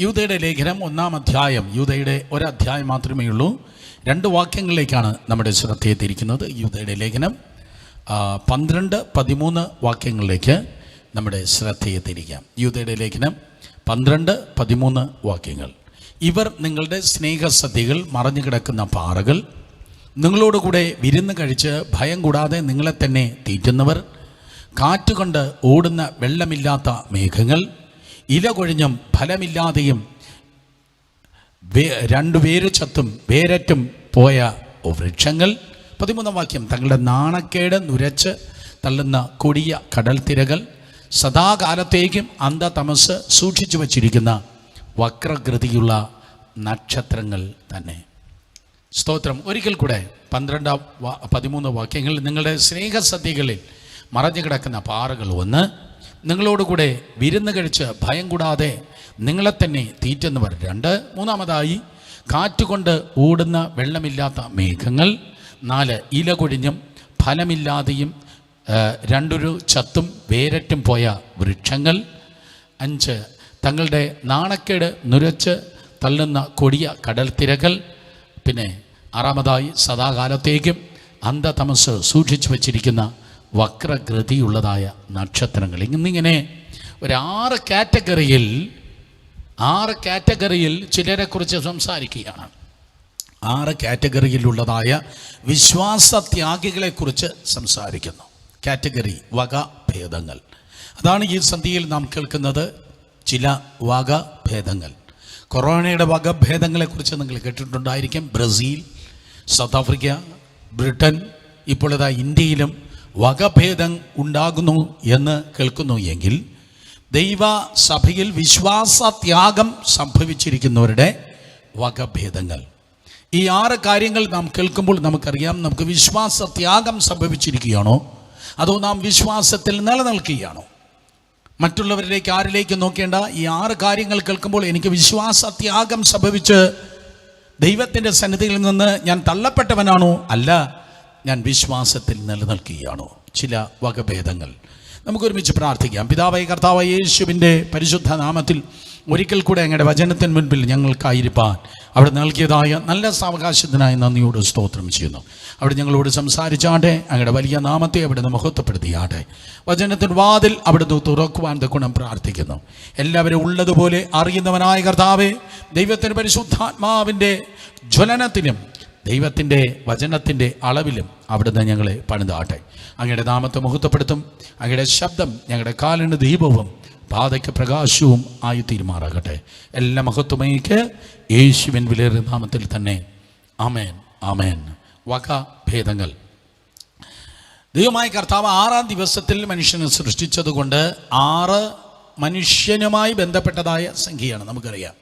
യൂദയുടെ ലേഖനം 1-ാം അധ്യായം. യൂദയുടെ ഒരധ്യായം മാത്രമേ ഉള്ളൂ. 2 വാക്യങ്ങളിലേക്കാണ് നമ്മുടെ ശ്രദ്ധയെ തിരിക്കുന്നത്. യൂദയുടെ ലേഖനം 12-13 വാക്യങ്ങളിലേക്ക് നമ്മുടെ ശ്രദ്ധയെ തിരിക്കാം. യൂദയുടെ ലേഖനം 12-13 വാക്യങ്ങൾ. ഇവർ നിങ്ങളുടെ സ്നേഹസദ്യകൾ, മറഞ്ഞു കിടക്കുന്ന പാറകൾ, നിങ്ങളോടുകൂടെ വിരുന്ന് കഴിച്ച് ഭയം കൂടാതെ നിങ്ങളെ തന്നെ തീറ്റുന്നവർ, കാറ്റുകൊണ്ട് ഓടുന്ന വെള്ളമില്ലാത്ത മേഘങ്ങൾ, ഇല കൊഴിഞ്ഞും ഫലമില്ലാതെയും 2 വേര് ചത്തും വേരറ്റും പോയ വൃക്ഷങ്ങൾ. 13 വാക്യം. തങ്ങളുടെ നാണക്കേട് നുരച്ച് തള്ളുന്ന കൊടിയ കടൽ തിരകൾ, സദാകാലത്തേക്കും അന്ധതമസ് സൂക്ഷിച്ചു വച്ചിരിക്കുന്ന വക്രകൃതിയുള്ള നക്ഷത്രങ്ങൾ തന്നെ. സ്തോത്രം. ഒരിക്കൽ കൂടെ 12-13 വാക്യങ്ങൾ. നിങ്ങളുടെ സ്നേഹസദ്യകളിൽ മറഞ്ഞു കിടക്കുന്ന പാറകൾ 1, നിങ്ങളോടുകൂടെ വിരുന്ന് കഴിച്ച് ഭയം കൂടാതെ നിങ്ങളെ തന്നെ തീറ്റുന്നവർ 2, മൂന്നാമതായി കാറ്റുകൊണ്ട് ഓടുന്ന വെള്ളമില്ലാത്ത മേഘങ്ങൾ, 4 ഇല കൊഴിഞ്ഞും ഫലമില്ലാതെയും 2 ചത്തും വേരറ്റും പോയ വൃക്ഷങ്ങൾ, 5 തങ്ങളുടെ നാണക്കേട് നുരച്ച് തള്ളുന്ന കൊടിയ കടൽ തിരകൾ, പിന്നെ 6 സദാകാലത്തേക്കും അന്ധതമസ് സൂക്ഷിച്ചു വച്ചിരിക്കുന്ന വക്രകൃതിയുള്ളതായ നക്ഷത്രങ്ങൾ. ഇന്നിങ്ങനെ ഒരു 6 കാറ്റഗറിയിൽ ചിലരെക്കുറിച്ച് സംസാരിക്കുകയാണ്. 6 കാറ്റഗറിയിലുള്ളതായ വിശ്വാസത്യാഗികളെക്കുറിച്ച് സംസാരിക്കുന്നു. കാറ്റഗറി, വകഭേദങ്ങൾ. അതാണ് ഈ സന്ധ്യയിൽ നാം കേൾക്കുന്നത്. ചില വകഭേദങ്ങൾ. കൊറോണയുടെ വകഭേദങ്ങളെക്കുറിച്ച് നിങ്ങൾ കേട്ടിട്ടുണ്ടായിരിക്കും. ബ്രസീൽ, സൗത്ത് ആഫ്രിക്ക, ബ്രിട്ടൻ, ഇപ്പോൾ ഇതാ ഇന്ത്യയിലും വകഭേദം ഉണ്ടാകുന്നു എന്ന് കേൾക്കുന്നു. എങ്കിൽ ദൈവസഭയിൽ വിശ്വാസത്യാഗം സംഭവിച്ചിരിക്കുന്നവരുടെ വകഭേദങ്ങൾ. ഈ 6 കാര്യങ്ങൾ നാം കേൾക്കുമ്പോൾ നമുക്കറിയാം, നമുക്ക് വിശ്വാസത്യാഗം സംഭവിച്ചിരിക്കുകയാണോ അതോ നാം വിശ്വാസത്തിൽ നിലനിൽക്കുകയാണോ? മറ്റുള്ളവരിലേക്ക് ആരിലേക്ക് നോക്കേണ്ട. ഈ 6 കാര്യങ്ങൾ കേൾക്കുമ്പോൾ എനിക്ക് വിശ്വാസത്യാഗം സംഭവിച്ച് ദൈവത്തിൻ്റെ സന്നിധിയിൽ നിന്ന് ഞാൻ തള്ളപ്പെട്ടവനാണോ, അല്ല ഞാൻ വിശ്വാസത്തിൽ നിലനിൽക്കുകയാണോ? ചില വകഭേദങ്ങൾ. നമുക്കൊരുമിച്ച് പ്രാർത്ഥിക്കാം. പിതാവായ കർത്താവായ യേശുവിൻ്റെ പരിശുദ്ധ നാമത്തിൽ ഒരിക്കൽ കൂടെ അങ്ങയുടെ വചനത്തിന് മുൻപിൽ ഞങ്ങൾക്കായിരിക്കാൻ അവിടെ നൽകിയതായ നല്ല സാവകാശത്തിനായി നന്ദിയോട് സ്തോത്രം ചെയ്യുന്നു. അവിടെ ഞങ്ങളോട് സംസാരിച്ചാട്ടെ. അങ്ങയുടെ വലിയ നാമത്തെ അവിടുന്ന് മഹത്വപ്പെടുത്തിയാട്ടെ. വചനത്തിൻ വാതിൽ അവിടുന്ന് തുറക്കുവാൻ ഗുണം പ്രാർത്ഥിക്കുന്നു. എല്ലാവരും ഉള്ളതുപോലെ അറിയുന്നവനായ കർത്താവേ, ദൈവത്തിൻ്റെ പരിശുദ്ധാത്മാവിൻ്റെ ജ്വലനത്തിലും ദൈവത്തിൻ്റെ വചനത്തിൻ്റെ അളവിലും അവിടുന്ന് ഞങ്ങളെ പണിതാട്ടെ. അങ്ങയുടെ നാമത്തെ മഹത്വപ്പെടുത്തും. അങ്ങയുടെ ശബ്ദം ഞങ്ങളുടെ കാലിന് ദീപവും പാതയ്ക്ക് പ്രകാശവും ആയി തീരുമാറാകട്ടെ. എല്ലാ മഹത്വമേക്ക് യേശുവിൻ വിലയേറിയ നാമത്തിൽ തന്നെ. ആമേൻ, ആമേൻ. വകഭേദങ്ങൾ. ദൈവമായ കർത്താവ് 6-ാം ദിവസത്തിൽ മനുഷ്യനെ സൃഷ്ടിച്ചതുകൊണ്ട് 6 മനുഷ്യനുമായി ബന്ധപ്പെട്ടതായ സംഖ്യയാണ്. നമുക്കറിയാം.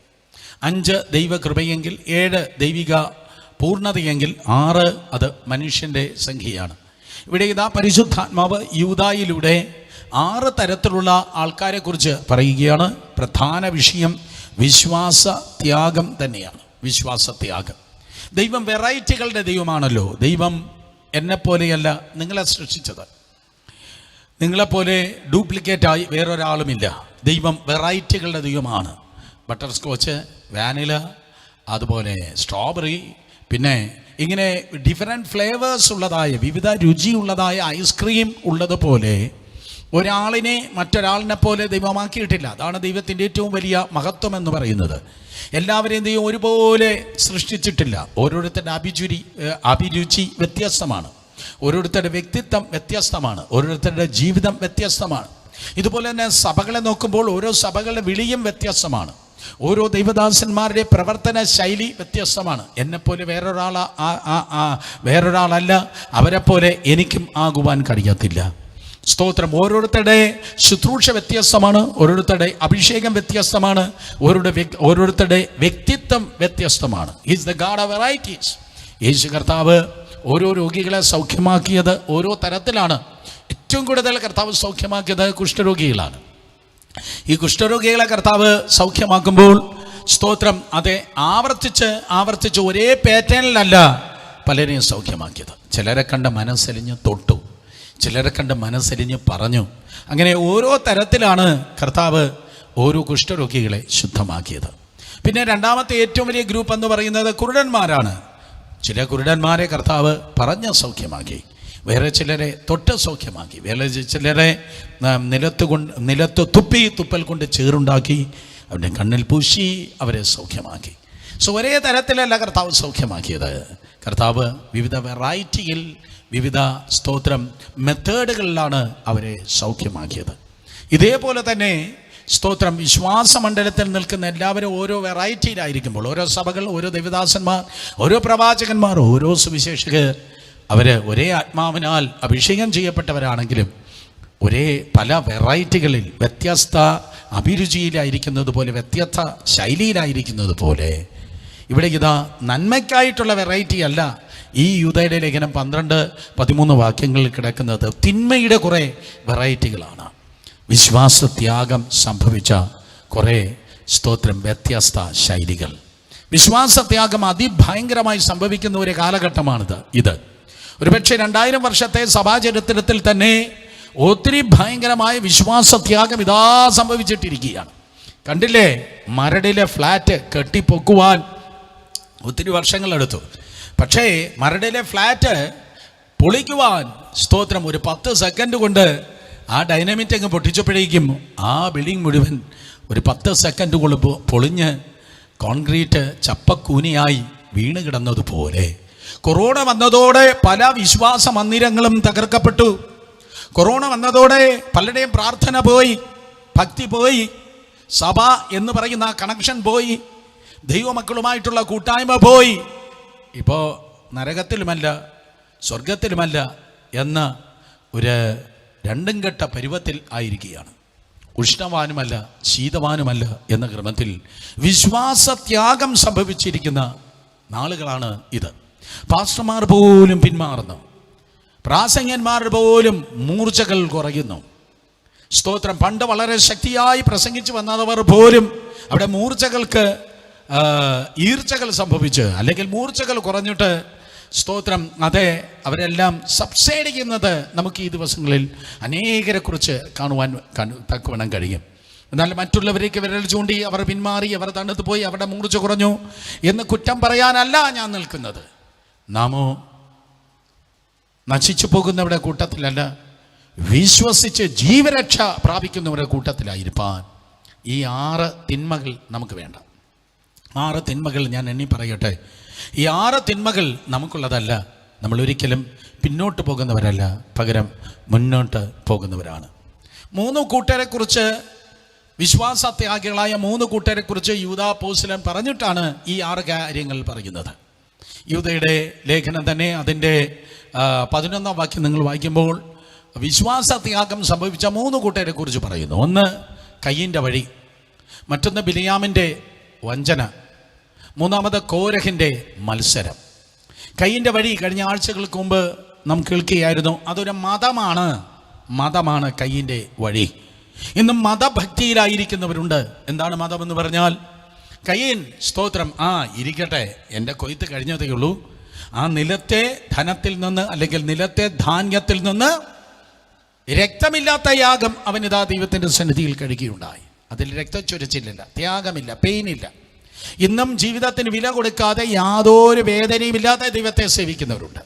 5 ദൈവകൃപയെങ്കിൽ, 7 ദൈവിക പൂർണ്ണതയെങ്കിൽ, 6 അത് മനുഷ്യൻ്റെ സംഖ്യയാണ്. ഇവിടെ ഇതാ പരിശുദ്ധാത്മാവ് യൂദായിലൂടെ 6 തരത്തിലുള്ള ആൾക്കാരെക്കുറിച്ച് പറയുകയാണ്. പ്രധാന വിഷയം വിശ്വാസത്യാഗം തന്നെയാണ്. വിശ്വാസത്യാഗം. ദൈവം വെറൈറ്റികളുടെ ദൈവമാണല്ലോ. ദൈവം എന്നെപ്പോലെയല്ല നിങ്ങളെ സൃഷ്ടിച്ചത്. നിങ്ങളെപ്പോലെ ഡ്യൂപ്ലിക്കേറ്റായി വേറൊരാളുമില്ല. ദൈവം വെറൈറ്റികളുടെ ദൈവമാണ്. ബട്ടർ സ്കോച്ച്, വാനില, അതുപോലെ സ്ട്രോബെറി, പിന്നെ ഇങ്ങനെ ഡിഫറെൻറ്റ് ഫ്ലേവേഴ്സ് ഉള്ളതായ, വിവിധ രുചിയുള്ളതായ ഐസ്ക്രീം ഉള്ളതുപോലെ ഒരാളിനെ മറ്റൊരാളിനെ പോലെ ദൈവമാക്കിയിട്ടില്ല. അതാണ് ദൈവത്തിൻ്റെ ഏറ്റവും വലിയ മഹത്വം എന്ന് പറയുന്നത്. എല്ലാവരെയും ദൈവം ഒരുപോലെ സൃഷ്ടിച്ചിട്ടില്ല. ഓരോരുത്തരുടെ അഭിരുചി വ്യത്യസ്തമാണ്. ഓരോരുത്തരുടെ വ്യക്തിത്വം വ്യത്യസ്തമാണ്. ഓരോരുത്തരുടെ ജീവിതം വ്യത്യസ്തമാണ്. ഇതുപോലെ തന്നെ സഭകളെ നോക്കുമ്പോൾ ഓരോ സഭകളുടെ വിളിയും വ്യത്യസ്തമാണ്. ഓരോ ദൈവദാസന്മാരുടെ പ്രവർത്തന ശൈലി വ്യത്യസ്തമാണ്. എന്നെപ്പോലെ വേറൊരാളല്ല. അവരെപ്പോലെ എനിക്കും ആകുവാൻ കഴിയത്തില്ല. സ്തോത്രം. ഓരോരുത്തരുടെ ശുശ്രൂഷ വ്യത്യസ്തമാണ്. ഓരോരുത്തരുടെ അഭിഷേകം വ്യത്യസ്തമാണ്. ഓരോരുത്തരുടെ വ്യക്തിത്വം വ്യത്യസ്തമാണ്. Is the god of varieties. യേശു കർത്താവ് ഓരോ രോഗികളെ സൗഖ്യമാക്കിയത് ഓരോ തരത്തിലാണ്. ഏറ്റവും കൂടുതൽ കർത്താവ് സൗഖ്യമാക്കിയത് കുഷ്ഠരോഗികളാണ്. ഈ കുഷ്ഠരോഗികളെ കർത്താവ് സൗഖ്യമാക്കുമ്പോൾ സ്തോത്രം, അതെ, ആവർത്തിച്ച് ഒരേ പാറ്റേണിലല്ല പലരെയും സൗഖ്യമാക്കിയത്. ചിലരെ കണ്ട് മനസ്സലിഞ്ഞ് തൊട്ടു, ചിലരെ കണ്ട് മനസ്സലിഞ്ഞ് പറഞ്ഞു. അങ്ങനെ ഓരോ തരത്തിലാണ് കർത്താവ് ഓരോ കുഷ്ഠരോഗികളെ ശുദ്ധമാക്കിയത്. പിന്നെ രണ്ടാമത്തെ ഏറ്റവും വലിയ ഗ്രൂപ്പ് എന്ന് പറയുന്നത് കുരുടന്മാരാണ്. ചില കുരുടന്മാരെ കർത്താവ് പറഞ്ഞ് സൗഖ്യമാക്കി, വേറെ ചിലരെ തൊട്ട് സൗഖ്യമാക്കി, വേറെ ചിലരെ നിലത്ത് തുപ്പൽ കൊണ്ട് ചേറുണ്ടാക്കി അവരുടെ കണ്ണിൽ പൂശി അവരെ സൗഖ്യമാക്കി. ഒരേ തരത്തിലല്ല കർത്താവ് സൗഖ്യമാക്കിയത്. കർത്താവ് വിവിധ വെറൈറ്റിയിൽ, വിവിധ മെത്തേഡുകളിലാണ് അവരെ സൗഖ്യമാക്കിയത്. ഇതേപോലെ തന്നെ വിശ്വാസമണ്ഡലത്തിൽ നിൽക്കുന്ന എല്ലാവരും ഓരോ വെറൈറ്റിയിലായിരിക്കുമ്പോൾ, ഓരോ സഭകൾ, ഓരോ ദൈവദാസന്മാർ, ഓരോ പ്രവാചകന്മാർ, ഓരോ സുവിശേഷകർ, അവർ ഒരേ ആത്മാവിനാൽ അഭിഷേകം ചെയ്യപ്പെട്ടവരാണെങ്കിലും ഒരേ പല വെറൈറ്റികളിൽ വ്യത്യസ്ത അഭിരുചിയിലായിരിക്കുന്നത് പോലെ, വ്യത്യസ്ത ശൈലിയിലായിരിക്കുന്നത് പോലെ ഇവിടെ ഇതാ നന്മയ്ക്കായിട്ടുള്ള വെറൈറ്റി അല്ല ഈ യൂദയുടെ ലേഖനം 12-13 വാക്യങ്ങളിൽ കിടക്കുന്നത്. തിന്മയുടെ കുറേ വെറൈറ്റികളാണ്. വിശ്വാസത്യാഗം സംഭവിച്ച കുറേ വ്യത്യസ്ത ശൈലികൾ. വിശ്വാസത്യാഗം അതിഭയങ്കരമായി സംഭവിക്കുന്ന ഒരു കാലഘട്ടമാണിത്. ഒരുപക്ഷെ 2000 വർഷത്തെ സഭാചരിത്രത്തിൽ തന്നെ ഒത്തിരി ഭയങ്കരമായ വിശ്വാസത്യാഗം ഇതാ സംഭവിച്ചിട്ടിരിക്കുകയാണ്. കണ്ടില്ലേ, മരടിലെ ഫ്ലാറ്റ് കെട്ടിപ്പൊക്കുവാൻ ഒത്തിരി വർഷങ്ങളെടുത്തു. പക്ഷേ മരടിലെ ഫ്ലാറ്റ് പൊളിക്കുവാൻ ഒരു 10 സെക്കൻഡ് കൊണ്ട് ആ ഡൈനാമിറ്റ് അങ്ങ് പൊട്ടിച്ചപ്പോഴേക്കും ആ ബിൽഡിംഗ് മുഴുവൻ ഒരു 10 സെക്കൻഡ് കൊണ്ട് പൊളിഞ്ഞ് കോൺക്രീറ്റ് ചപ്പക്കൂനിയായി വീണ് കിടന്നതുപോലെ കൊറോണ വന്നതോടെ പല വിശ്വാസ മന്ദിരങ്ങളും തകർക്കപ്പെട്ടു. കൊറോണ വന്നതോടെ പലരുടെയും പ്രാർത്ഥന പോയി, ഭക്തി പോയി, സഭ എന്ന് പറയുന്ന കണക്ഷൻ പോയി, ദൈവമക്കളുമായിട്ടുള്ള കൂട്ടായ്മ പോയി. ഇപ്പോൾ നരകത്തിലുമല്ല സ്വർഗത്തിലുമല്ല എന്ന ഒരു രണ്ടും കെട്ട പരുവത്തിൽ ആയിരിക്കുകയാണ്. ഉഷ്ണവാനുമല്ല ശീതവാനുമല്ല എന്ന ക്രമത്തിൽ വിശ്വാസത്യാഗം സംഭവിച്ചിരിക്കുന്ന നാളുകളാണ് ഇത്. പാസ്റ്റർമാർ പോലും പിന്മാറുന്നു, പ്രാസംഗന്മാർ പോലും മൂർച്ചകൾ കുറയുന്നു. പണ്ട് വളരെ ശക്തിയായി പ്രസംഗിച്ചു വന്നവർ പോലും അവിടെ മൂർച്ചകൾക്ക് ഈർച്ചകൾ സംഭവിച്ച്, അല്ലെങ്കിൽ മൂർച്ചകൾ കുറഞ്ഞിട്ട് അതെ അവരെല്ലാം സബ്സൈഡ് ചെയ്യുന്നത് നമുക്ക് ഈ ദിവസങ്ങളിൽ അനേകരെ കുറിച്ച് കാണുവാൻ തക്കവണ്ണം കഴിയും. എന്നാൽ മറ്റുള്ളവരേക്ക് വിരൽ ചൂണ്ടി അവർ പിന്മാറി, അവർ തണുത്ത് പോയി, അവരുടെ മൂർച്ച കുറഞ്ഞു എന്ന് കുറ്റം പറയാനല്ല ഞാൻ നിൽക്കുന്നത്. നാമോ നശിച്ചു പോകുന്നവരുടെ കൂട്ടത്തിലല്ല, വിശ്വസിച്ച് ജീവരക്ഷ പ്രാപിക്കുന്നവരുടെ കൂട്ടത്തിലായിരിക്കാൻ ഈ 6 തിന്മകൾ നമുക്ക് വേണ്ട. 6 തിന്മകൾ ഞാൻ എണ്ണി പറയട്ടെ. ഈ 6 തിന്മകൾ നമുക്കുള്ളതല്ല. നമ്മൾ ഒരിക്കലും പിന്നോട്ട് പോകുന്നവരല്ല, പകരം മുന്നോട്ട് പോകുന്നവരാണ്. 3 കൂട്ടരെക്കുറിച്ച്, വിശ്വാസത്യാഗികളായ 3 കൂട്ടരെക്കുറിച്ച് യൂദാ അപ്പോസ്തലൻ പറഞ്ഞിട്ടാണ് ഈ 6 കാര്യങ്ങൾ പറയുന്നത്. യൂദയുടെ ലേഖനം തന്നെ അതിൻ്റെ 11-ാം വാക്യം നിങ്ങൾ വായിക്കുമ്പോൾ വിശ്വാസത്യാഗം സംഭവിച്ച 3 കൂട്ടരെക്കുറിച്ച് പറയുന്നു. ഒന്ന് കയ്യിൻ്റെ വഴി, മറ്റൊന്ന് ബിലിയാമിൻ്റെ വഞ്ചന, മൂന്നാമത് കോരഹിൻ്റെ മത്സരം. കയ്യിൻ്റെ വഴി കഴിഞ്ഞ ആഴ്ചകൾക്ക് മുമ്പ് നാം കേൾക്കുകയായിരുന്നു. അതൊരു മതമാണ് കയ്യിൻ്റെ വഴി. ഇന്നും മതഭക്തിയിലായിരിക്കുന്നവരുണ്ട്. എന്താണ് മതമെന്ന് പറഞ്ഞാൽ, കയ്യൻ ഇരിക്കട്ടെ, എൻ്റെ കൊയ്ത്ത് കഴിഞ്ഞതേ ഉള്ളൂ, ആ നിലത്തെ ധനത്തിൽ നിന്ന് അല്ലെങ്കിൽ നിലത്തെ ധാന്യത്തിൽ നിന്ന് രക്തമില്ലാത്ത യാഗം അവനിതാ ദൈവത്തിൻ്റെ സന്നിധിയിൽ കഴിക്കുകയുണ്ടായി. അതിൽ രക്തച്ചൊരിച്ചില്ല, ത്യാഗമില്ല, പെയിനില്ല. ഇന്നും ജീവിതത്തിന് വില കൊടുക്കാതെ യാതൊരു വേദനയുമില്ലാതെ ദൈവത്തെ സേവിക്കുന്നവരുണ്ട്.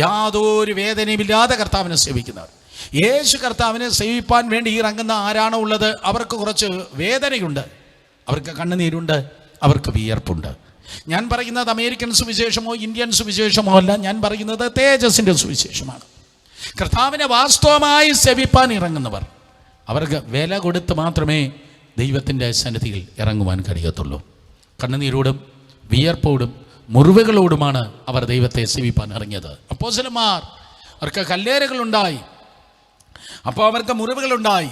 യാതൊരു വേദനയുമില്ലാതെ കർത്താവിനെ സേവിക്കുന്നവർ. യേശു കർത്താവിനെ സേവിപ്പാൻ വേണ്ടി ഇറങ്ങുന്ന ആരാണോ ഉള്ളത്, അവർക്ക് കുറച്ച് വേദനയുണ്ട്, അവർക്ക് കണ്ണുനീരുണ്ട്, അവർക്ക് വിയർപ്പുണ്ട്. ഞാൻ പറയുന്നത് അമേരിക്കൻ സുവിശേഷമോ ഇന്ത്യൻ സുവിശേഷമോ അല്ല, ഞാൻ പറയുന്നത് തേജസ്സിൻ്റെ സുവിശേഷമാണ്. കർത്താവിനെ വാസ്തവമായി സേവിപ്പാൻ ഇറങ്ങുന്നവർ, അവർക്ക് വില കൊടുത്ത് മാത്രമേ ദൈവത്തിൻ്റെ സന്നിധിയിൽ ഇറങ്ങുവാൻ കഴിയത്തുള്ളൂ. കണ്ണുനീരോടും വിയർപ്പോടും മുറിവുകളോടുമാണ് അവർ ദൈവത്തെ സേവിപ്പാൻ ഇറങ്ങിയത്. അപ്പോസ്തലന്മാർ, അവർക്ക് കല്ലേറുകളുണ്ടായി, അപ്പോൾ അവർക്ക് മുറിവുകളുണ്ടായി,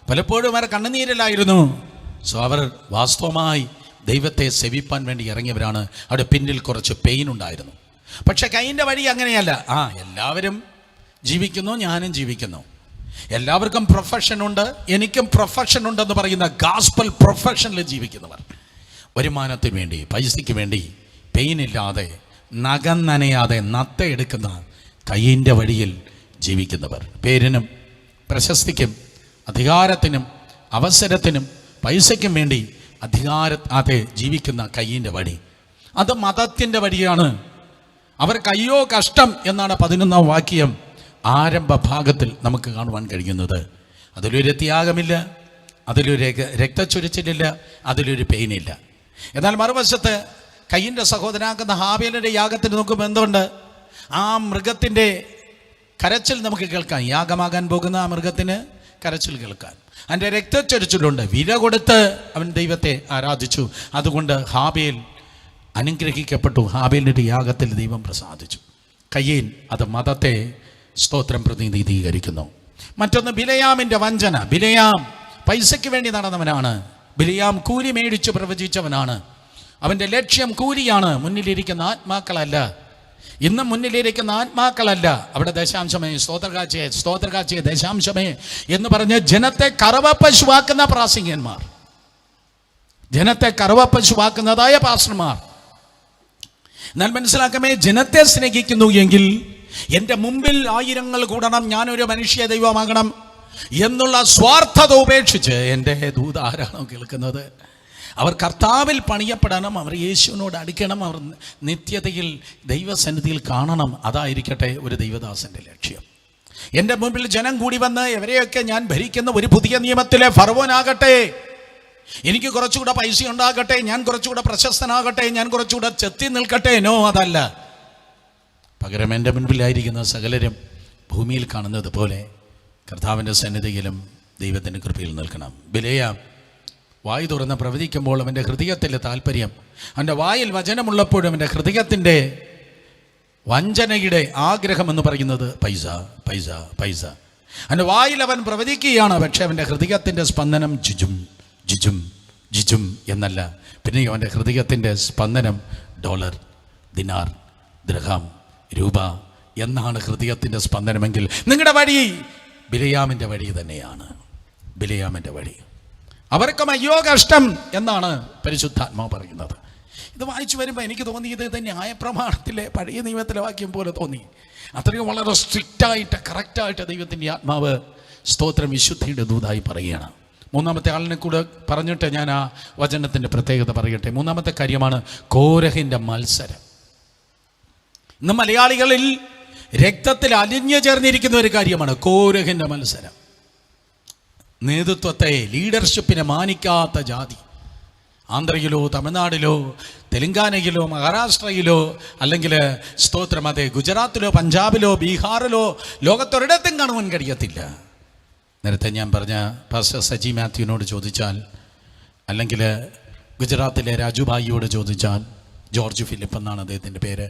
പലപ്പോഴും അവർ കണ്ണുനീരിലായിരുന്നു. അവർ വാസ്തവമായി ദൈവത്തെ സേവിപ്പാൻ വേണ്ടി ഇറങ്ങിയവരാണ്. അവിടെ പിന്നിൽ കുറച്ച് പെയിൻ ഉണ്ടായിരുന്നു. പക്ഷെ കയ്യിൻ്റെ വഴി അങ്ങനെയല്ല. എല്ലാവരും ജീവിക്കുന്നു, ഞാനും ജീവിക്കുന്നു, എല്ലാവർക്കും പ്രൊഫഷനുണ്ട്, എനിക്കും പ്രൊഫഷനുണ്ടെന്ന് പറയുന്ന ഗാസ്പൽ പ്രൊഫഷനിൽ ജീവിക്കുന്നവർ, വരുമാനത്തിന് വേണ്ടി, പൈസയ്ക്ക് വേണ്ടി, പെയിനില്ലാതെ, നഖം നനയാതെ നത്തയെടുക്കുന്ന കയ്യിൻ്റെ വഴിയിൽ ജീവിക്കുന്നവർ, പേരിനും പ്രശസ്തിക്കും അധികാരത്തിനും അവസരത്തിനും പൈസയ്ക്കും വേണ്ടി അധികാരത്തെ ജീവിക്കുന്ന കയ്യിൻ്റെ വഴി, അത് മതത്തിൻ്റെ വഴിയാണ്. അവർക്ക് അയ്യോ കഷ്ടം എന്നാണ് 11-ാം വാക്യം ആരംഭ ഭാഗത്തിൽ നമുക്ക് കാണുവാൻ കഴിയുന്നത്. അതിലൊരു ത്യാഗമില്ല, അതിലൊരു രക്തച്ചൊരിച്ചിലില്ല, അതിലൊരു പെയിനില്ല. എന്നാൽ മറുവശത്ത് കയ്യിൻ്റെ സഹോദരനാക്കുന്ന ഹാബേലിൻ്റെ യാഗത്തിന് നോക്കുമ്പോൾ എന്തുകൊണ്ട്? ആ മൃഗത്തിൻ്റെ കരച്ചിൽ നമുക്ക് കേൾക്കാം. യാഗമാകാൻ പോകുന്ന ആ മൃഗത്തിന് കരച്ചിൽ കേൾക്കാൻ. അതിൻ്റെ രക്തച്ചൊരിച്ചിലുണ്ട്. വില കൊടുത്ത് അവൻ ദൈവത്തെ ആരാധിച്ചു. അതുകൊണ്ട് ഹാബേൽ അനുഗ്രഹിക്കപ്പെട്ടു. ഹാബേലിൻ്റെ യാഗത്തിൽ ദൈവം പ്രസാദിച്ചു. കയ്യേൻ അത് മതത്തെ സ്തോത്രം പ്രതിനിധീകരിക്കുന്നു. മറ്റൊന്ന് ബിലയാമിൻ്റെ വഞ്ചന. ബിലയാം പൈസയ്ക്ക് വേണ്ടി നടന്നവനാണ്. ബിലയാം കൂലി മേടിച്ച് പ്രവചിച്ചവനാണ്. അവൻ്റെ ലക്ഷ്യം കൂലിയാണ്, മുന്നിലിരിക്കുന്ന ആത്മാക്കളല്ല. ഇന്നും മുന്നിലിരിക്കുന്ന ആത്മാക്കളല്ല. അവിടെ ദശാംശമേ സ്തോത്രകാഴ്ചയെ ദശാംശമേ എന്ന് പറഞ്ഞ് ജനത്തെ കറവപ്പശുവാക്കുന്ന പ്രാസംഗികന്മാർ, ജനത്തെ കറവപ്പശുവാക്കുന്നതായ പാസ്റ്റർമാർ. എന്നാൽ മനസ്സിലാക്കമേ, ജനത്തെ സ്നേഹിക്കുന്നു എങ്കിൽ എൻ്റെ മുമ്പിൽ 1000 കൂടണം, ഞാനൊരു മനുഷ്യ ദൈവമാകണം എന്നുള്ള സ്വാർത്ഥത ഉപേക്ഷിച്ച് എൻ്റെ ദൂത് ആരാണോ കേൾക്കുന്നത്, അവർ കർത്താവിൽ പണിയപ്പെടണം, അവർ യേശുവിനോട് അടുക്കണം, അവർ നിത്യതയിൽ ദൈവസന്നിധിയിൽ കാണണം. അതായിരിക്കട്ടെ ഒരു ദൈവദാസൻ്റെ ലക്ഷ്യം. എൻ്റെ മുമ്പിൽ ജനം കൂടി വന്ന് ഇവരെയൊക്കെ ഞാൻ ഭരിക്കുന്ന ഒരു പുതിയ നിയമത്തിലെ ഫറവോനാകട്ടെ, എനിക്ക് കുറച്ചുകൂടെ പൈസ ഉണ്ടാകട്ടെ, ഞാൻ കുറച്ചുകൂടെ പ്രശസ്തനാകട്ടെ, ഞാൻ കുറച്ചുകൂടെ ചെത്തി നിൽക്കട്ടെ. നോ, അതല്ല. പകരം എൻ്റെ മുൻപിലായിരിക്കുന്ന സകലരും ഭൂമിയിൽ കാണുന്നത് പോലെ കർത്താവിൻ്റെ സന്നിധിയിലും ദൈവത്തിൻ്റെ കൃപയിൽ നിൽക്കണം. ബിലയാം വായു തുറന്ന് പ്രവചിക്കുമ്പോൾ അവൻ്റെ ഹൃദയത്തിലെ താല്പര്യം, അവൻ്റെ വായിൽ വചനമുള്ളപ്പോഴും അവൻ്റെ ഹൃദയത്തിൻ്റെ വഞ്ചനയുടെ ആഗ്രഹം എന്ന് പറയുന്നത് പൈസ പൈസ പൈസ. അവൻ്റെ വായിൽ അവൻ പ്രവചിക്കുകയാണ്, പക്ഷേ അവൻ്റെ ഹൃദയത്തിൻ്റെ സ്പന്ദനം ജിജും ജിജും ജിജും എന്നല്ല. പിന്നെ അവൻ്റെ ഹൃദയത്തിൻ്റെ സ്പന്ദനം ഡോളർ, ദിനാർ, ദിർഹം, രൂപ എന്നാണ് ഹൃദയത്തിൻ്റെ സ്പന്ദനമെങ്കിൽ നിങ്ങളുടെ വഴി ബിലയാമിൻ്റെ വഴി തന്നെയാണ്. ബിലയാമിൻ്റെ വഴി. അവർക്കും അയ്യോ കഷ്ടം എന്നാണ് പരിശുദ്ധാത്മാവ് പറയുന്നത്. ഇത് വായിച്ചു വരുമ്പോൾ എനിക്ക് തോന്നിയത് ഇത് ന്യായപ്രമാണത്തിലെ പഴയ നിയമത്തിലെ വാക്യം പോലെ തോന്നി. അത്രയും വളരെ സ്ട്രിക്റ്റായിട്ട് കറക്റ്റായിട്ട് ദൈവത്തിൻ്റെ ആത്മാവ് സ്തോത്രം വിശുദ്ധിയുടെ ദൂതായി പറയുകയാണ്. മൂന്നാമത്തെ ആളിനെ കൂടെ പറഞ്ഞിട്ട് ഞാൻ ആ വചനത്തിൻ്റെ പ്രത്യേകത പറയട്ടെ. മൂന്നാമത്തെ കാര്യമാണ് കോരഹിൻ്റെ മത്സരം. ഇന്ന് മലയാളികളിൽ രക്തത്തിൽ അലിഞ്ഞു ചേർന്നിരിക്കുന്ന ഒരു കാര്യമാണ് കോരഹിൻ്റെ മത്സരം. നേതൃത്വത്തെ, ലീഡർഷിപ്പിനെ മാനിക്കാത്ത ജാതി. ആന്ധ്രയിലോ തമിഴ്നാടിലോ തെലങ്കാനയിലോ മഹാരാഷ്ട്രയിലോ അല്ലെങ്കിൽ സ്തോത്രം അതെ ഗുജറാത്തിലോ പഞ്ചാബിലോ ബീഹാറിലോ ലോകത്തൊരിടത്തും കാണുവാൻ കഴിയത്തില്ല. നേരത്തെ ഞാൻ പറഞ്ഞ പാസ്റ്റർ സജി മാത്യുവിനോട് ചോദിച്ചാൽ, അല്ലെങ്കിൽ ഗുജറാത്തിലെ രാജുഭായിയോട് ചോദിച്ചാൽ, ജോർജ് ഫിലിപ്പ് എന്നാണ് അദ്ദേഹത്തിൻ്റെ പേര്,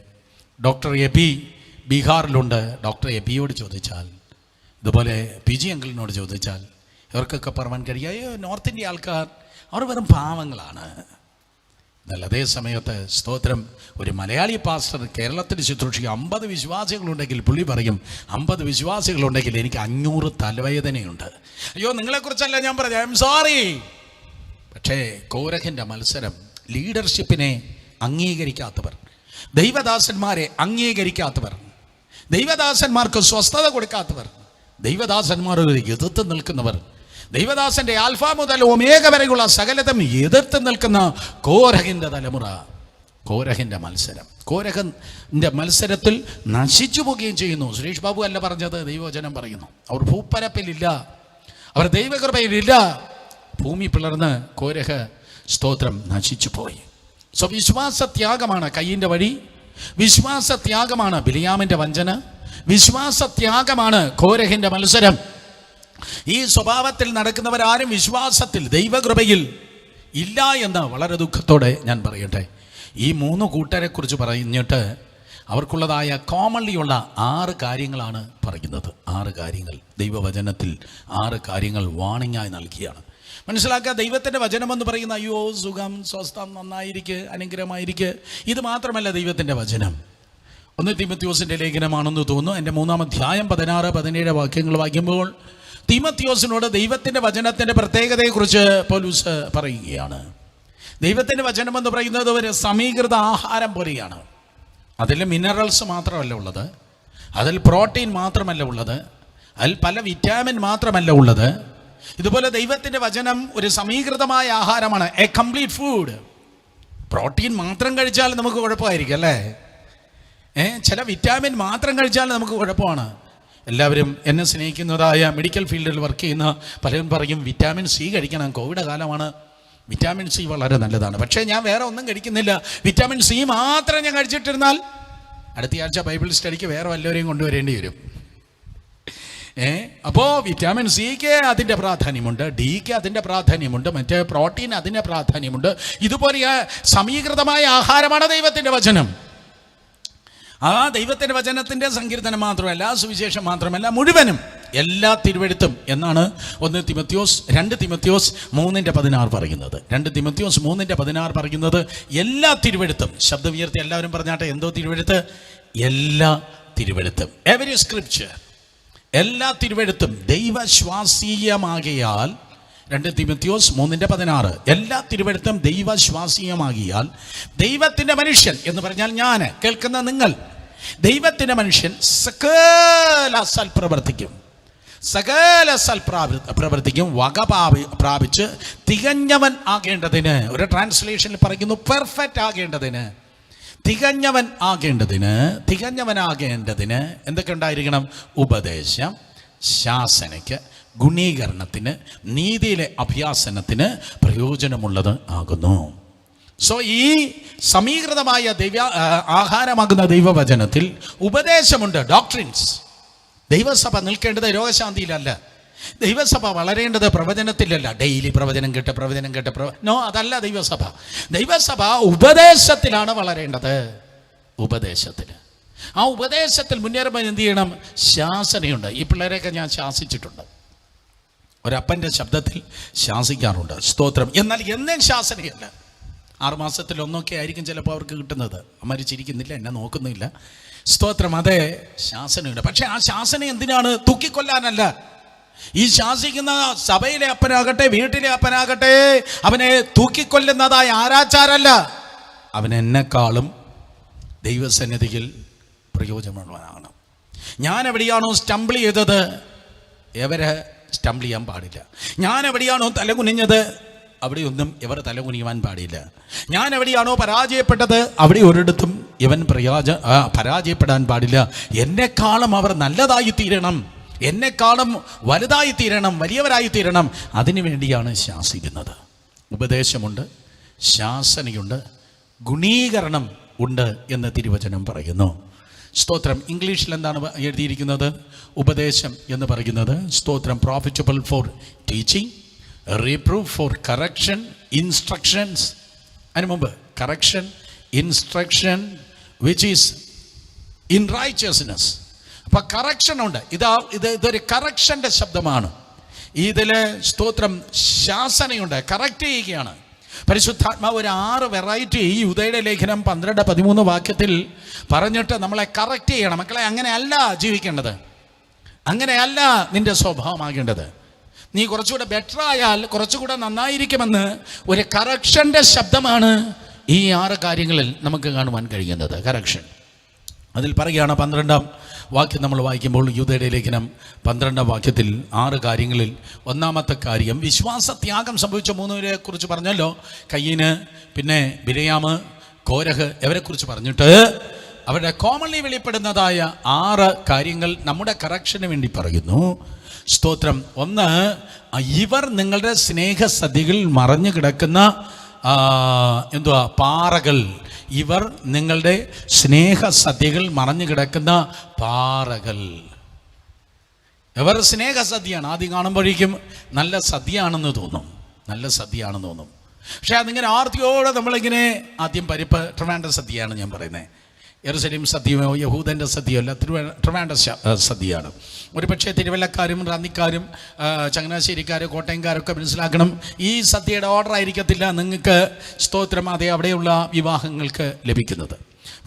ഡോക്ടർ എബി ബീഹാറിലുണ്ട്, ഡോക്ടർ എബിയോട് ചോദിച്ചാൽ, ഇതുപോലെ PG അങ്കിളിനോട് ചോദിച്ചാൽ ഇവർക്കൊക്കെ പറയാൻ കഴിയായോ നോർത്ത് ഇന്ത്യ ആൾക്കാർ അവർ വെറും പാവങ്ങളാണ്. എന്നാൽ അതേ സമയത്ത് സ്തോത്രം ഒരു മലയാളി പാസ്റ്റർ കേരളത്തിൽ ശുശ്രൂഷിക്കുക 50 വിശ്വാസികളുണ്ടെങ്കിൽ പുള്ളി പറയും 50 വിശ്വാസികളുണ്ടെങ്കിൽ എനിക്ക് 500 തലവേദനയുണ്ട്. അയ്യോ, നിങ്ങളെക്കുറിച്ചല്ല ഞാൻ പറഞ്ഞു, ഐ എം സോറി. പക്ഷേ കോരഹിൻ്റെ മത്സരം, ലീഡർഷിപ്പിനെ അംഗീകരിക്കാത്തവർ, ദൈവദാസന്മാരെ അംഗീകരിക്കാത്തവർ, ദൈവദാസന്മാർക്ക് സ്വസ്ഥത കൊടുക്കാത്തവർ, ദൈവദാസന്മാരോട് എതിർത്ത് നിൽക്കുന്നവർ, ദൈവദാസന്റെ ആൽഫ മുതൽ ഒമേഗ വരെയുള്ള സകലതും എതിർത്ത് നിൽക്കുന്ന കോരഹിൻ്റെ തലമുറ, കോരഹിൻ്റെ മത്സരം. കോരഹിൻ്റെ മത്സരത്തിൽ നശിച്ചു പോവുകയും ചെയ്യുന്നു. സുരേഷ് ബാബു അല്ല പറഞ്ഞത്, ദൈവവചനം പറയുന്നു. അവർ ഭൂപ്പരപ്പിലില്ല, അവർ ദൈവകൃപയിലില്ല. ഭൂമി പിളർന്ന് കോരഹ് സ്തോത്രം നശിച്ചു പോയി. സോ വിശ്വാസത്യാഗമാണ് കയ്യിൻ്റെ വഴി, വിശ്വാസത്യാഗമാണ് ബിലയാമിൻ്റെ വഞ്ചന, വിശ്വാസത്യാഗമാണ് കോരഹിൻ്റെ മത്സരം. ഈ സ്വഭാവത്തിൽ നടക്കുന്നവരാരും വിശ്വാസത്തിൽ ദൈവകൃപയിൽ ഇല്ല എന്ന് വളരെ ദുഃഖത്തോടെ ഞാൻ പറയട്ടെ. ഈ 3 കൂട്ടരെക്കുറിച്ച് പറഞ്ഞിട്ട് അവർക്കുള്ളതായ കോമൺലിയുള്ള 6 കാര്യങ്ങളാണ് പറയുന്നത്. 6 കാര്യങ്ങൾ ദൈവവചനത്തിൽ 6 കാര്യങ്ങൾ വാണിംഗായി നൽകിയാണ്. മനസ്സിലാക്കുക, ദൈവത്തിൻ്റെ വചനമെന്ന് പറയുന്ന അയ്യോ സുഖം, സ്വസ്ഥം, നന്നായിരിക്കുക, അനുഗ്രഹമായിരിക്കുക, ഇത് മാത്രമല്ല ദൈവത്തിൻ്റെ വചനം. 1 തീമോഥെയോസിൻ്റെ ലേഖനമാണെന്ന് തോന്നുന്നു. എൻ്റെ 3-ാം അധ്യായം 16-17 വാക്യങ്ങൾ വായിക്കുമ്പോൾ തീമോഥെയോസിനോട് ദൈവത്തിൻ്റെ വചനത്തിൻ്റെ പ്രത്യേകതയെക്കുറിച്ച് പൗലോസ് പറയുകയാണ്. ദൈവത്തിൻ്റെ വചനം എന്ന് പറയുന്നത് ഒരു സമീകൃത ആഹാരം പോലെയാണ്. അതിൽ മിനറൽസ് മാത്രമല്ല ഉള്ളത്, അതിൽ പ്രോട്ടീൻ മാത്രമല്ല ഉള്ളത്, അതിൽ പല വിറ്റാമിൻ മാത്രമല്ല ഉള്ളത്, ഇതുപോലെ ദൈവത്തിൻ്റെ വചനം ഒരു സമീകൃതമായ ആഹാരമാണ്, എ കംപ്ലീറ്റ് ഫുഡ്. പ്രോട്ടീൻ മാത്രം കഴിച്ചാൽ നമുക്ക് കുഴപ്പമായിരിക്കും അല്ലേ? ചില വിറ്റാമിൻ മാത്രം കഴിച്ചാൽ നമുക്ക് കുഴപ്പമാണ്. എല്ലാവരും എന്നെ സ്നേഹിക്കുന്നതായ മെഡിക്കൽ ഫീൽഡിൽ വർക്ക് ചെയ്യുന്ന പലരും പറയും വിറ്റാമിൻ സി കഴിക്കണം, കോവിഡ് കാലമാണ്, വിറ്റാമിൻ സി വളരെ നല്ലതാണ്. പക്ഷേ ഞാൻ വേറെ ഒന്നും കഴിക്കുന്നില്ല, വിറ്റാമിൻ സി മാത്രം ഞാൻ കഴിച്ചിട്ടിരുന്നാൽ അടുത്ത ആഴ്ച ബൈബിൾ സ്റ്റഡിക്ക് വേറെ വല്ലവരെയും കൊണ്ടുവരേണ്ടി വരും. അപ്പോൾ വിറ്റാമിൻ സിക്ക് അതിൻ്റെ പ്രാധാന്യമുണ്ട്, ഡിക്ക് അതിൻ്റെ പ്രാധാന്യമുണ്ട്, മറ്റേ പ്രോട്ടീൻ അതിൻ്റെ പ്രാധാന്യമുണ്ട്. ഇതുപോലെ സമീകൃതമായ ആഹാരമാണ് ദൈവത്തിൻ്റെ വചനം. ആ ദൈവത്തിൻ്റെ വചനത്തിൻ്റെ സങ്കീർത്തനം മാത്രമല്ല, സുവിശേഷം മാത്രമല്ല, മുഴുവനും എല്ലാ തിരുവെഴുത്തും എന്നാണ് 2 തിമോത്തിയോസ് 3:16 പറയുന്നത്. 2 തിമോത്തിയോസ് 3:16 പറയുന്നത് എല്ലാ തിരുവെഴുത്തും. ശബ്ദം ഉയർത്തി എല്ലാവരും പറഞ്ഞാട്ടെ, എന്തോ തിരുവെഴുത്ത്? എല്ലാ തിരുവെഴുത്തും, എവരി സ്ക്രിപ്ചർ, എല്ലാ തിരുവെഴുത്തും ദൈവശ്വാസീയമാകയാൽ. 2 തിമോത്തിയോസ് 3:16 എല്ലാ തിരുവെഴുത്തും ദൈവശ്വാസീയമാകിയാൽ ദൈവത്തിൻ്റെ മനുഷ്യൻ എന്ന് പറഞ്ഞാൽ ഞാൻ, കേൾക്കുന്ന നിങ്ങൾ, ദൈവത്തിൻ്റെ മനുഷ്യൻ സകല സൽപ്രവൃത്തിക്കും വക പ്രാപിച്ച് തികഞ്ഞവൻ ആകേണ്ടതിന്, ഒരു ട്രാൻസ്ലേഷനിൽ പറയുന്നു പെർഫെക്റ്റ് ആകേണ്ടതിന്, തികഞ്ഞവനാകേണ്ടതിന് എന്തൊക്കെ ഉണ്ടായിരിക്കണം? ഉപദേശം, ശാസനയ്ക്ക്, ഗുണീകരണത്തിന്, നീതിയിലെ അഭ്യാസനത്തിന് പ്രയോജനമുള്ളത് ആകുന്നു. സോ ഈ സമീകൃതമായ ആഹാരമാകുന്ന ദൈവവചനത്തിൽ ഉപദേശമുണ്ട്, ഡോക്ട്രിൻസ്. ദൈവസഭ നിൽക്കേണ്ടത് രോഗശാന്തിയിലല്ല, ദൈവസഭ വളരേണ്ടത് പ്രവചനത്തിലല്ല, ഡെയിലി പ്രവചനം കേട്ട് നോ, അതല്ല ദൈവസഭ. ദൈവസഭ ഉപദേശത്തിലാണ് വളരേണ്ടത്, ഉപദേശത്തിൽ. ആ ഉപദേശത്തിൽ മുന്നേറുമ്പോൾ എന്ത് ചെയ്യണം? ശാസനയുണ്ട്. ഈ പിള്ളേരെയൊക്കെ ഞാൻ ശാസിച്ചിട്ടുണ്ട്, ഒരപ്പൻ്റെ ശബ്ദത്തിൽ ശാസിക്കാറുണ്ട്, സ്തോത്രം. എന്നാൽ എന്നും ശാസനയല്ല, 6 മാസത്തിൽ ഒന്നൊക്കെ ആയിരിക്കും ചിലപ്പോൾ അവർക്ക് കിട്ടുന്നത്. അമ്മ ചിരിക്കുന്നില്ല, എന്നെ നോക്കുന്നില്ല, സ്തോത്രം. അതെ, ശാസനയുണ്ട്. പക്ഷെ ആ ശാസന എന്തിനാണ്? തൂക്കിക്കൊല്ലാനല്ല. ഈ ശാസിക്കുന്ന സഭയിലെ അപ്പനാകട്ടെ, വീട്ടിലെ അപ്പനാകട്ടെ, അവനെ തൂക്കിക്കൊല്ലുന്നതായ ആരാച്ചാരല്ല, അവൻ എന്നെക്കാളും ദൈവസന്നിധിയിൽ പ്രയോജനമുള്ളവനാണ്. ഞാൻ എവിടെയാണോ സ്റ്റംബിൾ ചെയ്തത്, എവരെ സ്റ്റംബിൾ ചെയ്യാൻ പാടില്ല. ഞാൻ എവിടെയാണോ തലകുനിഞ്ഞത്, അവിടെയൊന്നും ഇവർ തലകുനിയുവാൻ പാടില്ല. ഞാൻ എവിടെയാണോ പരാജയപ്പെട്ടത്, അവിടെ ഒരിടത്തും ഇവൻ പരാജയപ്പെടാൻ പാടില്ല. എന്നെക്കാളും അവർ നല്ലതായി തീരണം, എന്നെക്കാളും വലുതായി തീരണം, വലിയവരായി തീരണം. അതിനു വേണ്ടിയാണ് ശാസിക്കുന്നത്. ഉപദേശമുണ്ട്, ശാസനയുണ്ട്, ഗുണീകരണം ഉണ്ട് എന്ന് തിരുവചനം പറയുന്നു. സ്തോത്രം. ഇംഗ്ലീഷിൽ എന്താണ് എഴുതിയിരിക്കുന്നത്? ഉപദേശം എന്ന് പറയുന്നത് സ്തോത്രം, profitable four teaching, reproof for correction, instructions. അതിന് മുമ്പ് correction, instruction which is in righteousness. അപ്പം കറക്ഷൻ ഉണ്ട്. ഇതൊരു കറക്ഷൻ്റെ ശബ്ദമാണ്. ഇതിൽ സ്തോത്രം ശാസനയുണ്ട്, കറക്റ്റ് ചെയ്യുകയാണ്. പരിശുദ്ധാത്മാവ് ഒരു 6 വെറൈറ്റി ഈ യൂദയുടെ ലേഖനം 12-13 വാക്യത്തിൽ പറഞ്ഞിട്ട് നമ്മളെ കറക്റ്റ് ചെയ്യണം. മക്കളെ, അങ്ങനെയല്ല ജീവിക്കേണ്ടത്, അങ്ങനെയല്ല നിന്റെ സ്വഭാവമാകേണ്ടത്. നീ കുറച്ചുകൂടെ ബെറ്റർ ആയാൽ കുറച്ചുകൂടെ നന്നായിരിക്കുമെന്ന് ഒരു കറക്ഷൻ്റെ ശബ്ദമാണ് ഈ 6 കാര്യങ്ങളിൽ നമുക്ക് കാണുവാൻ കഴിയുന്നത്. കറക്ഷൻ. അതിൽ പറയുകയാണ് 12-ാം വാക്യം നമ്മൾ വായിക്കുമ്പോൾ, യൂദയുടെ ലേഖനം 12-ാം വാക്യത്തിൽ 6 കാര്യങ്ങളിൽ ഒന്നാമത്തെ കാര്യം വിശ്വാസത്യാഗം സംഭവിച്ച 3 പേരെ കുറിച്ച് പറഞ്ഞല്ലോ. കയ്യീന്, പിന്നെ ബിലയാമ്, കോരഹ്, ഇവരെക്കുറിച്ച് പറഞ്ഞിട്ട് അവരുടെ കോമൺലി വെളിപ്പെടുന്നതായ 6 കാര്യങ്ങൾ നമ്മുടെ കറക്ഷന് വേണ്ടി പറയുന്നു. സ്തോത്രം. 1, ഇവർ നിങ്ങളുടെ സ്നേഹസദ്യകളിൽ മറഞ്ഞു കിടക്കുന്ന പാറകൾ. ഇവർ നിങ്ങളുടെ സ്നേഹസദ്യകൾ മറഞ്ഞു കിടക്കുന്ന പാറകൾ. ഇവർ സ്നേഹസദ്യയാണ്. ആദ്യം കാണുമ്പോഴേക്കും നല്ല സദ്യയാണെന്ന് തോന്നും, നല്ല സദ്യയാണെന്ന് തോന്നും. പക്ഷെ അതിങ്ങനെ ആർത്തിയോടെ നമ്മളിങ്ങനെ ആദ്യം പരിപ്പ്, ട്രിവാൻഡ്രം സദ്യയാണ് ഞാൻ പറയുന്നത്. യെരുശലേം സദ്യയോ യഹൂദൻ്റെ സദ്യയോ അല്ല, ട്രിവാൻഡ്രം സദ്യയാണ്. ഒരു പക്ഷേ തിരുവല്ലക്കാരും റാന്നിക്കാരും ചങ്ങനാശ്ശേരിക്കാരും കോട്ടയംകാരൊക്കെ മനസ്സിലാക്കണം, ഈ സദ്യയുടെ ഓർഡർ ആയിരിക്കത്തില്ല നിങ്ങൾക്ക് സ്തോത്രം അതേ അവിടെയുള്ള വിവാഹങ്ങൾക്ക് ലഭിക്കുന്നത്.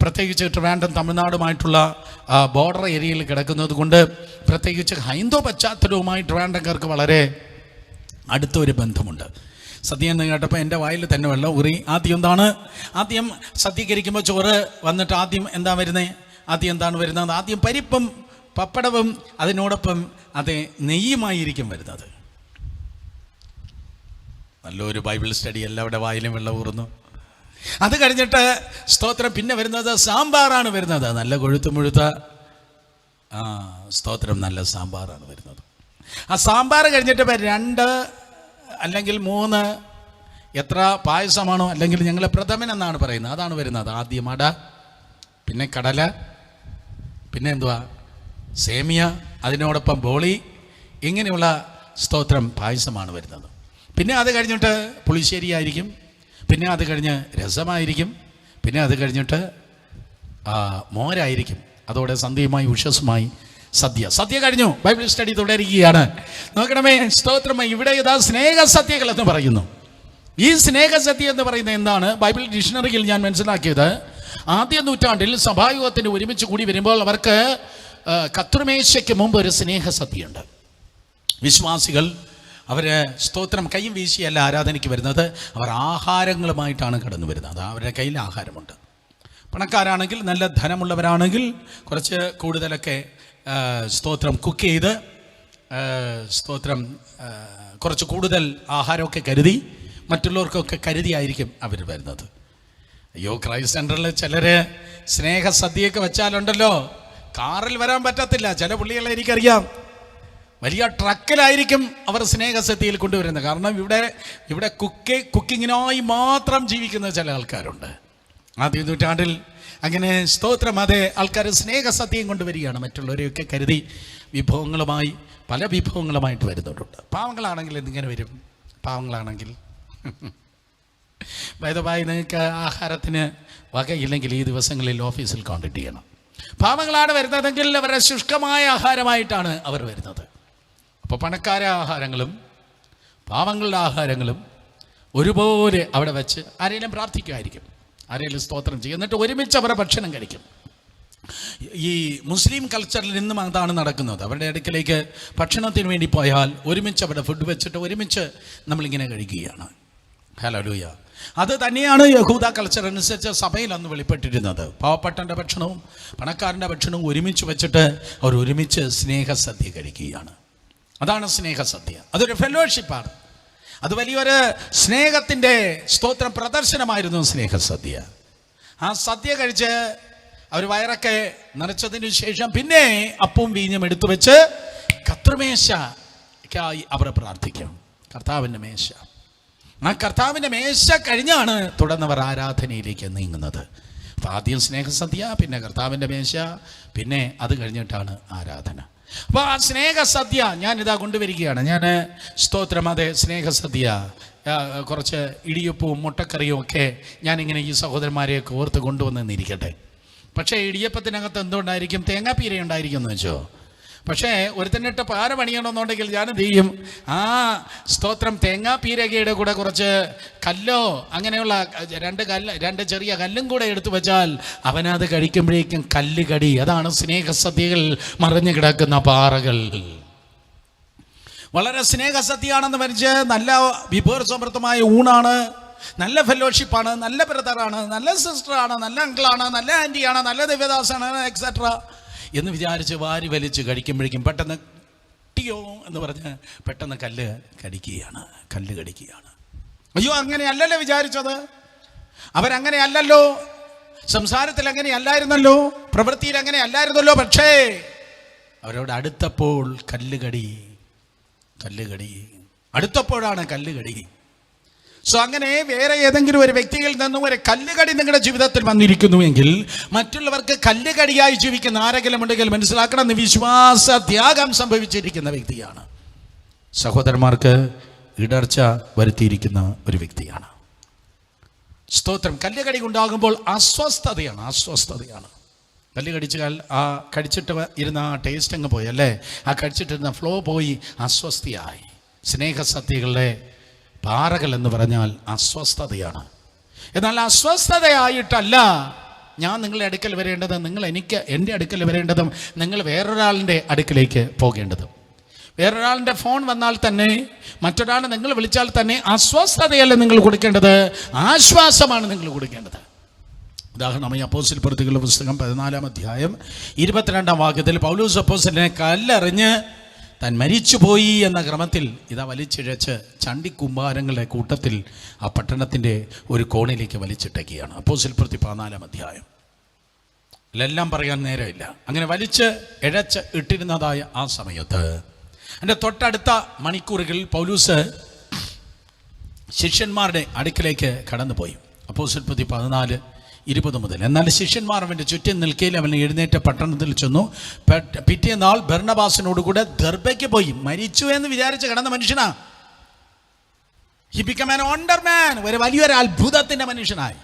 പ്രത്യേകിച്ച് ട്രിവാൻഡ്രം തമിഴ്നാടുമായിട്ടുള്ള ബോർഡർ ഏരിയയിൽ കിടക്കുന്നത് കൊണ്ട്, പ്രത്യേകിച്ച് ഹൈന്ദവ പശ്ചാത്തലവുമായി ട്രിവാൻഡ്രംകാർക്ക് വളരെ അടുത്തൊരു ബന്ധമുണ്ട്. സദ്യ എന്ന് കേട്ടപ്പോൾ എൻ്റെ വായിൽ തന്നെ വെള്ളം ഊറി. ആദ്യം സദ്യകരിക്കുമ്പോൾ ചോറ് വന്നിട്ട് ആദ്യം എന്താണ് വരുന്നത്? ആദ്യം പരിപ്പും പപ്പടവും അതിനോടൊപ്പം നെയ്യുമായിരിക്കും വരുന്നത്. നല്ലൊരു ബൈബിൾ സ്റ്റഡി, എല്ലാവരുടെ വായിലും വെള്ളം ഊറുന്നു. അത് കഴിഞ്ഞിട്ട് സ്തോത്രം പിന്നെ വരുന്നത് സാമ്പാറാണ് വരുന്നത്. നല്ല കൊഴുത്ത സ്തോത്രം, നല്ല സാമ്പാറാണ് വരുന്നത്. ആ സാമ്പാർ കഴിഞ്ഞിട്ട് 2 അല്ലെങ്കിൽ 3 എത്ര പായസമാണോ, അല്ലെങ്കിൽ ഞങ്ങൾ പ്രഥമൻ എന്നാണ് പറയുന്നത്, അതാണ് വരുന്നത്. ആദ്യം അട, പിന്നെ കടല, പിന്നെ എന്തുവാ സേമിയ, അതിനോടൊപ്പം ബോളി, ഇങ്ങനെയുള്ള സ്തോത്രം പായസമാണ് വരുന്നത്. പിന്നെ അത് കഴിഞ്ഞിട്ട് പുളിശ്ശേരി ആയിരിക്കും, പിന്നെ അത് കഴിഞ്ഞ് രസമായിരിക്കും, പിന്നെ അത് കഴിഞ്ഞിട്ട് മോരായിരിക്കും. അതോടെ സന്ധ്യയുമായി ഉഷസ്സുമായി സദ്യ കഴിഞ്ഞു. ബൈബിൾ സ്റ്റഡി തുടരുകയാണ്. നോക്കണമേ സ്തോത്രം, ഇവിടെ ഇതാ സ്നേഹസദ്യകൾ എന്ന് പറയുന്നു. ഈ സ്നേഹസദ്യ എന്ന് പറയുന്നത് എന്താണ്? ബൈബിൾ ഡിക്ഷണറിയിൽ ഞാൻ മനസ്സിലാക്കിയത്, ആദ്യ നൂറ്റാണ്ടിൽ സഭായോഗത്തിന് ഒരുമിച്ച് കൂടി വരുമ്പോൾ അവർക്ക് കർത്തൃമേശയ്ക്ക് മുമ്പ് ഒരു സ്നേഹസദ്യയുണ്ട്. വിശ്വാസികൾ അവർ സ്തോത്രം കൈയും വീശിയല്ല ആരാധനയ്ക്ക് വരുന്നത്, അവർ ആഹാരങ്ങളുമായിട്ടാണ് കടന്നു വരുന്നത്. അവരുടെ കയ്യിൽ ആഹാരമുണ്ട്. പണക്കാരാണെങ്കിൽ, നല്ല ധനമുള്ളവരാണെങ്കിൽ കുറച്ച് കൂടുതലൊക്കെ സ്തോത്രം കുക്ക് ചെയ്ത് സ്തോത്രം കുറച്ച് കൂടുതൽ ആഹാരമൊക്കെ കരുതി മറ്റുള്ളവർക്കൊക്കെ കരുതിയായിരിക്കും അവർ വരുന്നത്. അയ്യോ, ക്രൈസ്റ്റ് സെൻ്ററിൽ ചിലർ സ്നേഹസദ്യയൊക്കെ വെച്ചാലുണ്ടല്ലോ, കാറിൽ വരാൻ പറ്റത്തില്ല. ചില പുള്ളികളെ എനിക്കറിയാം, വലിയ ട്രക്കിലായിരിക്കും അവർ സ്നേഹസദ്യയിൽ കൊണ്ടുവരുന്നത്. കാരണം ഇവിടെ കുക്കിങ്ങിനായി മാത്രം ജീവിക്കുന്ന ചില ആൾക്കാരുണ്ട്. ആദ്യ നൂറ്റാണ്ടിൽ അങ്ങനെ സ്തോത്രം അതേ ആൾക്കാർ സ്നേഹസദ്യയും കൊണ്ടുവരികയാണ്. മറ്റുള്ളവരെയൊക്കെ കരുതി വിഭവങ്ങളുമായി, പല വിഭവങ്ങളുമായിട്ട് വരുന്നവരുണ്ട്. പാവങ്ങളാണെങ്കിൽ എന്തിങ്ങനെ വരും? പാവങ്ങളാണെങ്കിൽ വൈദവായി നിങ്ങൾക്ക് ആഹാരത്തിന് വകയില്ലെങ്കിൽ ഈ ദിവസങ്ങളിൽ ഓഫീസിൽ കോൺടാക്ട് ചെയ്യണം. പാവങ്ങളാണ് വരുന്നതെങ്കിൽ അവരുടെ ശുഷ്കമായ ആഹാരമായിട്ടാണ് അവർ വരുന്നത്. അപ്പോൾ പണക്കാര ആഹാരങ്ങളും പാവങ്ങളുടെ ആഹാരങ്ങളും ഒരുപോലെ അവിടെ വെച്ച് ആരെങ്കിലും പ്രാർത്ഥിക്കുമായിരിക്കും, ആരെങ്കിലും സ്തോത്രം ചെയ്യും, എന്നിട്ട് ഒരുമിച്ച് അവരുടെ ഭക്ഷണം കഴിക്കും. ഈ മുസ്ലിം കൾച്ചറിൽ നിന്നും അതാണ് നടക്കുന്നത്. അവരുടെ അടുക്കലേക്ക് ഭക്ഷണത്തിന് വേണ്ടി പോയാൽ ഒരുമിച്ച് അവരുടെ ഫുഡ് വെച്ചിട്ട് ഒരുമിച്ച് നമ്മളിങ്ങനെ കഴിക്കുകയാണ്. ഹല്ലേലൂയ. അത് തന്നെയാണ് യഹൂദ കൾച്ചർ അനുസരിച്ച് സഭയിൽ അന്ന് വെളിപ്പെട്ടിരുന്നത്. പാവപ്പെട്ടൻ്റെ ഭക്ഷണവും പണക്കാരൻ്റെ ഭക്ഷണവും ഒരുമിച്ച് വെച്ചിട്ട് അവർ ഒരുമിച്ച് സ്നേഹസദ്യ കഴിക്കുകയാണ്. അതാണ് സ്നേഹസദ്യ. അതൊരു ഫെലോഷിപ്പാണ്. അത് വലിയൊരു സ്നേഹത്തിൻ്റെ സ്തോത്രം പ്രദർശനമായിരുന്നു സ്നേഹസദ്യ. ആ സദ്യ കഴിച്ച് അവർ വയറൊക്കെ നിറച്ചതിന് ശേഷം പിന്നെ അപ്പവും വീഞ്ഞും എടുത്തു വെച്ച് കർത്തൃമേശയ്ക്കായി അവർ പ്രാർത്ഥിക്കും. കർത്താവിൻ്റെ മേശ, ആ കർത്താവിൻ്റെ മേശ കഴിഞ്ഞാണ് തുടർന്നവർ ആരാധനയിലേക്ക് നീങ്ങുന്നത്. അപ്പം ആദ്യം സ്നേഹസദ്യ, പിന്നെ കർത്താവിൻ്റെ മേശ, പിന്നെ അത് കഴിഞ്ഞിട്ടാണ് ആരാധന. അപ്പോൾ ആ സ്നേഹസദ്യ ഞാനിതാ കൊണ്ടുവരികയാണ്. ഞാൻ സ്തോത്രം അതെ സ്നേഹസദ്യ, കുറച്ച് ഇടിയപ്പവും മുട്ടക്കറിയും ഒക്കെ ഞാനിങ്ങനെ ഈ സഹോദരന്മാരെയൊക്കെ ഓർത്ത് കൊണ്ടുവന്നിരിക്കട്ടെ. പക്ഷേ ഇടിയപ്പത്തിനകത്ത് എന്തുകൊണ്ടായിരിക്കും? തേങ്ങാപ്പീര ഉണ്ടായിരിക്കും എന്ന് വെച്ചോ. പക്ഷേ ഒരുത്തന്നിട്ട് പാര പണിയണമെന്നുണ്ടെങ്കിൽ ഞാനെന്ത് ചെയ്യും? ആ സ്തോത്രം തേങ്ങാപ്പീരകയുടെ കൂടെ കുറച്ച് കല്ലോ അങ്ങനെയുള്ള 2 ചെറിയ കല്ലും കൂടെ എടുത്തു വെച്ചാൽ അവനത് കഴിക്കുമ്പോഴേക്കും കല്ല് കടി. അതാണ് സ്നേഹസദ്യകൾ മറിഞ്ഞു കിടക്കുന്ന പാറകൾ. വളരെ സ്നേഹസദ്യയാണെന്ന് മരിച്ച് നല്ല വിഭവസമൃദ്ധമായ ഊണാണ്, നല്ല ഫെലോഷിപ്പാണ്, നല്ല ബ്രദറാണ്, നല്ല സിസ്റ്ററാണ്, നല്ല അങ്കിളാണ്, നല്ല ആൻറ്റിയാണ്, നല്ല ദിവ്യദാസാണ് എക്സെട്ര എന്ന് വിചാരിച്ച് വാരി വലിച്ച് കഴിക്കുമ്പോഴേക്കും പെട്ടെന്ന് ടിയോ എന്ന് പറഞ്ഞ് പെട്ടെന്ന് കല്ല് കടിക്കുകയാണ്. അയ്യോ, അങ്ങനെയല്ലല്ലോ വിചാരിച്ചത്. അവരങ്ങനെ അല്ലല്ലോ, സംസാരത്തിൽ അങ്ങനെ അല്ലായിരുന്നല്ലോ, പ്രവൃത്തിയിൽ അങ്ങനെ അല്ലായിരുന്നല്ലോ. പക്ഷേ അവരോട് അടുത്തപ്പോൾ കല്ലുകടി, അടുത്തപ്പോഴാണ് കല്ലുകടി. സോ അങ്ങനെ വേറെ ഏതെങ്കിലും ഒരു വ്യക്തിയിൽ നിന്നും ഒരു കല്ലുകടി നിങ്ങളുടെ ജീവിതത്തിൽ വന്നിരിക്കുന്നുവെങ്കിൽ മറ്റുള്ളവർക്ക് കല്ലുകടിയായി ജീവിക്കുന്ന ആരെങ്കിലും ഉണ്ടെങ്കിൽ മനസ്സിലാക്കണം, വിശ്വാസ ത്യാഗം സംഭവിച്ചിരിക്കുന്ന വ്യക്തിയാണ്. സഹോദരന്മാർക്ക് ഇടർച്ച വരുത്തിയിരിക്കുന്ന ഒരു വ്യക്തിയാണ്. സ്തോത്രം. കല്ലുകടി ഉണ്ടാകുമ്പോൾ അസ്വസ്ഥതയാണ്. കല്ല് കടിച്ചാൽ ആ കടിച്ചിട്ട് ഇരുന്ന ആ ടേസ്റ്റ് അങ്ങ് പോയി അല്ലേ, ആ കടിച്ചിട്ടിരുന്ന ഫ്ലോ പോയി, അസ്വസ്ഥയായി. സ്നേഹസദ്യകളുടെ പാറകൾ എന്ന് പറഞ്ഞാൽ അസ്വസ്ഥതയാണ്. എന്നാൽ അസ്വസ്ഥതയായിട്ടല്ല ഞാൻ നിങ്ങളുടെ അടുക്കൽ വരേണ്ടത്, നിങ്ങൾ എൻ്റെ അടുക്കൽ വരേണ്ടതും നിങ്ങൾ വേറൊരാളിൻ്റെ അടുക്കലേക്ക് പോകേണ്ടതും. വേറൊരാളിൻ്റെ ഫോൺ വന്നാൽ തന്നെ, മറ്റൊരാൾ നിങ്ങൾ വിളിച്ചാൽ തന്നെ അസ്വസ്ഥതയല്ല നിങ്ങൾ കൊടുക്കേണ്ടത്, ആശ്വാസമാണ് നിങ്ങൾ കൊടുക്കേണ്ടത്. ഉദാഹരണമായി അപ്പോസ്തലപ്രവൃത്തികളുടെ പുസ്തകം 14-ാം അധ്യായം 22-ാം വാക്യത്തിൽ പൗലോസ് അപ്പോസ്തലനെ കല്ലെറിഞ്ഞ് താൻ മരിച്ചുപോയി എന്ന ക്രമത്തിൽ ഇതാ വലിച്ചിഴച്ച് ചണ്ടിക്കുമ്പാരങ്ങളുടെ കൂട്ടത്തിൽ ആ പട്ടണത്തിൻ്റെ ഒരു കോണിലേക്ക് വലിച്ചിട്ടേക്കുകയാണ്. അപ്പോസ്തലപ്രവൃത്തി 14 അധ്യായം. എല്ലാം പറയാൻ നേരമില്ല. അങ്ങനെ വലിച്ച് ഇഴച്ച് ഇട്ടിരുന്നതായ ആ സമയത്ത് എൻ്റെ തൊട്ടടുത്ത മണിക്കൂറുകളിൽ പൗലൂസ് ശിഷ്യന്മാരുടെ അടുക്കിലേക്ക് കടന്നുപോയി. അപ്പോസ്തലപ്രവൃത്തി 14:20 മുതൽ. എന്നാൽ ശിഷ്യന്മാർ അവൻ്റെ ചുറ്റും നിൽക്കയിൽ അവൻ എഴുന്നേറ്റ് പട്ടണത്തിൽ ചെന്നു. പിറ്റേന്നാൾ ബർന്നബാസിനോടുകൂടെ ദർബയ്ക്ക് പോയി. മരിച്ചു എന്ന് വിചാരിച്ച് കിടന്ന മനുഷ്യനാ. ഹി ബിക്കം ആൻ വണ്ടർ മാൻ. ഒരു വലിയൊരു അത്ഭുതത്തിൻ്റെ മനുഷ്യനായി.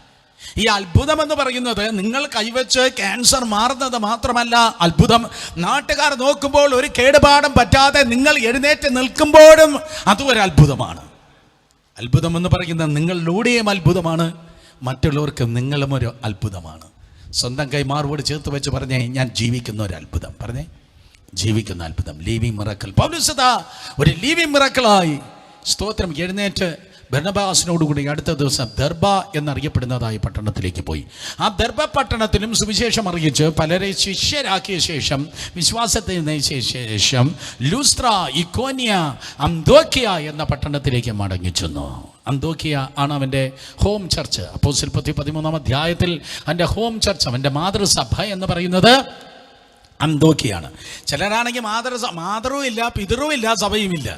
ഈ അത്ഭുതം എന്ന് പറയുന്നത് നിങ്ങൾ കൈവച്ച് ക്യാൻസർ മാറുന്നത് മാത്രമല്ല അത്ഭുതം. നാട്ടുകാർ നോക്കുമ്പോൾ ഒരു കേടുപാടും പറ്റാതെ നിങ്ങൾ എഴുന്നേറ്റ് നിൽക്കുമ്പോഴും അതും ഒരു അത്ഭുതമാണ്. അത്ഭുതം എന്ന് പറയുന്നത് നിങ്ങളിലൂടെയും അത്ഭുതമാണ്, മറ്റുള്ളവർക്ക് നിങ്ങളും ഒരു അത്ഭുതമാണ്. സ്വന്തം കൈ മാർവോട് ചേർത്ത് വെച്ച് പറഞ്ഞേ, ഞാൻ ജീവിക്കുന്ന ഒരു അത്ഭുതം. പറഞ്ഞേ, ജീവിക്കുന്ന അത്ഭുതം, ലിവിങ് മിറക്കിൾ. പൗലോസ് ഒരു ലിവിങ് മിറക്കിളായി സ്തോത്രം എഴുന്നേറ്റ് ബർന്നബാസിനോടുകൂടി അടുത്ത ദിവസം ദർബ എന്നറിയപ്പെടുന്നതായ പട്ടണത്തിലേക്ക് പോയി. ആ ദർബ പട്ടണത്തിലും സുവിശേഷം അറിയിച്ച് പലരെ ശിഷ്യരാക്കിയ ശേഷം, വിശ്വാസത്തിൽ നയിച്ച ശേഷം ലൂസ്ത്ര, ഇക്കോന്യ, അന്തോക്കിയ എന്ന പട്ടണത്തിലേക്ക് മടങ്ങി ചെന്നു. അന്തോക്കിയ ആണ് അവൻ്റെ ഹോം ചർച്ച്. അപ്പോസ്തലപ്രവൃത്തി 13 അധ്യായത്തിൽ അവൻ്റെ ഹോം ചർച്ച്, അവൻ്റെ മാതൃസഭ എന്ന് പറയുന്നത് അന്തോക്കിയാണ്. ചിലരാണെങ്കിൽ മാതൃവും ഇല്ല, പിതൃവും ഇല്ല, സഭയും ഇല്ല.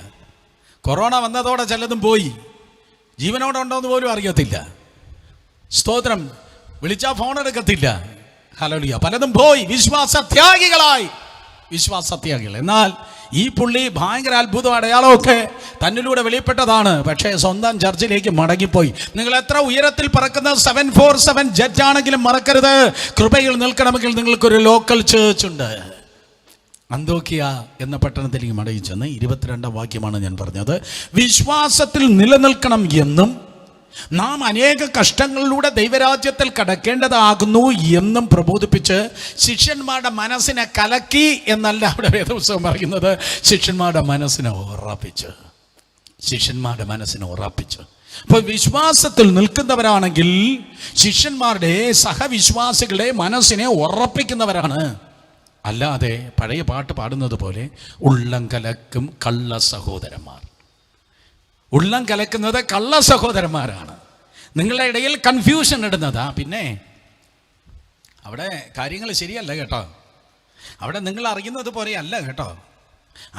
കൊറോണ വന്നതോടെ ചിലതും പോയി, ജീവനോടുണ്ടോ എന്ന് പോലും അറിയത്തില്ല. സ്തോത്രം, വിളിച്ചാൽ ഫോൺ എടുക്കത്തില്ല. ഹല്ലേലൂയ. പലതും പോയി, വിശ്വാസത്യാഗികളായി. എന്നാൽ ഈ പുള്ളി ഭയങ്കര അത്ഭുതം അടയാളമൊക്കെ തന്നിലൂടെ വെളിപ്പെട്ടതാണ്. പക്ഷേ സ്വന്തം ചർച്ചിലേക്ക് മടങ്ങിപ്പോയി. നിങ്ങൾ എത്ര ഉയരത്തിൽ പറക്കുന്ന 747 ജെറ്റ് ആണെങ്കിലും മറക്കരുത്, കൃപയിൽ നിൽക്കണമെങ്കിൽ നിങ്ങൾക്കൊരു ലോക്കൽ ചേർച്ച് ഉണ്ട്. അന്തോക്കിയ എന്ന പട്ടണത്തിലേക്ക് മടങ്ങി ചെന്ന് 22 വാക്യമാണ് ഞാൻ പറഞ്ഞത്. വിശ്വാസത്തിൽ നിലനിൽക്കണം എന്നും നാം അനേക കഷ്ടങ്ങളിലൂടെ ദൈവരാജ്യത്തിൽ കടക്കേണ്ടതാകുന്നു എന്നും പ്രബോധിപ്പിച്ച് ശിഷ്യന്മാരുടെ മനസ്സിനെ കലക്കി എന്നല്ല അവിടെ വേദപുസ്തകം പറയുന്നത്. ശിഷ്യന്മാരുടെ മനസ്സിനെ ഉറപ്പിച്ചു. അപ്പോൾ വിശ്വാസത്തിൽ നിൽക്കുന്നവരാണെങ്കിൽ ശിഷ്യന്മാരുടെ സഹവിശ്വാസികളുടെ മനസ്സിനെ ഉറപ്പിക്കുന്നവരാണ്. അല്ലാതെ പഴയ പാട്ട് പാടുന്നത് പോലെ ഉള്ളം കലക്കും കള്ള സഹോദരന്മാർ. ഉള്ളം കലക്കുന്നത് കള്ള സഹോദരന്മാരാണ്. നിങ്ങളുടെ ഇടയിൽ കൺഫ്യൂഷൻ ഇടുന്നതാ. പിന്നെ അവിടെ കാര്യങ്ങൾ ശരിയല്ല കേട്ടോ. അവിടെ നിങ്ങൾ അറിയുന്നത് പോലെയല്ല കേട്ടോ.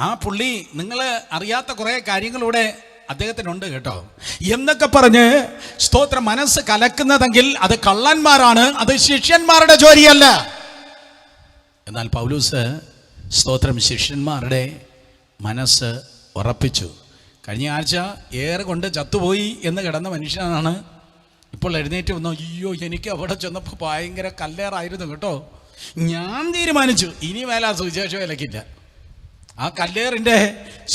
ആ പുള്ളി നിങ്ങൾ അറിയാത്ത കുറേ കാര്യങ്ങളൂടെ അദ്ദേഹത്തിനുണ്ട് കേട്ടോ എന്നൊക്കെ പറഞ്ഞ് സ്തോത്രം മനസ്സ് കലക്കുന്നതെങ്കിൽ അത് കള്ളന്മാരാണ്, അത് ശിഷ്യന്മാരുടെ ജോലിയല്ല. എന്നാൽ പൗലൂസ് സ്തോത്രം ശിഷ്യന്മാരുടെ മനസ്സ് ഉറപ്പിച്ചു. കഴിഞ്ഞ ആഴ്ച ഏറെ കൊണ്ട് ചത്തുപോയി എന്ന് കിടന്ന മനുഷ്യനാണ് ഇപ്പോൾ എഴുന്നേറ്റ് വന്നു. അയ്യോ, എനിക്ക് അവിടെ ചെന്നപ്പോൾ ഭയങ്കര കല്ലേറായിരുന്നു കേട്ടോ. ഞാൻ തീരുമാനിച്ചു ഇനി വേല സുവിശേഷ വിലക്കില്ല. ആ കല്ലേറിൻ്റെ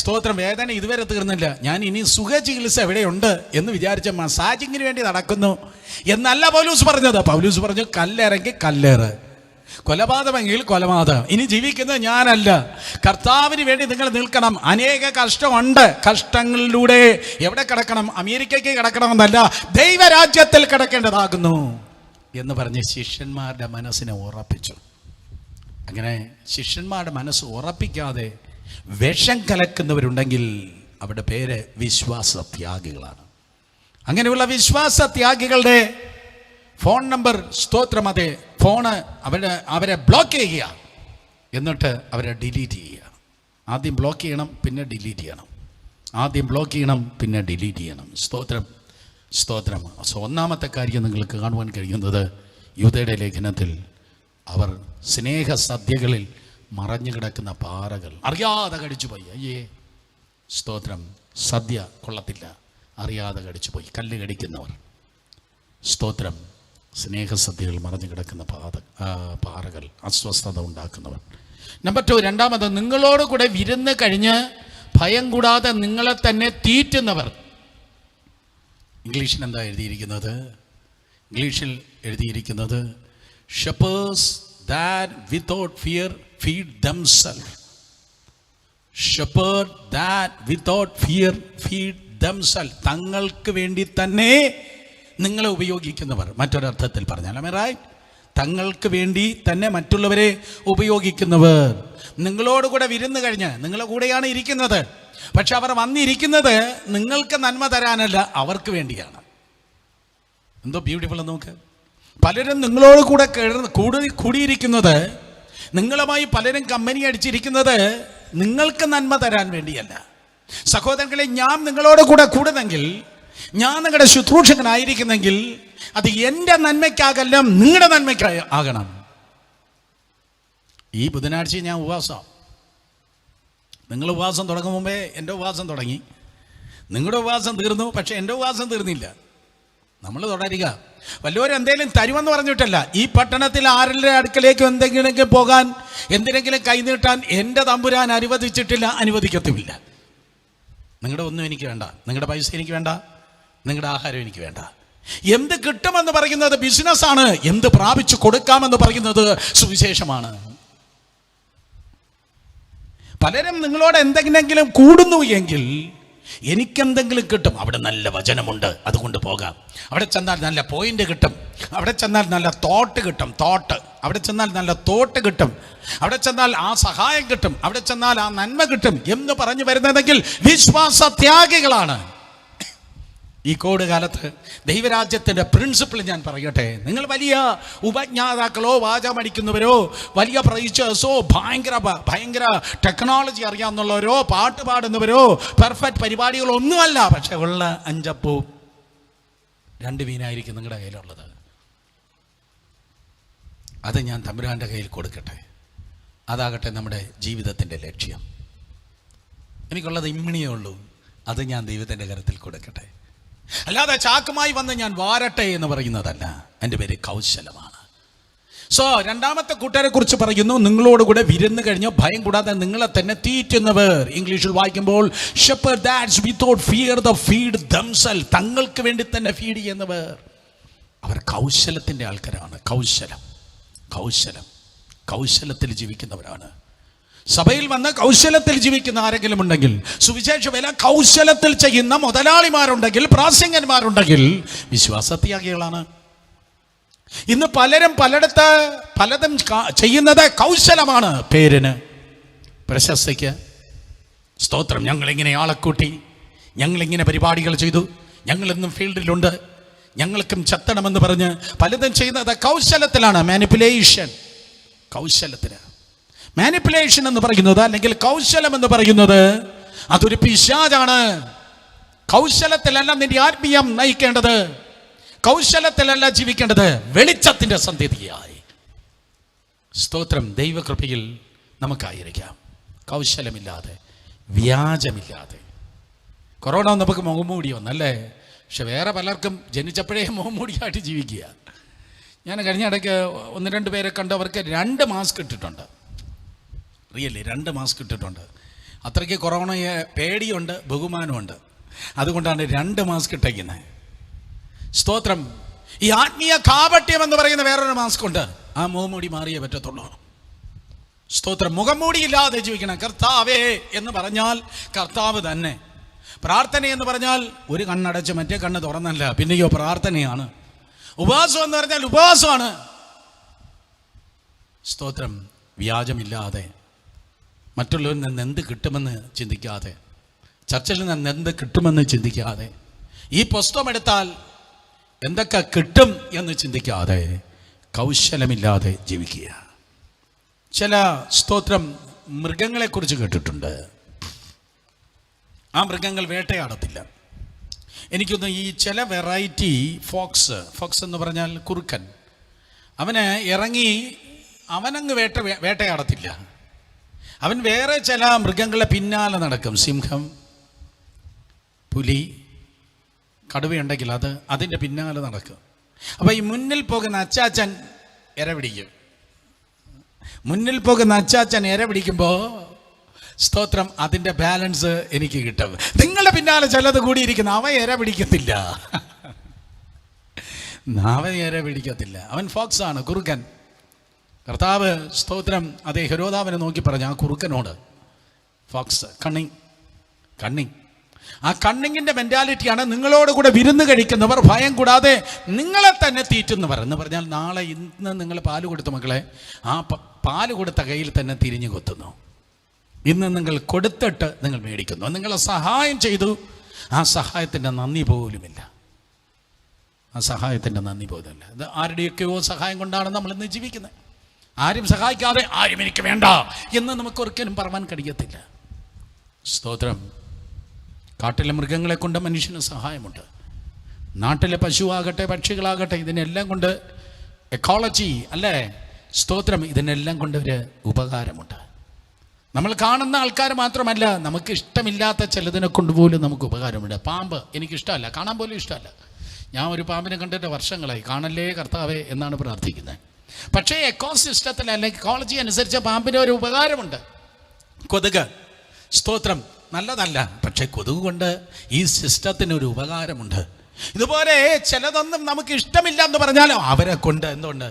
സ്തോത്രം വേദന ഇതുവരെ തീർന്നില്ല. ഞാൻ ഇനി സുഖചികിത്സ എവിടെയുണ്ട് എന്ന് വിചാരിച്ച മസാജിങ്ങിന് വേണ്ടി നടക്കുന്നു എന്നല്ല പൗലൂസ് പറഞ്ഞത്. പൗലൂസ് പറഞ്ഞു, കല്ലേറെങ്കിൽ കല്ലേറ്, കൊലപാതകമെങ്കിൽ കൊലപാതകം. ഇനി ജീവിക്കുന്നത് ഞാനല്ല, കർത്താവിന് വേണ്ടി നിങ്ങൾ നിൽക്കണം. അനേക കഷ്ടമുണ്ട്. കഷ്ടങ്ങളിലൂടെ എവിടെ കിടക്കണം? അമേരിക്കയ്ക്ക് കിടക്കണമെന്നല്ല, ദൈവരാജ്യത്തിൽ കിടക്കേണ്ടതാകുന്നു എന്ന് പറഞ്ഞ് ശിഷ്യന്മാരുടെ മനസ്സിനെ ഉറപ്പിച്ചു. അങ്ങനെ ശിഷ്യന്മാരുടെ മനസ്സ് ഉറപ്പിക്കാതെ വിഷം കലക്കുന്നവരുണ്ടെങ്കിൽ അവരുടെ പേര് വിശ്വാസത്യാഗികളാണ്. അങ്ങനെയുള്ള വിശ്വാസത്യാഗികളുടെ ഫോൺ നമ്പർ സ്തോത്രം, അതെ, ഫോണ് അവരെ ബ്ലോക്ക് ചെയ്യുക, എന്നിട്ട് അവരെ ഡിലീറ്റ് ചെയ്യുക. ആദ്യം ബ്ലോക്ക് ചെയ്യണം, പിന്നെ ഡിലീറ്റ് ചെയ്യണം. സ്തോത്രം. ഒന്നാമത്തെ കാര്യം നിങ്ങൾക്ക് കാണുവാൻ കഴിയുന്നത് യൂദയുടെ ലേഖനത്തിൽ അവർ സ്നേഹസദ്യകളിൽ മറഞ്ഞു കിടക്കുന്ന പാറകൾ അറിയാതെ കടിച്ചുപോയി. അയ്യേ, സ്തോത്രം, സദ്യ കൊള്ളത്തില്ല, അറിയാതെ കടിച്ചുപോയി. കല്ല് കടിക്കുന്നവർ, സ്തോത്രം, സ്നേഹസദ്യകൾ മറഞ്ഞു കിടക്കുന്ന പാറകൾ, അസ്വസ്ഥത ഉണ്ടാക്കുന്നവർ. നമ്പർ 2, രണ്ടാമത്, നിങ്ങളോട് കൂടെ വിരുന്ന് കഴിഞ്ഞ് ഭയം കൂടാതെ നിങ്ങളെ തന്നെ തീറ്റുന്നവർ. ഇംഗ്ലീഷിൽ എന്താ എഴുതിയിരിക്കുന്നത്? ഇംഗ്ലീഷിൽ എഴുതിയിരിക്കുന്നത് shepherds that without fear feed themselves. shepherd that without fear feed themselves. തങ്ങൾക്ക് വേണ്ടി തന്നെ നിങ്ങളെ ഉപയോഗിക്കുന്നവർ. മറ്റൊരർത്ഥത്തിൽ പറഞ്ഞാൽ, റൈറ്റ്, തങ്ങൾക്ക് വേണ്ടി തന്നെ മറ്റുള്ളവരെ ഉപയോഗിക്കുന്നവർ. നിങ്ങളോടുകൂടെ വിരുന്ന് കഴിഞ്ഞ് നിങ്ങളുടെ കൂടെയാണ് ഇരിക്കുന്നത്, പക്ഷെ അവർ വന്നിരിക്കുന്നത് നിങ്ങൾക്ക് നന്മ തരാനല്ല, അവർക്ക് വേണ്ടിയാണ്. എന്തോ ബ്യൂട്ടിഫുൾ നോക്ക്. പലരും നിങ്ങളോട് കൂടെ കൂടിയിരിക്കുന്നത്, നിങ്ങളുമായി പലരും കമ്പനി അടിച്ചിരിക്കുന്നത് നിങ്ങൾക്ക് നന്മ തരാൻ വേണ്ടിയല്ല. സഹോദരങ്ങളെ, ഞാൻ നിങ്ങളോട് കൂടെ കൂടുന്നെങ്കിൽ, ഞാൻ നിങ്ങളുടെ ശുശ്രൂഷകനായിരിക്കുന്നെങ്കിൽ അത് എൻ്റെ നന്മയ്ക്കാകല്ല, നിങ്ങളുടെ നന്മയ്ക്കായി ആകണം. ഈ ബുധനാഴ്ച ഞാൻ ഉപവാസം. നിങ്ങൾ ഉപവാസം തുടങ്ങും മുമ്പേ എൻ്റെ ഉപവാസം തുടങ്ങി. നിങ്ങളുടെ ഉപവാസം തീർന്നു, പക്ഷെ എൻ്റെ ഉപവാസം തീർന്നില്ല. നമ്മൾ തുടരുക. വല്ലവരും എന്തെങ്കിലും തരുമെന്ന് പറഞ്ഞിട്ടല്ല. ഈ പട്ടണത്തിൽ ആരുടെ അടുക്കലേക്ക് എന്തെങ്കിലും പോകാൻ, എന്തിനെങ്കിലും കൈനീട്ടാൻ എൻ്റെ തമ്പുരാൻ അനുവദിച്ചിട്ടില്ല, അനുവദിക്കത്തുമില്ല. നിങ്ങളുടെ ഒന്നും എനിക്ക് വേണ്ട, നിങ്ങളുടെ പൈസ എനിക്ക് വേണ്ട, നിങ്ങളുടെ ആഹാരം എനിക്ക് വേണ്ട. എന്ത് കിട്ടുമെന്ന് പറയുന്നത് ബിസിനസ്സാണ്, എന്ത് പ്രാപിച്ചു കൊടുക്കാമെന്ന് പറയുന്നത് സുവിശേഷമാണ്. പലരും നിങ്ങളോട് എന്തെങ്കിലും കൂടുന്നു എങ്കിൽ എനിക്കെന്തെങ്കിലും കിട്ടും, അവിടെ നല്ല വചനമുണ്ട്, അതുകൊണ്ട് പോകാം. അവിടെ ചെന്നാൽ നല്ല പോയിന്റ് കിട്ടും, അവിടെ ചെന്നാൽ നല്ല തോട്ട് കിട്ടും, അവിടെ ചെന്നാൽ നല്ല തോട്ട് കിട്ടും, അവിടെ ചെന്നാൽ ആ സഹായം കിട്ടും, അവിടെ ചെന്നാൽ ആ നന്മ കിട്ടും എന്ന് പറഞ്ഞു വരുന്നതെങ്കിൽ വിശ്വാസത്യാഗികളാണ്. ഈ കോവിഡ് കാലത്ത് ദൈവരാജ്യത്തിൻ്റെ പ്രിൻസിപ്പിൾ ഞാൻ പറയട്ടെ. നിങ്ങൾ വലിയ ഉപജ്ഞാതാക്കളോ വാചമടിക്കുന്നവരോ വലിയ പ്രൈച്ചേഴ്സോ ഭയങ്കര ടെക്നോളജി അറിയാവുന്നവരോ പാട്ട് പാടുന്നവരോ പെർഫെക്റ്റ് പരിപാടികളോ ഒന്നുമല്ല. പക്ഷെ ഉള്ള 5 അപ്പവും 2 മീനായിരിക്കും നിങ്ങളുടെ കയ്യിലുള്ളത്. അത് ഞാൻ തമ്പുരാൻ്റെ കയ്യിൽ കൊടുക്കട്ടെ. അതാകട്ടെ നമ്മുടെ ജീവിതത്തിൻ്റെ ലക്ഷ്യം. എനിക്കുള്ളത് ഇമ്മിണിയേ ഉള്ളൂ, അത് ഞാൻ ദൈവത്തിൻ്റെ കരത്തിൽ കൊടുക്കട്ടെ. അല്ലാതെ ചാക്കുമായി വന്ന് ഞാൻ വാരട്ടെ എന്ന് പറയുന്നതല്ല. എൻ്റെ പേര് കൗശലമാണ്. രണ്ടാമത്തെ കൂട്ടരെ കുറിച്ച് പറയുന്നു, നിങ്ങളോടുകൂടെ വിരുന്ന് കഴിഞ്ഞ് ഭയം കൂടാതെ നിങ്ങളെ തന്നെ തീറ്റുന്നവർ. ഇംഗ്ലീഷിൽ വായിക്കുമ്പോൾ shepherd that without fear the feed themselves, തങ്ങൾക്ക് വേണ്ടി തന്നെ ഫീഡ് ചെയ്യുന്നവർ. അവർ കൗശലത്തിൻ്റെ ആൾക്കാരാണ്. കൗശലത്തിൽ ജീവിക്കുന്നവരാണ്. സഭയിൽ വന്ന് കൗശലത്തിൽ ജീവിക്കുന്ന ആരെങ്കിലും ഉണ്ടെങ്കിൽ, സുവിശേഷ വേല കൗശലത്തിൽ ചെയ്യുന്ന മുതലാളിമാരുണ്ടെങ്കിൽ, പ്രാസംഗന്മാരുണ്ടെങ്കിൽ വിശ്വാസത്യാഗികളാണ്. ഇന്ന് പലരും പലതും ചെയ്യുന്നത് കൗശലമാണ്. പേരിന്, പ്രശസ്തിക്ക്. സ്തോത്രം. ഞങ്ങളിങ്ങനെ ആളെ കൂട്ടി, ഞങ്ങളിങ്ങനെ പരിപാടികൾ ചെയ്തു, ഞങ്ങളെന്നും ഫീൽഡിലുണ്ട്, ഞങ്ങൾക്കും ചത്തണമെന്ന് പറഞ്ഞ് പലതും ചെയ്യുന്നത് കൗശലത്തിലാണ്. മാനിപ്പുലേഷൻ എന്ന് പറയുന്നത്, അല്ലെങ്കിൽ കൗശലം എന്ന് പറയുന്നത്, അതൊരു പിശാചാണ്. കൗശലത്തിലല്ല നിന്റെ ആത്മീയം നയിക്കേണ്ടത്, കൗശലത്തിലല്ല ജീവിക്കേണ്ടത്, വെളിച്ചത്തിന്റെ സന്ധിതിയായി. സ്തോത്രം. ദൈവകൃപയിൽ നമുക്കായിരിക്കാം കൗശലമില്ലാതെ, വ്യാജമില്ലാതെ. കൊറോണ നമുക്ക് മുഖംമൂടി വന്നല്ലേ, പക്ഷെ വേറെ പലർക്കും ജനിച്ചപ്പോഴേ മുഖംമൂടിയായിട്ട് ജീവിക്കുക. ഞാൻ കഴിഞ്ഞ ഇടയ്ക്ക് 1-2 പേരെ കണ്ട്, അവർക്ക് 2 മാസ്ക് ഇട്ടിട്ടുണ്ട്. 2 മാസ്ക് ഇട്ടിട്ടുണ്ട്. അത്രയ്ക്ക് കൊറോണയെ പേടിയുണ്ട്, ബഹുമാനമുണ്ട്. അതുകൊണ്ടാണ് 2 മാസ്ക് ഇട്ടേക്കുന്നത്. സ്തോത്രം. ഈ ആത്മീയ കാപട്യം എന്ന് പറയുന്ന വേറൊരു മാസ്ക് ഉണ്ട്. ആ മുഖംമൂടി മാറിയേ പറ്റത്തുള്ളൂ. സ്തോത്രം. മുഖംമൂടിയില്ലാതെ ജീവിക്കണം. കർത്താവേ എന്ന് പറഞ്ഞാൽ കർത്താവ് തന്നെ. പ്രാർത്ഥന എന്ന് പറഞ്ഞാൽ ഒരു കണ്ണടച്ച് മറ്റേ കണ്ണ് തുറന്നല്ല, പിന്നെയോ പ്രാർത്ഥനയാണ്. ഉപവാസം എന്ന് പറഞ്ഞാൽ ഉപവാസമാണ്. സ്തോത്രം. വ്യാജമില്ലാതെ, മറ്റുള്ളവരിൽ നിന്ന് എന്ത് കിട്ടുമെന്ന് ചിന്തിക്കാതെ, ചർച്ചിൽ നിന്ന് എന്ത് കിട്ടുമെന്ന് ചിന്തിക്കാതെ, ഈ പുസ്തകം എടുത്താൽ എന്തൊക്കെ കിട്ടും എന്ന് ചിന്തിക്കാതെ, കൗശലമില്ലാതെ ജീവിക്കുക. ചില സ്തോത്രം മൃഗങ്ങളെക്കുറിച്ച് കേട്ടിട്ടുണ്ട്. ആ മൃഗങ്ങൾ വേട്ടയാടത്തില്ല. എനിക്കൊന്ന് ഈ ചില വെറൈറ്റി ഫോക്സ് എന്ന് പറഞ്ഞാൽ കുറുക്കൻ, അവന് ഇറങ്ങി അവനങ്ങ് വേട്ടയാടത്തില്ല. അവൻ വേറെ ചില മൃഗങ്ങളെ പിന്നാലെ നടക്കും. സിംഹം, പുലി, കടുവയുണ്ടെങ്കിൽ അതിൻ്റെ പിന്നാലെ നടക്കും. അപ്പോൾ ഈ മുന്നിൽ പോകുന്ന അച്ചാച്ചൻ ഇര പിടിക്കുമ്പോൾ സ്തോത്രം, അതിൻ്റെ ബാലൻസ് എനിക്ക് കിട്ടും. നിങ്ങളുടെ പിന്നാലെ ചിലത് കൂടിയിരിക്കുന്ന അവൻ ഇര പിടിക്കത്തില്ല. അവൻ ഫോക്സ് ആണ്, കുറുക്കൻ. കർത്താവ് സ്തോത്രം അതേ ഹെരോദാവിനെ നോക്കി പറഞ്ഞു, ആ കുറുക്കനോട്, ഫോക്സ്, കണ്ണിങ്. ആ കണ്ണിങ്ങിൻ്റെ മെൻറ്റാലിറ്റിയാണ്. നിങ്ങളോട് കൂടെ വിരുന്ന് കഴിക്കുന്നവർ ഭയം കൂടാതെ നിങ്ങളെ തന്നെ തീറ്റുന്നവർ എന്ന് പറഞ്ഞാൽ നാളെ ഇന്ന് നിങ്ങൾ പാല് കൊടുത്ത മക്കളെ, ആ പാല് കൊടുത്ത കയ്യിൽ തന്നെ തിരിഞ്ഞു കൊത്തുന്നു. ഇന്ന് നിങ്ങൾ കൊടുത്തിട്ട് നിങ്ങൾ മേടിക്കുന്നു. നിങ്ങളെ സഹായം ചെയ്തു, ആ സഹായത്തിൻ്റെ നന്ദി പോലുമില്ല. ആ സഹായത്തിൻ്റെ നന്ദി പോലുമില്ല. ഇത് ആരുടെയൊക്കെയോ സഹായം കൊണ്ടാണ് നമ്മളിന്ന് ജീവിക്കുന്നത്. ആരും സഹായിക്കാതെ ആരും എനിക്ക് വേണ്ട എന്ന് നമുക്ക് ഒരിക്കലും പറയാൻ കഴിയത്തില്ല. സ്തോത്രം. കാട്ടിലെ മൃഗങ്ങളെ കൊണ്ട് മനുഷ്യന് സഹായമുണ്ട്. നാട്ടിലെ പശുവാകട്ടെ പക്ഷികളാകട്ടെ ഇതിനെല്ലാം കൊണ്ട് എക്കോളജി അല്ലേ, സ്തോത്രം, ഇതിനെല്ലാം കൊണ്ട് ഒരു ഉപകാരമുണ്ട്. നമ്മൾ കാണുന്ന ആൾക്കാർ മാത്രമല്ല, നമുക്ക് ഇഷ്ടമില്ലാത്ത ചിലതിനെ കൊണ്ടുപോലും നമുക്ക് ഉപകാരമുണ്ട്. പാമ്പ് എനിക്കിഷ്ടമല്ല, കാണാൻ പോലും ഇഷ്ടമല്ല. ഞാൻ ഒരു പാമ്പിനെ കണ്ടിട്ട് വർഷങ്ങളായി. കാണല്ലേ കർത്താവേ എന്നാണ് പ്രാർത്ഥിക്കുന്നത്. പക്ഷേ എക്കോസിസ്റ്റത്തിൽ അല്ലെങ്കിൽ എക്കോളജി അനുസരിച്ച് പാമ്പിന് ഒരു ഉപകാരമുണ്ട്. കൊതുക്, സ്തോത്രം, നല്ലതല്ല, പക്ഷേ കൊതുക് കൊണ്ട് ഈ സിസ്റ്റത്തിന് ഒരു ഉപകാരമുണ്ട്. ഇതുപോലെ ചിലതൊന്നും നമുക്ക് ഇഷ്ടമില്ല എന്ന് പറഞ്ഞാലും അവരെ കൊണ്ട് എന്തുകൊണ്ട്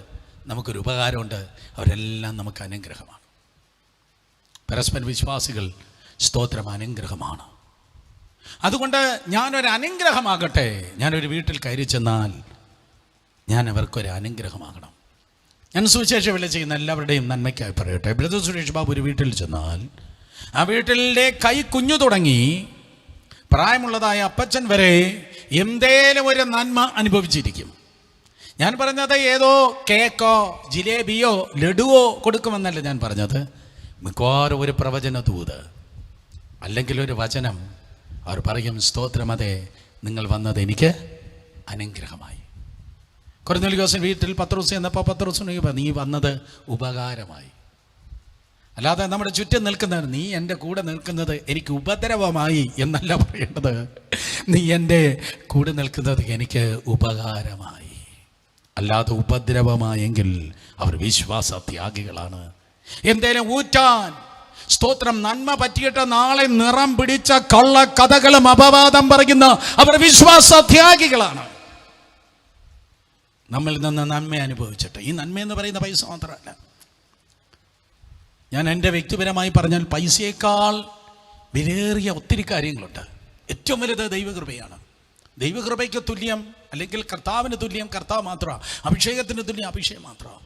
നമുക്കൊരു ഉപകാരമുണ്ട്. അവരെല്ലാം നമുക്ക് അനുഗ്രഹമാണ്. പരസ്പര വിശ്വാസികൾ, സ്തോത്രം, അനുഗ്രഹമാണ്. അതുകൊണ്ട് ഞാനൊരു അനുഗ്രഹമാകട്ടെ. ഞാനൊരു വീട്ടിൽ കയറി ചെന്നാൽ ഞാൻ അവർക്കൊരു അനുഗ്രഹമാകണം. ഞാൻ സുവിശേഷ വേല ചെയ്യുന്ന എല്ലാവരുടെയും നന്മയ്ക്കായി പറയട്ടെ. ബ്രദർ സുരേഷ് ബാബു ഒരു വീട്ടിൽ ചെന്നാൽ ആ വീട്ടിലെ കൈ കുഞ്ഞു തുടങ്ങി പ്രായമുള്ളതായ അപ്പച്ചൻ വരെ എന്തേലും ഒരു നന്മ അനുഭവിച്ചിരിക്കും. ഞാൻ പറഞ്ഞത് ഏതോ കേക്കോ ജിലേബിയോ ലഡുവോ കൊടുക്കുമെന്നല്ല ഞാൻ പറഞ്ഞത്. മിക്കവാറും ഒരു പ്രവചന ദൂത് അല്ലെങ്കിൽ ഒരു വചനം അവർ പറയും, സ്തോത്രം, അതെ നിങ്ങൾ വന്നത് എനിക്ക് അനുഗ്രഹമായി. കൊർന്നേലിയോസ് വീട്ടിൽ പത്രോസ് എന്നപ്പോൾ പത്രോസ് നീ വന്നത് ഉപകാരമായി. അല്ലാതെ നമ്മുടെ ചുറ്റും നിൽക്കുന്നവർ നീ എൻ്റെ കൂടെ നിൽക്കുന്നത് എനിക്ക് ഉപദ്രവമായി എന്നല്ല പറയേണ്ടത്. നീ എൻ്റെ കൂടെ നിൽക്കുന്നത് എനിക്ക് ഉപകാരമായി. അല്ലാതെ ഉപദ്രവമായെങ്കിൽ അവർ വിശ്വാസത്യാഗികളാണ്. എന്തേലും ഊറ്റാൻ, സ്തോത്രം, നന്മ പറ്റിയിട്ട് നാളെ നിറം പിടിച്ച കള്ള കഥകളും അപവാദം പറയുന്ന അവർ വിശ്വാസത്യാഗികളാണ്. നമ്മളിൽ നിന്ന് നന്മ അനുഭവിച്ചിട്ട്, ഈ നന്മയെന്ന് പറയുന്ന പൈസ മാത്രമല്ല. ഞാൻ എൻ്റെ വ്യക്തിപരമായി പറഞ്ഞാൽ പൈസയേക്കാൾ വിലയേറിയ ഒത്തിരി കാര്യങ്ങളുണ്ട്. ഏറ്റവും വലുത് ദൈവകൃപയാണ്. ദൈവകൃപയ്ക്ക് തുല്യം അല്ലെങ്കിൽ കർത്താവിന് തുല്യം കർത്താവ് മാത്രമാണ്. അഭിഷേകത്തിന് തുല്യം അഭിഷേകം മാത്രമാണ്.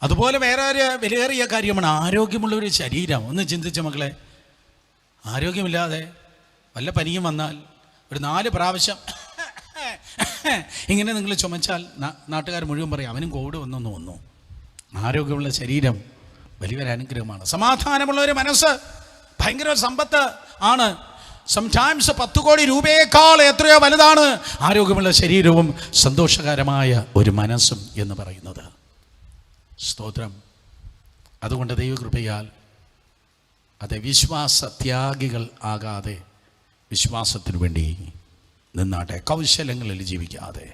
അതുപോലെ വേറെ ഒരു വിലയേറിയ കാര്യമാണ് ആരോഗ്യമുള്ളൊരു ശരീരം. ഒന്ന് ചിന്തിച്ച മക്കളെ, ആരോഗ്യമില്ലാതെ വല്ല പനിയും വന്നാൽ ഒരു 4 പ്രാവശ്യം ഇങ്ങനെ നിങ്ങൾ ചുമച്ചാൽ നാട്ടുകാർ മുഴുവൻ പറയും അവനും കോവിഡ് വന്നെന്ന് വന്നു. ആരോഗ്യമുള്ള ശരീരം വലിയൊരു അനുഗ്രഹമാണ്. സമാധാനമുള്ള ഒരു മനസ്സ് ഭയങ്കര സമ്പത്ത് ആണ്. സംടൈംസ് 10 കോടി രൂപയേക്കാൾ എത്രയോ വലുതാണ് ആരോഗ്യമുള്ള ശരീരവും സന്തോഷകരമായ ഒരു മനസ്സും എന്ന് പറയുന്നത്. സ്തോത്രം. അതുകൊണ്ട് ദൈവകൃപയാൽ അത് വിശ്വാസത്യാഗികൾ ആകാതെ വിശ്വാസത്തിനു വേണ്ടി നിന്നാട്ടെ. കൗശലങ്ങളിൽ ജീവിക്കാതെ,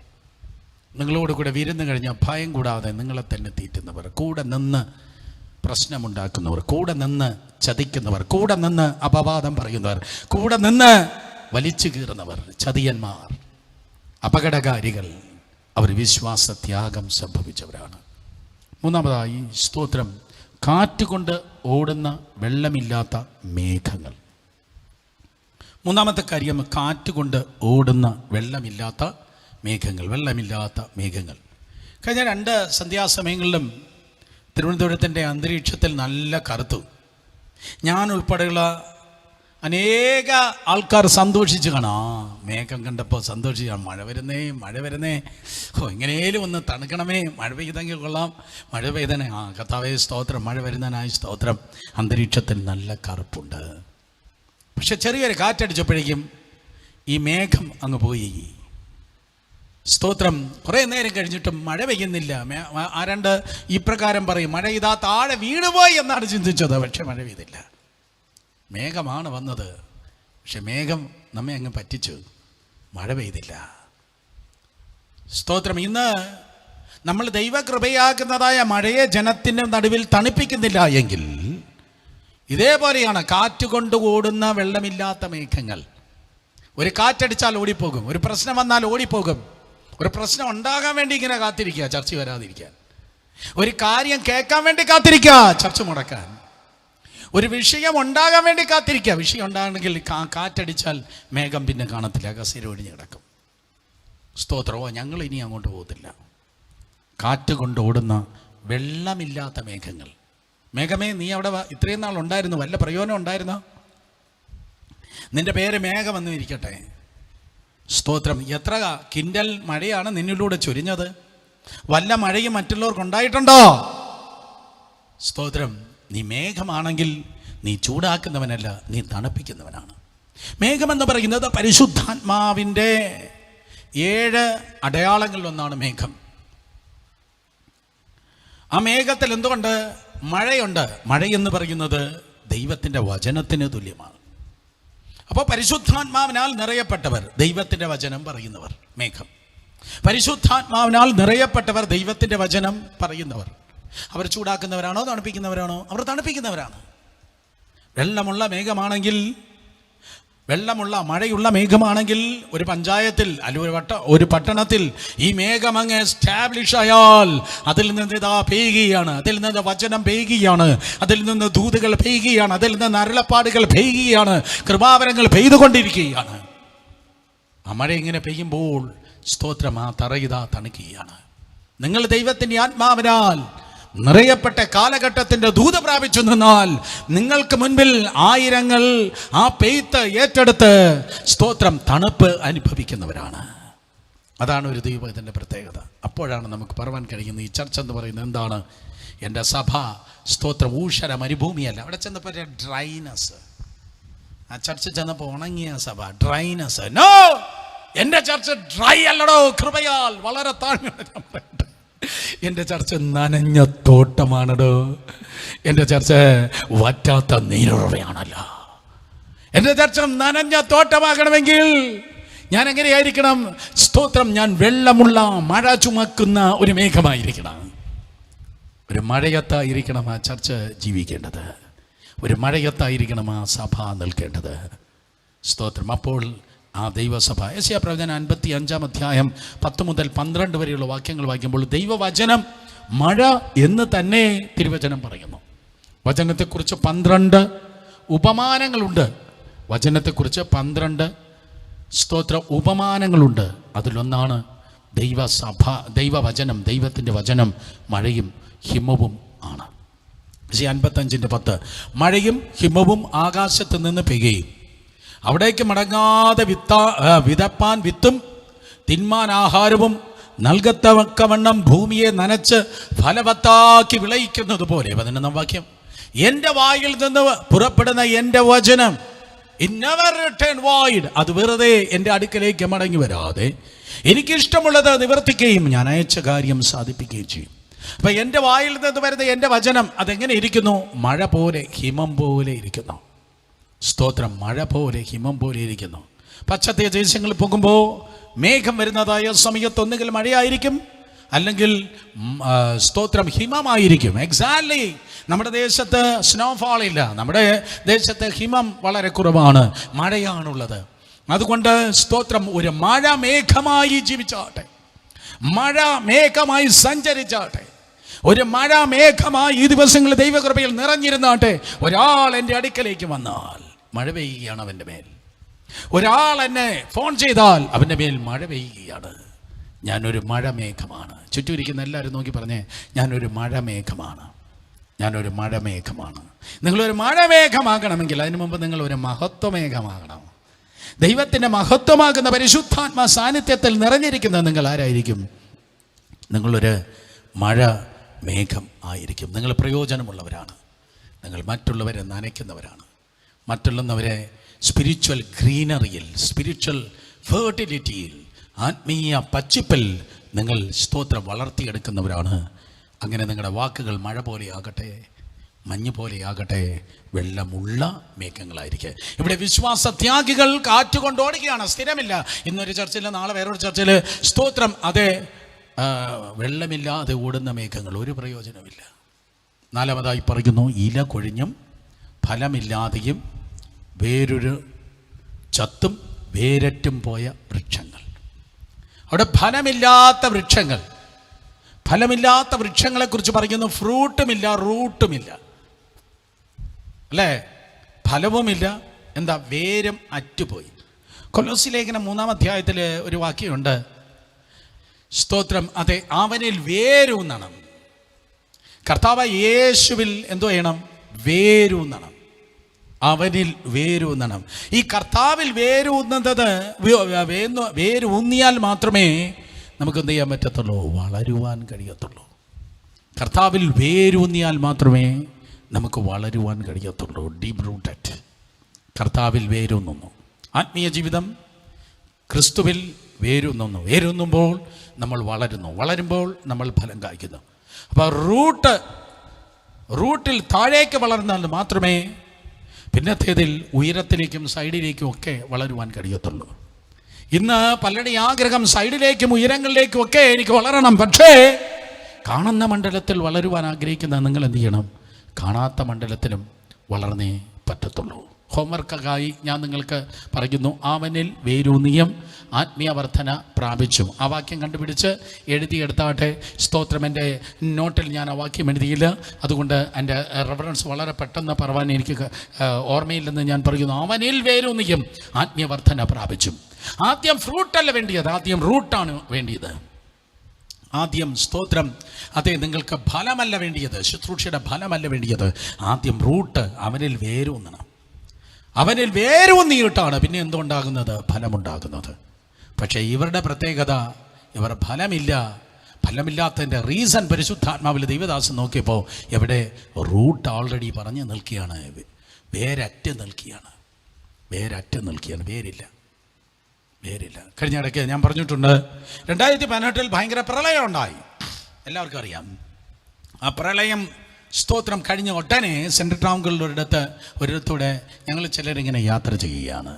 നിങ്ങളോട് കൂടെ വിരുന്ന് കഴിഞ്ഞാൽ ഭയം കൂടാതെ നിങ്ങളെ തന്നെ തീറ്റുന്നവർ, കൂടെ നിന്ന് പ്രശ്നമുണ്ടാക്കുന്നവർ, കൂടെ നിന്ന് ചതിക്കുന്നവർ, കൂടെ നിന്ന് അപവാദം പറയുന്നവർ, കൂടെ നിന്ന് വലിച്ചു കീറുന്നവർ, ചതിയന്മാർ, അപകടകാരികൾ, അവർ വിശ്വാസത്യാഗം സംഭവിച്ചവരാണ്. മൂന്നാമതായി, സ്തോത്രം, കാറ്റുകൊണ്ട് ഓടുന്ന വെള്ളമില്ലാത്ത മേഘങ്ങൾ. മൂന്നാമത്തെ കാര്യം, കാറ്റുകൊണ്ട് ഓടുന്ന വെള്ളമില്ലാത്ത മേഘങ്ങൾ. വെള്ളമില്ലാത്ത മേഘങ്ങൾ. കഴിഞ്ഞ 2 സന്ധ്യാസമയങ്ങളിലും തിരുവനന്തപുരത്തിൻ്റെ അന്തരീക്ഷത്തിൽ നല്ല കറുത്തു. ഞാൻ ഉൾപ്പെടെയുള്ള അനേക ആൾക്കാർ സന്തോഷിച്ച് കാണാം. മേഘം കണ്ടപ്പോൾ സന്തോഷിച്ചാണ്. മഴ വരുന്നേ, എങ്ങനെയും ഒന്ന് തണുക്കണമേ, മഴ പെയ്തെങ്കിൽ കൊള്ളാം, മഴ പെയ്തനെ, കർത്താവേ സ്തോത്രം, മഴ വരുന്നതിനായി സ്തോത്രം. അന്തരീക്ഷത്തിൽ നല്ല കറുപ്പുണ്ട്. പക്ഷെ ചെറിയൊരു കാറ്റടിച്ചപ്പോഴേക്കും ഈ മേഘം അങ്ങ് പോയി. സ്തോത്രം. കുറേ നേരം കഴിഞ്ഞിട്ടും മഴ പെയ്യുന്നില്ല. ആരണ്ട് ഇപ്രകാരം പറയും, മഴ ഇതാ താഴെ വീണുപോയി എന്നാണ് ചിന്തിച്ചത്. പക്ഷെ മഴ പെയ്തില്ല. മേഘമാണ് വന്നത്. പക്ഷെ മേഘം നമ്മെ അങ്ങ് പറ്റിച്ചു. മഴ പെയ്തില്ല. സ്തോത്രം. ഇന്ന് നമ്മൾ ദൈവകൃപയാകുന്നതായ മഴയെ ജനത്തിൻ്റെ നടുവിൽ തണുപ്പിക്കുന്നില്ല എങ്കിൽ ഇതേപോലെയാണ് കാറ്റുകൊണ്ട് ഓടുന്ന വെള്ളമില്ലാത്ത മേഘങ്ങൾ. ഒരു കാറ്റടിച്ചാൽ ഓടിപ്പോകും, ഒരു പ്രശ്നം വന്നാൽ ഓടിപ്പോകും. ഒരു പ്രശ്നം ഉണ്ടാകാൻ വേണ്ടി ഇങ്ങനെ കാത്തിരിക്കുക, ചർച്ച വരാതിരിക്കാൻ. ഒരു കാര്യം കേൾക്കാൻ വേണ്ടി കാത്തിരിക്കുക, ചർച്ച മുടക്കാൻ. ഒരു വിഷയം ഉണ്ടാകാൻ വേണ്ടി കാത്തിരിക്കുക. വിഷയം ഉണ്ടാകണമെങ്കിൽ കാറ്റടിച്ചാൽ മേഘം പിന്നെ കാണത്തില്ല, കസേര ഒഴിഞ്ഞ് കിടക്കും. സ്തോത്രമോ, ഞങ്ങൾ ഇനി അങ്ങോട്ട് പോകത്തില്ല. കാറ്റ് കൊണ്ട് ഓടുന്ന വെള്ളമില്ലാത്ത മേഘങ്ങൾ. മേഘമേ, നീ അവിടെ ഇത്രയും നാൾ ഉണ്ടായിരുന്നു, വല്ല പ്രയോജനം ഉണ്ടായിരുന്നോ? നിന്റെ പേര് മേഘമെന്നും ഇരിക്കട്ടെ. സ്തോത്രം. എത്ര കിൻഡൽ മഴയാണ് നിന്നിലൂടെ ചൊരിഞ്ഞത്? വല്ല മഴയും മറ്റുള്ളവർക്ക് ഉണ്ടായിട്ടുണ്ടോ? സ്തോത്രം. നീ മേഘമാണെങ്കിൽ നീ ചൂടാക്കുന്നവനല്ല, നീ തണുപ്പിക്കുന്നവനാണ്. മേഘമെന്ന് പറയുന്നത് പരിശുദ്ധാത്മാവിൻ്റെ 7 അടയാളങ്ങളിലൊന്നാണ് മേഘം. ആ മേഘത്തിൽ എന്തുകൊണ്ട്? മഴയുണ്ട്. മഴയെന്ന് പറയുന്നത് ദൈവത്തിൻ്റെ വചനത്തിന് തുല്യമാണ്. അപ്പോൾ പരിശുദ്ധാത്മാവിനാൽ നിറയപ്പെട്ടവർ, ദൈവത്തിൻ്റെ വചനം പറയുന്നവർ മേഘം. പരിശുദ്ധാത്മാവിനാൽ നിറയപ്പെട്ടവർ, ദൈവത്തിൻ്റെ വചനം പറയുന്നവർ. അവർ ചൂടാക്കുന്നവരാണോ തണുപ്പിക്കുന്നവരാണോ? അവർ തണുപ്പിക്കുന്നവരാണ്. വെള്ളമുള്ള മേഘമാണെങ്കിൽ, വെള്ളമുള്ള മഴയുള്ള മേഘമാണെങ്കിൽ ഒരു പഞ്ചായത്തിൽ അല്ലെങ്കിൽ ഒരു പട്ടണത്തിൽ ഈ മേഘം അങ്ങ് എസ്റ്റാബ്ലിഷ് ആയാൽ അതിൽ നിന്ന് ഇതാ പെയ്യുകയാണ്, അതിൽ നിന്ന് വചനം പെയ്യുകയാണ്, അതിൽ നിന്ന് ദൂതുകൾ പെയ്യുകയാണ്, അതിൽ നിന്ന് അരുളപ്പാടുകൾ പെയ്യുകയാണ്, കൃപാവരങ്ങൾ പെയ്തുകൊണ്ടിരിക്കുകയാണ്. ആ മഴ ഇങ്ങനെ പെയ്യുമ്പോൾ സ്തോത്രം, ആ തറയിതാ തണുക്കുകയാണ്. നിങ്ങൾ ദൈവത്തിൻ്റെ ആത്മാവിനാൽ നിറയപ്പെട്ട കാലഘട്ടത്തിൻ്റെ ദൂത പ്രാപിച്ചു നിന്നാൽ നിങ്ങൾക്ക് മുൻപിൽ ആയിരങ്ങൾ ആ പെയ്ത്ത് ഏറ്റെടുത്ത് സ്തോത്രം തണുപ്പ് അനുഭവിക്കുന്നവരാണ്. അതാണ് ഒരു ദൈവത്തിൻ്റെ പ്രത്യേകത. അപ്പോഴാണ് നമുക്ക് പറയാൻ കഴിയുന്നത് ഈ ചർച്ച എന്ന് പറയുന്നത് എന്താണ്? എൻ്റെ സഭ സ്തോത്രം ഊഷര മരുഭൂമിയല്ല. അവിടെ ചെന്നപ്പോൾ ഒരു ഡ്രൈനസ്. ആ ചർച്ച ചെന്നപ്പോൾ ഉണങ്ങിയ സഭ, ഡ്രൈനസ്. നോ, എൻ്റെ ചർച്ച ഡ്രൈ അല്ലടോ, കൃപയാൽ വളരെ താഴ്മയോടെ ഞാൻ പറയട്ടെ. എൻ്റെ ചർച്ച നനഞ്ഞ തോട്ടമാണല്ലോ. എൻ്റെ ചർച്ച വറ്റാത്ത നീരുറവയാണല്ലോ. എൻ്റെ ചർച്ച നനഞ്ഞ തോട്ടമാകണമെങ്കിൽ ഞാൻ എങ്ങനെയായിരിക്കണം? സ്തോത്രം, ഞാൻ വെള്ളമുള്ള മഴ ചുമക്കുന്ന ഒരു മേഘമായിരിക്കണം. ഒരു മഴയത്തായിരിക്കണം ആ ചർച്ച ജീവിക്കേണ്ടത്. ഒരു മഴയത്തായിരിക്കണം ആ സഭ നിൽക്കേണ്ടത്. സ്തോത്രം. അപ്പോൾ ആ ദൈവസഭ, യെശയ്യാ പ്രവചനം 55-ാം അധ്യായം 10 മുതൽ 12 വരെയുള്ള വാക്യങ്ങൾ വായിക്കുമ്പോൾ ദൈവവചനം മഴ എന്ന് തന്നെ തിരുവചനം പറയുന്നു. വചനത്തെക്കുറിച്ച് 12 ഉപമാനങ്ങളുണ്ട്. വചനത്തെക്കുറിച്ച് 12 സ്തോത്ര ഉപമാനങ്ങളുണ്ട്. അതിലൊന്നാണ് ദൈവസഭ, ദൈവവചനം, ദൈവത്തിൻ്റെ വചനം മഴയും ഹിമവും ആണ്. 55-10 മഴയും ഹിമവും ആകാശത്ത് നിന്ന് പെയ്യുകയും അവിടേക്ക് മടങ്ങാതെ വിതപ്പാൻ വിത്തും തിന്മാൻ ആഹാരവും നൽകത്തക്കവണ്ണം ഭൂമിയെ നനച്ച് ഫലവത്താക്കി വിളയിക്കുന്നത് പോലെ. 11-ാം വാക്യം, എൻ്റെ വായിൽ നിന്ന് പുറപ്പെടുന്ന എൻ്റെ വചനം it never return void, അത് വെറുതെ എൻ്റെ അടുക്കലേക്ക് മടങ്ങി വരാതെ എനിക്കിഷ്ടമുള്ളത് നിവർത്തിക്കുകയും ഞാൻ അയച്ച കാര്യം സാധിപ്പിക്കുകയും ചെയ്യും. അപ്പം എൻ്റെ വായിൽ നിന്ന് വരുന്ന എൻ്റെ വചനം അതെങ്ങനെ ഇരിക്കുന്നു? മഴ പോലെ, ഹിമം പോലെ ഇരിക്കുന്നു. സ്തോത്രം. മഴ പോലെ, ഹിമം പോലെ ഇരിക്കുന്നു. പശ്ചാത്തല ദേശങ്ങളിൽ പോകുമ്പോൾ മേഘം വരുന്നതായ സമയത്ത് ഒന്നുകിൽ മഴയായിരിക്കും, അല്ലെങ്കിൽ സ്തോത്രം ഹിമമായിരിക്കും. എക്സാക്ട്ലി നമ്മുടെ ദേശത്ത് സ്നോഫാൾ ഇല്ല. നമ്മുടെ ദേശത്ത് ഹിമം വളരെ കുറവാണ്, മഴയാണുള്ളത്. അതുകൊണ്ട് സ്തോത്രം, ഒരു മഴ മേഘമായി ജീവിച്ചാട്ടെ, മഴ മേഘമായി സഞ്ചരിച്ചാട്ടെ, ഒരു മഴ മേഘമായി ഈ ദിവസങ്ങളിൽ ദൈവകൃപയിൽ നിറഞ്ഞിരുന്നാട്ടെ. ഒരാൾ എൻ്റെ അടുക്കലേക്ക് വന്നാൽ മഴ പെയ്യുകയാണ് അവൻ്റെ മേൽ. ഒരാൾ എന്നെ ഫോൺ ചെയ്താൽ അവൻ്റെ മേൽ മഴ പെയ്യുകയാണ്. ഞാനൊരു മഴ മേഘമാണ്. ചുറ്റുമിരിക്കുന്ന എല്ലാവരും നോക്കി പറഞ്ഞേ, ഞാനൊരു മഴ മേഘമാണ്, ഞാനൊരു മഴ മേഘമാണ്. നിങ്ങളൊരു മഴ മേഘമാകണമെങ്കിൽ അതിനു മുമ്പ് നിങ്ങളൊരു മഹത്വമേഘമാകണം. ദൈവത്തിൻ്റെ മഹത്വമാകുന്ന പരിശുദ്ധാത്മാ സാന്നിധ്യത്തിൽ നിറഞ്ഞിരിക്കുന്ന നിങ്ങൾ ആരായിരിക്കും? നിങ്ങളൊരു മഴ മേഘം ആയിരിക്കും. നിങ്ങൾ പ്രയോജനമുള്ളവരാണ്. നിങ്ങൾ മറ്റുള്ളവരെ നനയ്ക്കുന്നവരാണ്. മറ്റുള്ളവരെ സ്പിരിച്വൽ ഗ്രീനറിയിൽ, സ്പിരിച്വൽ ഫെർട്ടിലിറ്റിയിൽ, ആത്മീയ പച്ചിപ്പിൽ നിങ്ങൾ സ്തോത്രം വളർത്തിയെടുക്കുന്നവരാണ്. അങ്ങനെ നിങ്ങളുടെ വാക്കുകൾ മഴ പോലെയാകട്ടെ, മഞ്ഞ് പോലെയാകട്ടെ, വെള്ളമുള്ള മേഘങ്ങളായിരിക്കെ. ഇവിടെ വിശ്വാസത്യാഗികൾ കാറ്റുകൊണ്ട് ഓടുകയാണ്, സ്ഥിരമില്ല. ഇന്നൊരു ചർച്ചയിൽ, നാളെ വേറൊരു ചർച്ചയിൽ. സ്തോത്രം. അതെ, വെള്ളമില്ലാതെ ഓടുന്ന മേഘങ്ങൾ ഒരു പ്രയോജനമില്ല. 4-മതായി പറയുന്നു, ഇല കൊഴിഞ്ഞും ഫലമില്ലാതെയും വേരൊരു ചത്തും വേരറ്റും പോയ വൃക്ഷങ്ങൾ. അവിടെ ഫലമില്ലാത്ത വൃക്ഷങ്ങൾ, ഫലമില്ലാത്ത വൃക്ഷങ്ങളെക്കുറിച്ച് പറയുന്നു. ഫ്രൂട്ടുമില്ല, റൂട്ടുമില്ല. അല്ലേ? ഫലവുമില്ല. എന്താ? വേരും അറ്റുപോയി. കൊലോസ്യ ലേഖനം 3-ാം അധ്യായത്തിൽ ഒരു വാക്യമുണ്ട്. സ്തോത്രം. അതെ, അവനിൽ വേരൂന്നണം. കർത്താവ് യേശുവിൽ എന്തോ ചെയ്യണം? വേരൂന്നണം. അവനിൽ വേരൂന്നണം. ഈ കർത്താവിൽ വേരൂന്നിയാൽ മാത്രമേ നമുക്ക് എന്ത് ചെയ്യാൻ പറ്റത്തുള്ളൂ? വളരുവാൻ കഴിയത്തുള്ളൂ. കർത്താവിൽ വേരൂന്നിയാൽ മാത്രമേ നമുക്ക് വളരുവാൻ കഴിയത്തുള്ളൂ. Deep rooted. കർത്താവിൽ വേരൂന്നുന്നു. ആത്മീയ ജീവിതം ക്രിസ്തുവിൽ വേരൂന്നുന്നു. വേരൂന്നുമ്പോൾ നമ്മൾ വളരുന്നു. വളരുമ്പോൾ നമ്മൾ ഫലം കായ്ക്കുന്നു. അപ്പോൾ റൂട്ടിൽ താഴേക്ക് വളർന്നാൽ മാത്രമേ പിന്നത്തേതിൽ ഉയരത്തിലേക്കും സൈഡിലേക്കും ഒക്കെ വളരുവാൻ കഴിയത്തുള്ളൂ. ഇന്ന് പലരുടെ ആഗ്രഹം സൈഡിലേക്കും ഉയരങ്ങളിലേക്കും ഒക്കെ എനിക്ക് വളരണം. പക്ഷേ കാണുന്ന മണ്ഡലത്തിൽ വളരുവാൻ ആഗ്രഹിക്കുന്ന നിങ്ങൾ എന്ത് ചെയ്യണം? കാണാത്ത മണ്ഡലത്തിലും വളർന്നേ പറ്റത്തുള്ളൂ. ഹോംവർക്കായി ഞാൻ നിങ്ങൾക്ക് പറയുന്നു, അവനിൽ വേരൂന്നിയും ആത്മീയവർദ്ധന പ്രാപിച്ചു. ആ വാക്യം കണ്ടുപിടിച്ച് എഴുതിയെടുത്താട്ടെ. സ്തോത്രം. എൻ്റെ നോട്ടിൽ ഞാൻ ആ വാക്യം എഴുതിയില്ല, അതുകൊണ്ട് എൻ്റെ റെഫറൻസ് വളരെ പെട്ടെന്ന് പറവാൻ എനിക്ക് ഓർമ്മയില്ലെന്ന് ഞാൻ പറയുന്നു. അവനിൽ വേരൂന്നിയും ആത്മീയവർദ്ധന പ്രാപിച്ചു. ആദ്യം ഫ്രൂട്ടല്ല വേണ്ടിയത്, ആദ്യം റൂട്ടാണ് വേണ്ടിയത്. ആദ്യം സ്തോത്രം. അതെ, നിങ്ങൾക്ക് ഫലമല്ല വേണ്ടിയത്, ശുശ്രൂഷയുടെ ഫലമല്ല വേണ്ടിയത്. ആദ്യം റൂട്ട്. അവനിൽ വേരൂന്നണം. അവനിൽ വേരൂന്നിയിട്ടാണ് പിന്നെ എന്തുണ്ടാകുന്നത്? ഫലമുണ്ടാകുന്നത്. പക്ഷേ ഇവരുടെ പ്രത്യേകത, ഇവർ ഫലമില്ലാത്തതിൻ്റെ റീസൺ പരിശുദ്ധാത്മാവിൽ ദൈവദാസൻ നോക്കിയപ്പോൾ എവിടെ? റൂട്ട് ഓൾറെഡി പറഞ്ഞു നിൽക്കുകയാണ്. വേരറ്റ് നിൽക്കുകയാണ്. വേരില്ല. കഴിഞ്ഞ ഇടയ്ക്ക് ഞാൻ പറഞ്ഞിട്ടുണ്ട്, 2018 ഭയങ്കര പ്രളയം ഉണ്ടായി. എല്ലാവർക്കും അറിയാം. ആ പ്രളയം സ്തോത്രം കഴിഞ്ഞ ഉടനെ സെൻട്രൽ ഒരിടത്തൂടെ ഞങ്ങൾ ചിലരിങ്ങനെ യാത്ര ചെയ്യുകയാണ്.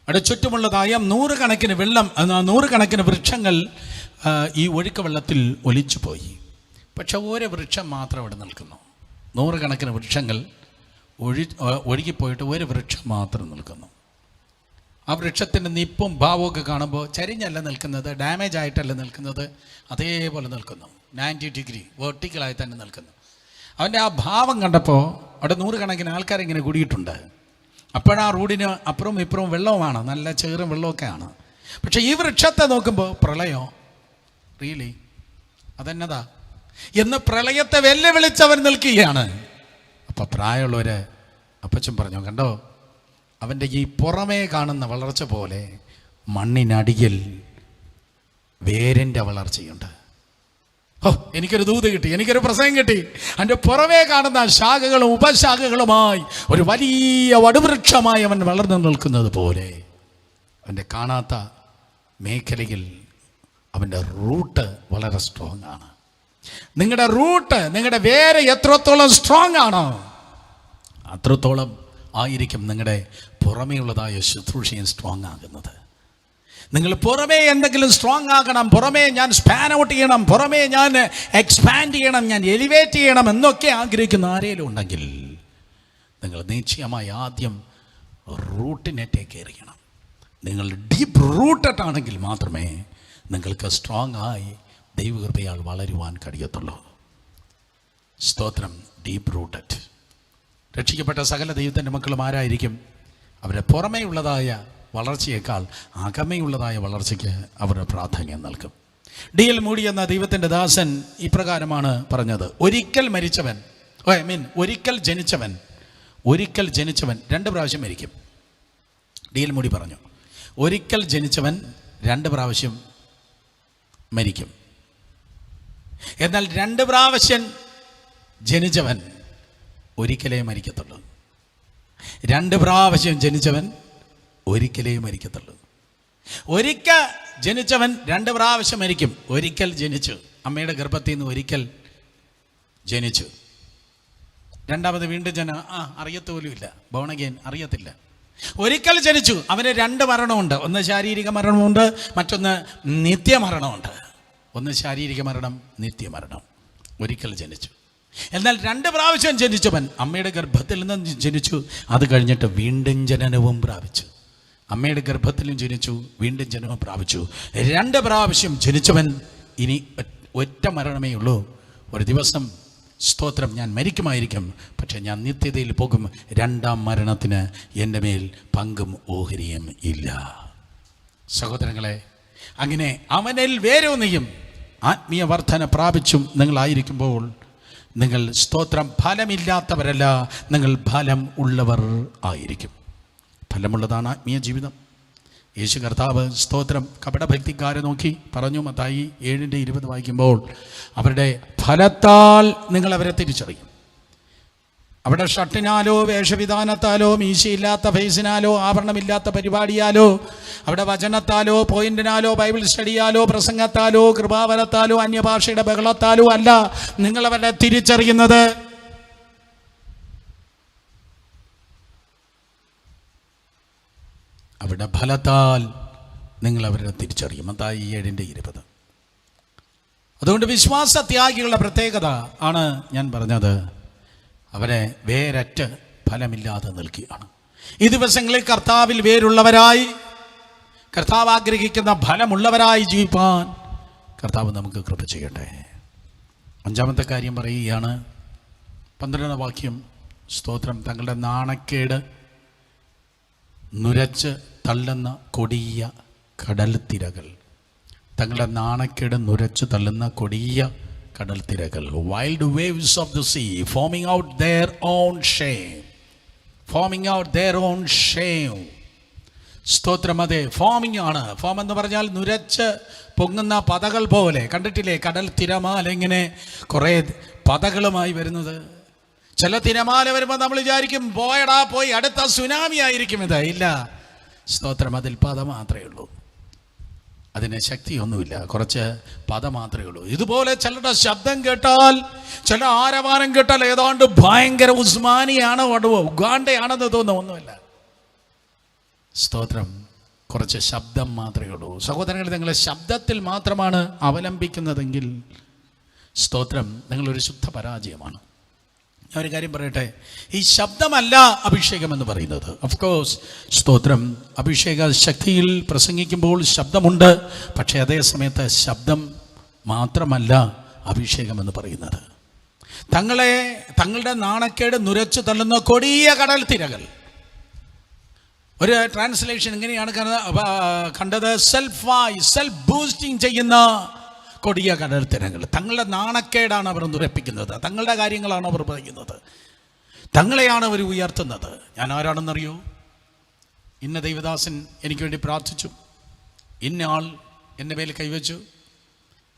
അവിടെ ചുറ്റുമുള്ളതായ നൂറുകണക്കിന് വൃക്ഷങ്ങൾ ഈ ഒഴുക്ക വെള്ളത്തിൽ ഒലിച്ചു പോയി. പക്ഷെ ഒരു വൃക്ഷം മാത്രം അവിടെ നിൽക്കുന്നു. നൂറുകണക്കിന് വൃക്ഷങ്ങൾ ഒഴുകിപ്പോയിട്ട് ഒരു വൃക്ഷം മാത്രം നിൽക്കുന്നു. ആ വൃക്ഷത്തിൻ്റെ നിപ്പും ഭാവമൊക്കെ കാണുമ്പോൾ ചരിഞ്ഞല്ല നിൽക്കുന്നത്, ഡാമേജ് ആയിട്ടല്ല നിൽക്കുന്നത്, അതേപോലെ നിൽക്കുന്നു. 90 ഡിഗ്രി വെർട്ടിക്കലായി തന്നെ നിൽക്കുന്നു. അവൻ്റെ ആ ഭാവം കണ്ടപ്പോൾ അവിടെ നൂറുകണക്കിന് ആൾക്കാരിങ്ങനെ കൂടിയിട്ടുണ്ട്. അപ്പോഴാ റോഡിന് അപ്പുറവും ഇപ്പുറവും വെള്ളവുമാണ്, നല്ല ചേറും വെള്ളമൊക്കെയാണ്. പക്ഷേ ഈ വൃക്ഷത്തെ നോക്കുമ്പോൾ പ്രളയം റിയലി അതെന്നതാ എന്ന് പ്രളയത്തെ വെല്ലുവിളിച്ചവൻ നിൽക്കുകയാണ്. അപ്പം പ്രായമുള്ളവർ അപ്പച്ചൻ പറഞ്ഞു, കണ്ടോ അവൻ്റെ ഈ പുറമേ കാണുന്ന വളർച്ച പോലെ മണ്ണിനടിയിൽ വേരിൻ്റെ വളർച്ചയുണ്ട്. എനിക്കൊരു ദൂത് കിട്ടി, എനിക്കൊരു പ്രസംഗം കിട്ടി. അതിൻ്റെ പുറമേ കാണുന്ന ശാഖകളും ഉപശാഖകളുമായി ഒരു വലിയ വടുവൃക്ഷമായി അവൻ വളർന്നു നിൽക്കുന്നത് പോലെ അവൻ്റെ കാണാത്ത മേഖലയിൽ അവൻ്റെ റൂട്ട് വളരെ സ്ട്രോങ് ആണ്. നിങ്ങളുടെ റൂട്ട്, നിങ്ങളുടെ വേര് എത്രത്തോളം സ്ട്രോങ് ആണോ അത്രത്തോളം ആയിരിക്കും നിങ്ങളുടെ പുറമേയുള്ളതായ ശുശ്രൂഷയും സ്ട്രോങ് ആകുന്നത്. നിങ്ങൾ പുറമേ എന്തെങ്കിലും സ്ട്രോങ് ആകണം, പുറമേ ഞാൻ സ്പാൻ ഔട്ട് ചെയ്യണം, പുറമേ ഞാൻ എക്സ്പാൻഡ് ചെയ്യണം, ഞാൻ എലിവേറ്റ് ചെയ്യണം എന്നൊക്കെ ആഗ്രഹിക്കുന്ന ആരെങ്കിലും ഉണ്ടെങ്കിൽ നിങ്ങൾ നിശ്ചയമായി ആദ്യം റൂട്ടിനെ ടേക്ക് കെയർ ചെയ്യണം. നിങ്ങൾ ഡീപ്പ് റൂട്ടഡ് ആണെങ്കിൽ മാത്രമേ നിങ്ങൾക്ക് സ്ട്രോങ് ആയി ദൈവകൃപയാൽ വളരുവാൻ കഴിയത്തുള്ളൂ. സ്തോത്രം. Deep rooted. രക്ഷിക്കപ്പെട്ട സകല ദൈവത്തിൻ്റെ മക്കളും ആരായിരിക്കും? അവരുടെ പുറമേയുള്ളതായ വളർച്ചയേക്കാൾ അകമയുള്ളതായ വളർച്ചയ്ക്ക് അവർ പ്രാധാന്യം നൽകും. D.L. മൂഡി എന്ന ദൈവത്തിൻ്റെ ദാസൻ ഇപ്രകാരമാണ് പറഞ്ഞത്: ഒരിക്കൽ ജനിച്ചവൻ 2 പ്രാവശ്യം മരിക്കും. D.L. മൂഡി പറഞ്ഞു, ഒരിക്കൽ ജനിച്ചവൻ 2 പ്രാവശ്യം മരിക്കും. എന്നാൽ 2 പ്രാവശ്യം ജനിച്ചവൻ ഒരിക്കലേ മരിക്കത്തുള്ളൂ. 2 പ്രാവശ്യം ജനിച്ചവൻ ഒരിക്കലേ മരിക്കത്തുള്ളൂ. ഒരിക്കൽ ജനിച്ചവൻ 2 പ്രാവശ്യം മരിക്കും. ഒരിക്കൽ ജനിച്ചു, അമ്മയുടെ ഗർഭത്തിൽ നിന്ന് ഒരിക്കൽ ജനിച്ചു, രണ്ടാമത് വീണ്ടും അറിയത്തുപോലുമില്ല, ബോൺ അഗെയിൻ അറിയത്തില്ല. ഒരിക്കൽ ജനിച്ചു, അവന് 2 മരണമുണ്ട്. ഒന്ന് ശാരീരിക മരണമുണ്ട്, മറ്റൊന്ന് നിത്യമരണമുണ്ട്. ഒന്ന് ശാരീരിക മരണം, നിത്യമരണം. ഒരിക്കൽ ജനിച്ചു. എന്നാൽ 2 പ്രാവശ്യം ജനിച്ചവൻ അമ്മയുടെ ഗർഭത്തിൽ നിന്ന് ജനിച്ചു, അത് കഴിഞ്ഞിട്ട് വീണ്ടും ജനനവും പ്രാപിച്ചു. അമ്മയുടെ ഗർഭത്തിലും ജനിച്ചു, വീണ്ടും ജനനവും പ്രാപിച്ചു. 2 പ്രാവശ്യം ജനിച്ചവൻ ഇനി ഒറ്റ മരണമേ ഉള്ളൂ. ഒരു ദിവസം സ്തോത്രം, ഞാൻ മരിക്കുമായിരിക്കും, പക്ഷെ ഞാൻ നിത്യതയിൽ പോകും. രണ്ടാം മരണത്തിന് എൻ്റെ മേൽ പങ്കും ഓഹരിയും ഇല്ല. സഹോദരങ്ങളെ, അങ്ങനെ അവനിൽ വേരൂന്നിയും ആത്മീയ വർധന പ്രാപിച്ചും നിങ്ങളായിരിക്കുമ്പോൾ നിങ്ങൾ സ്തോത്രം ഫലമില്ലാത്തവരല്ല, നിങ്ങൾ ഫലം ഉള്ളവർ ആയിരിക്കും. ഫലമുള്ളതാണ് ആത്മീയ ജീവിതം. യേശു കർത്താവ് സ്തോത്രം കപടഭക്തിക്കാരെ നോക്കി പറഞ്ഞു. മത്തായി 7:20 വായിക്കുമ്പോൾ, അവരുടെ ഫലത്താൽ നിങ്ങൾ അവരെ തിരിച്ചറിയും. അവിടെ ഷർട്ടിനാലോ വേഷവിധാനത്താലോ മീശയില്ലാത്ത ഫേസിനാലോ ആഭരണമില്ലാത്ത പരിപാടിയാലോ അവിടെ വചനത്താലോ പോയിന്റിനാലോ ബൈബിൾ സ്റ്റഡിയാലോ പ്രസംഗത്താലോ കൃപാവരത്താലോ അന്യഭാഷയുടെ ബഹളത്താലോ അല്ല നിങ്ങളവരെ തിരിച്ചറിയുന്നത്. അവിടെ ഫലത്താൽ നിങ്ങൾ അവരെ തിരിച്ചറിയും. മത്തായി 7:20. അതുകൊണ്ട് വിശ്വാസത്യാഗികളുടെ പ്രത്യേകത ആണ് ഞാൻ പറഞ്ഞത്, അവരെ വേരറ്റ് ഫലമില്ലാതെ നിൽക്കുകയാണ്. ഈ ദിവസങ്ങളിൽ കർത്താവിൽ വേരുള്ളവരായി, കർത്താവ് ആഗ്രഹിക്കുന്ന ഫലമുള്ളവരായി ജീവിപ്പാൻ കർത്താവ് നമുക്ക് കൃപ ചെയ്യട്ടെ. 5-ാമത്തെ കാര്യം പറയുകയാണ്, 12-ാം വാക്യം. സ്തോത്രം, തങ്ങളുടെ നാണക്കേട് നുരച്ച് തള്ളുന്ന കൊടിയ കടൽ തിരകൾ. തങ്ങളുടെ നാണക്കേട് നുരച്ച് തള്ളുന്ന കൊടിയ കടൽ തിരകൾ. Wild waves of the sea foaming out their own shame. Foaming out their own shame. സ്തോത്രം, അതെ, ഫോമിങ് ആണ്. ഫോം എന്ന് പറഞ്ഞാൽ നുരച്ച് പൊങ്ങുന്ന പതകൾ പോലെ. കണ്ടിട്ടില്ലേ കടൽ തിരമാല ഇങ്ങനെ കുറേ പതകളുമായി വരുന്നത്? ചില തിരമാല വരുമ്പോൾ നമ്മൾ വിചാരിക്കും പോയടാ പോയി, അടുത്ത സുനാമി ആയിരിക്കും ഇത്. ഇല്ല, സ്തോത്രം, അതിൽ പത മാത്രമേ ഉള്ളൂ, അതിന് ശക്തിയൊന്നുമില്ല, കുറച്ച് പത മാത്രമേ ഉള്ളൂ. ഇതുപോലെ ചിലരുടെ ശബ്ദം കേട്ടാൽ, ചില ആരവാരം കേട്ടാൽ ഏതാണ്ട് ഭയങ്കര ഉസ്മാനിയാണോ ഉഗാണ്ടയാണെന്ന് തോന്നുന്നു. ഒന്നുമില്ല, സ്തോത്രം, കുറച്ച് ശബ്ദം മാത്രമേ ഉള്ളൂ. സഹോദരങ്ങൾ, നിങ്ങളെ ശബ്ദത്തിൽ മാത്രമാണ് അവലംബിക്കുന്നതെങ്കിൽ സ്തോത്രം, നിങ്ങളൊരു ശുദ്ധ പരാജയമാണ്. ഞാൻ ഒരു കാര്യം പറയട്ടെ, ഈ ശബ്ദമല്ല അഭിഷേകം എന്ന് പറയുന്നത്. ഓഫ് കോഴ്സ്, സ്തോത്രം, അഭിഷേക ശക്തിയിൽ പ്രസംഗിക്കുമ്പോൾ ശബ്ദമുണ്ട്, പക്ഷേ അതേ സമയത്ത് ശബ്ദം മാത്രമല്ല അഭിഷേകം എന്ന് പറയുന്നത്. തങ്ങളുടെ നാണക്കേട് നുരച്ചു തള്ളുന്ന കൊടിയ കടൽ തിരകൾ. ഒരു ട്രാൻസ്ലേഷൻ ഇങ്ങനെയാണ് കണ്ടത്, സെൽഫ് ബൂസ്റ്റിംഗ് ചെയ്യുന്ന കൊടിയ കടൽ തിരകൾ. തങ്ങളുടെ നാണക്കേടാണ് അവർ നുരപ്പിക്കുന്നത്, തങ്ങളുടെ കാര്യങ്ങളാണ് അവർ പറയുന്നത്, തങ്ങളെയാണ് അവർ ഉയർത്തുന്നത്. ഞാൻ ആരാണെന്നറിയോ? ഇന്ന ദൈവദാസൻ എനിക്ക് വേണ്ടി പ്രാർത്ഥിച്ചു, ഇന്ന ആൾ എൻ്റെ മേൽ കൈവച്ചു,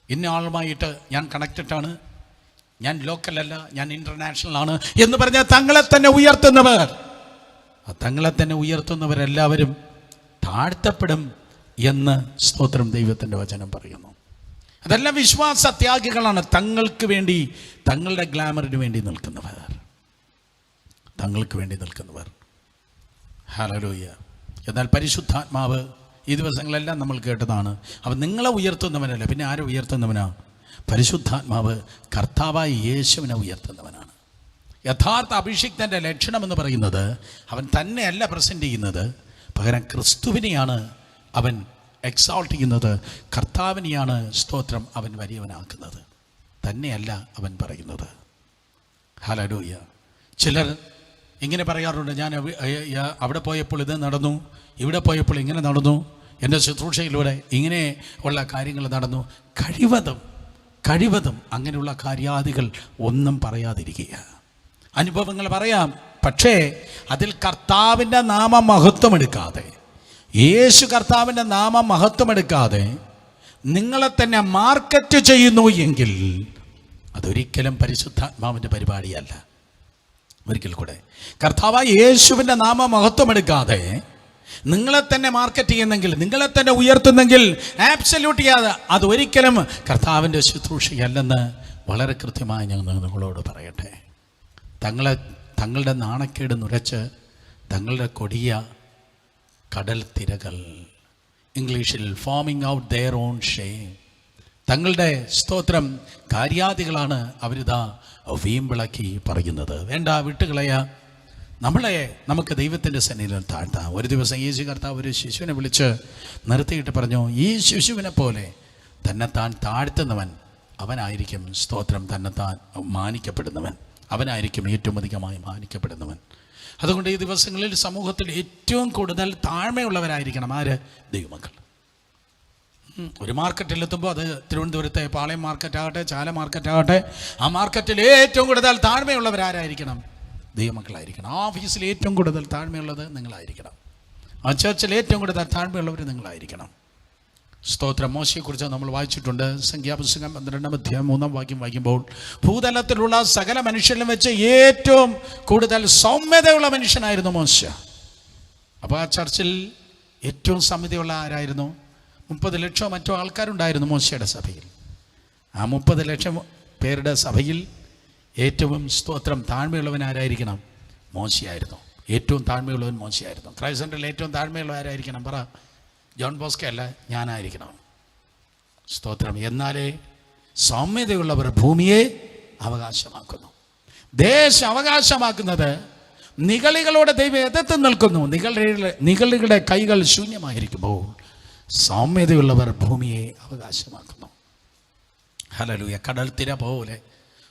ഇന്ന ആളുമായിട്ട് ഞാൻ കണക്റ്റഡാണ്, ഞാൻ ലോക്കലല്ല, ഞാൻ ഇൻ്റർനാഷണൽ ആണ് എന്ന് പറഞ്ഞാൽ തങ്ങളെ തന്നെ ഉയർത്തുന്നവർ, തങ്ങളെ തന്നെ ഉയർത്തുന്നവരെല്ലാവരും താഴ്ത്തപ്പെടും എന്ന് സ്തോത്രം ദൈവത്തിൻ്റെ വചനം പറയുന്നു. അതെല്ലാം വിശ്വാസത്യാഗികളാണ്, തങ്ങൾക്ക് വേണ്ടി, തങ്ങളുടെ ഗ്ലാമറിന് വേണ്ടി നിൽക്കുന്നവർ, തങ്ങൾക്ക് വേണ്ടി നിൽക്കുന്നവർ. ഹല്ലേലൂയ. എന്നാൽ പരിശുദ്ധാത്മാവ് ഈ ദിവസങ്ങളെല്ലാം നമ്മൾ കേട്ടതാണ്, അവൻ നിങ്ങളെ ഉയർത്തുന്നവനല്ല, പിന്നെ ആരെ ഉയർത്തുന്നവനാ? പരിശുദ്ധാത്മാവ് കർത്താവായ യേശുവിനെ ഉയർത്തുന്നവനാണ്. യഥാർത്ഥ അഭിഷിക്തൻ്റെ ലക്ഷണമെന്ന് പറയുന്നത് അവൻ തന്നെയല്ല പ്രസൻറ്റ് ചെയ്യുന്നത്, പകരം ക്രിസ്തുവിനെയാണ് അവൻ എക്സോൾട്ട് ചെയ്യുന്നത്, കർത്താവിനെയാണ് സ്തോത്രം അവൻ വലിയവനാക്കുന്നത്, തന്നെയല്ല അവൻ പറയുന്നത്. ഹല്ലേലൂയ. ചിലർ ഇങ്ങനെ പറയാറുണ്ട്, ഞാൻ അവിടെ പോയപ്പോൾ ഇത് നടന്നു, ഇവിടെ പോയപ്പോൾ ഇങ്ങനെ നടന്നു, എൻ്റെ ശുശ്രൂഷയിലൂടെ ഇങ്ങനെ ഉള്ള കാര്യങ്ങൾ നടന്നു. കഴിവതും അങ്ങനെയുള്ള കാര്യാദികൾ ഒന്നും പറയാതിരിക്കുക. അനുഭവങ്ങൾ പറയാം, പക്ഷേ അതിൽ കർത്താവിൻ്റെ നാമം മഹത്വമെടുക്കാതെ, യേശു കർത്താവിൻ്റെ നാമം മഹത്വമെടുക്കാതെ നിങ്ങളെ തന്നെ മാർക്കറ്റ് ചെയ്യുന്നു എങ്കിൽ അതൊരിക്കലും പരിശുദ്ധാത്മാവിൻ്റെ പരിപാടിയല്ല. ഒരിക്കൽ കൂടെ, കർത്താവായ യേശുവിൻ്റെ നാമം മഹത്വമെടുക്കാതെ നിങ്ങളെ തന്നെ മാർക്കറ്റ് ചെയ്യുന്നെങ്കിൽ, നിങ്ങളെ തന്നെ ഉയർത്തുന്നെങ്കിൽ, ആബ്സല്യൂട്ട് ചെയ്യാതെ, അതൊരിക്കലും കർത്താവിൻ്റെ ശുശ്രൂഷയല്ലെന്ന് വളരെ കൃത്യമായി ഞാൻ നിങ്ങളോട് പറയട്ടെ. തങ്ങളുടെ നാണക്കേട് നുരച്ച് തങ്ങളുടെ കൊടിയ കടൽ തിരകൾ, ഇംഗ്ലീഷിൽ foaming out their own shame, തങ്ങളുടെ സ്തോത്രം കാര്യാദികളാണ് അവരിതാ വീമ്പിളക്കി പറയുന്നത്. വേണ്ട, വിട്ടുകളയാ, നമുക്ക് ദൈവത്തിൻ്റെ സന്നിധിയിൽ താഴ്ത്താം. ഒരു ദിവസം യേശു കർത്താവ് ഒരു ശിശുവിനെ വിളിച്ച് നിർത്തിയിട്ട് പറഞ്ഞു, ഈ ശിശുവിനെ പോലെ തന്നെത്താൻ താഴ്ത്തുന്നവൻ അവനായിരിക്കും സ്തോത്രം തന്നെത്താൻ മാനിക്കപ്പെടുന്നവൻ, അവനായിരിക്കും ഏറ്റവും അധികമായി മാനിക്കപ്പെടുന്നവൻ. അതുകൊണ്ട് ഈ ദിവസങ്ങളിൽ സമൂഹത്തിൽ ഏറ്റവും കൂടുതൽ താഴ്മയുള്ളവരായിരിക്കണം ആര്? ദൈവമക്കൾ. ഒരു മാർക്കറ്റിലെത്തുമ്പോൾ, അത് തിരുവനന്തപുരത്തെ പാളയം മാർക്കറ്റാകട്ടെ, ചാല മാർക്കറ്റാകട്ടെ, ആ മാർക്കറ്റിൽ ഏറ്റവും കൂടുതൽ താഴ്മയുള്ളവരാരായിരിക്കണം? ദൈവമക്കളായിരിക്കണം. ആ ഓഫീസിൽ ഏറ്റവും കൂടുതൽ താഴ്മയുള്ളത് നിങ്ങളായിരിക്കണം. ആ ചർച്ചിൽ ഏറ്റവും കൂടുതൽ താഴ്മയുള്ളവർ നിങ്ങളായിരിക്കണം. സ്തോത്രം. മോശയെക്കുറിച്ച് നമ്മൾ വായിച്ചിട്ടുണ്ട്. സംഖ്യാപുസ്തകം 12-ാം അധ്യായം 3-ാം വാക്യം വായിക്കുമ്പോൾ, ഭൂതലത്തിലുള്ള സകല മനുഷ്യരിലും വെച്ച് ഏറ്റവും കൂടുതൽ സൗമ്യതയുള്ള മനുഷ്യനായിരുന്നു മോശ. അപ്പോൾ ആ ചർച്ചിൽ ഏറ്റവും സൗമ്യതയുള്ള ആരായിരുന്നു? 30 ലക്ഷം മറ്റോ ആൾക്കാരുണ്ടായിരുന്നു മോശയുടെ സഭയിൽ. ആ 30 ലക്ഷം പേരുടെ സഭയിൽ ഏറ്റവും സ്തോത്രം താഴ്മയുള്ളവൻ ആരായിരിക്കണം? മോശയായിരുന്നു. ഏറ്റവും താഴ്മയുള്ളവൻ മോശയായിരുന്നു. ക്രൈസ്റ്റ് സെൻ്ററിൽ ഏറ്റവും താഴ്മയുള്ള ആരായിരിക്കണം? പറ. ജോൺ ബോസ്കോ അല്ല, ഞാനായിരിക്കണം. സ്തോത്രം. എന്നാലേ സൗമ്യതയുള്ളവർ ഭൂമിയെ അവകാശമാക്കുന്നു. ദേശം അവകാശമാക്കുന്നത് നിഗളികളോട് ദൈവം എതിർത്ത് നിൽക്കുന്നു. നിഗളികളുടെ കൈകൾ ശൂന്യമായിരിക്കുമ്പോൾ സൗമ്യതയുള്ളവർ ഭൂമിയെ അവകാശമാക്കുന്നു. ഹല്ലേലൂയ. കടൽ തിര പോലെ,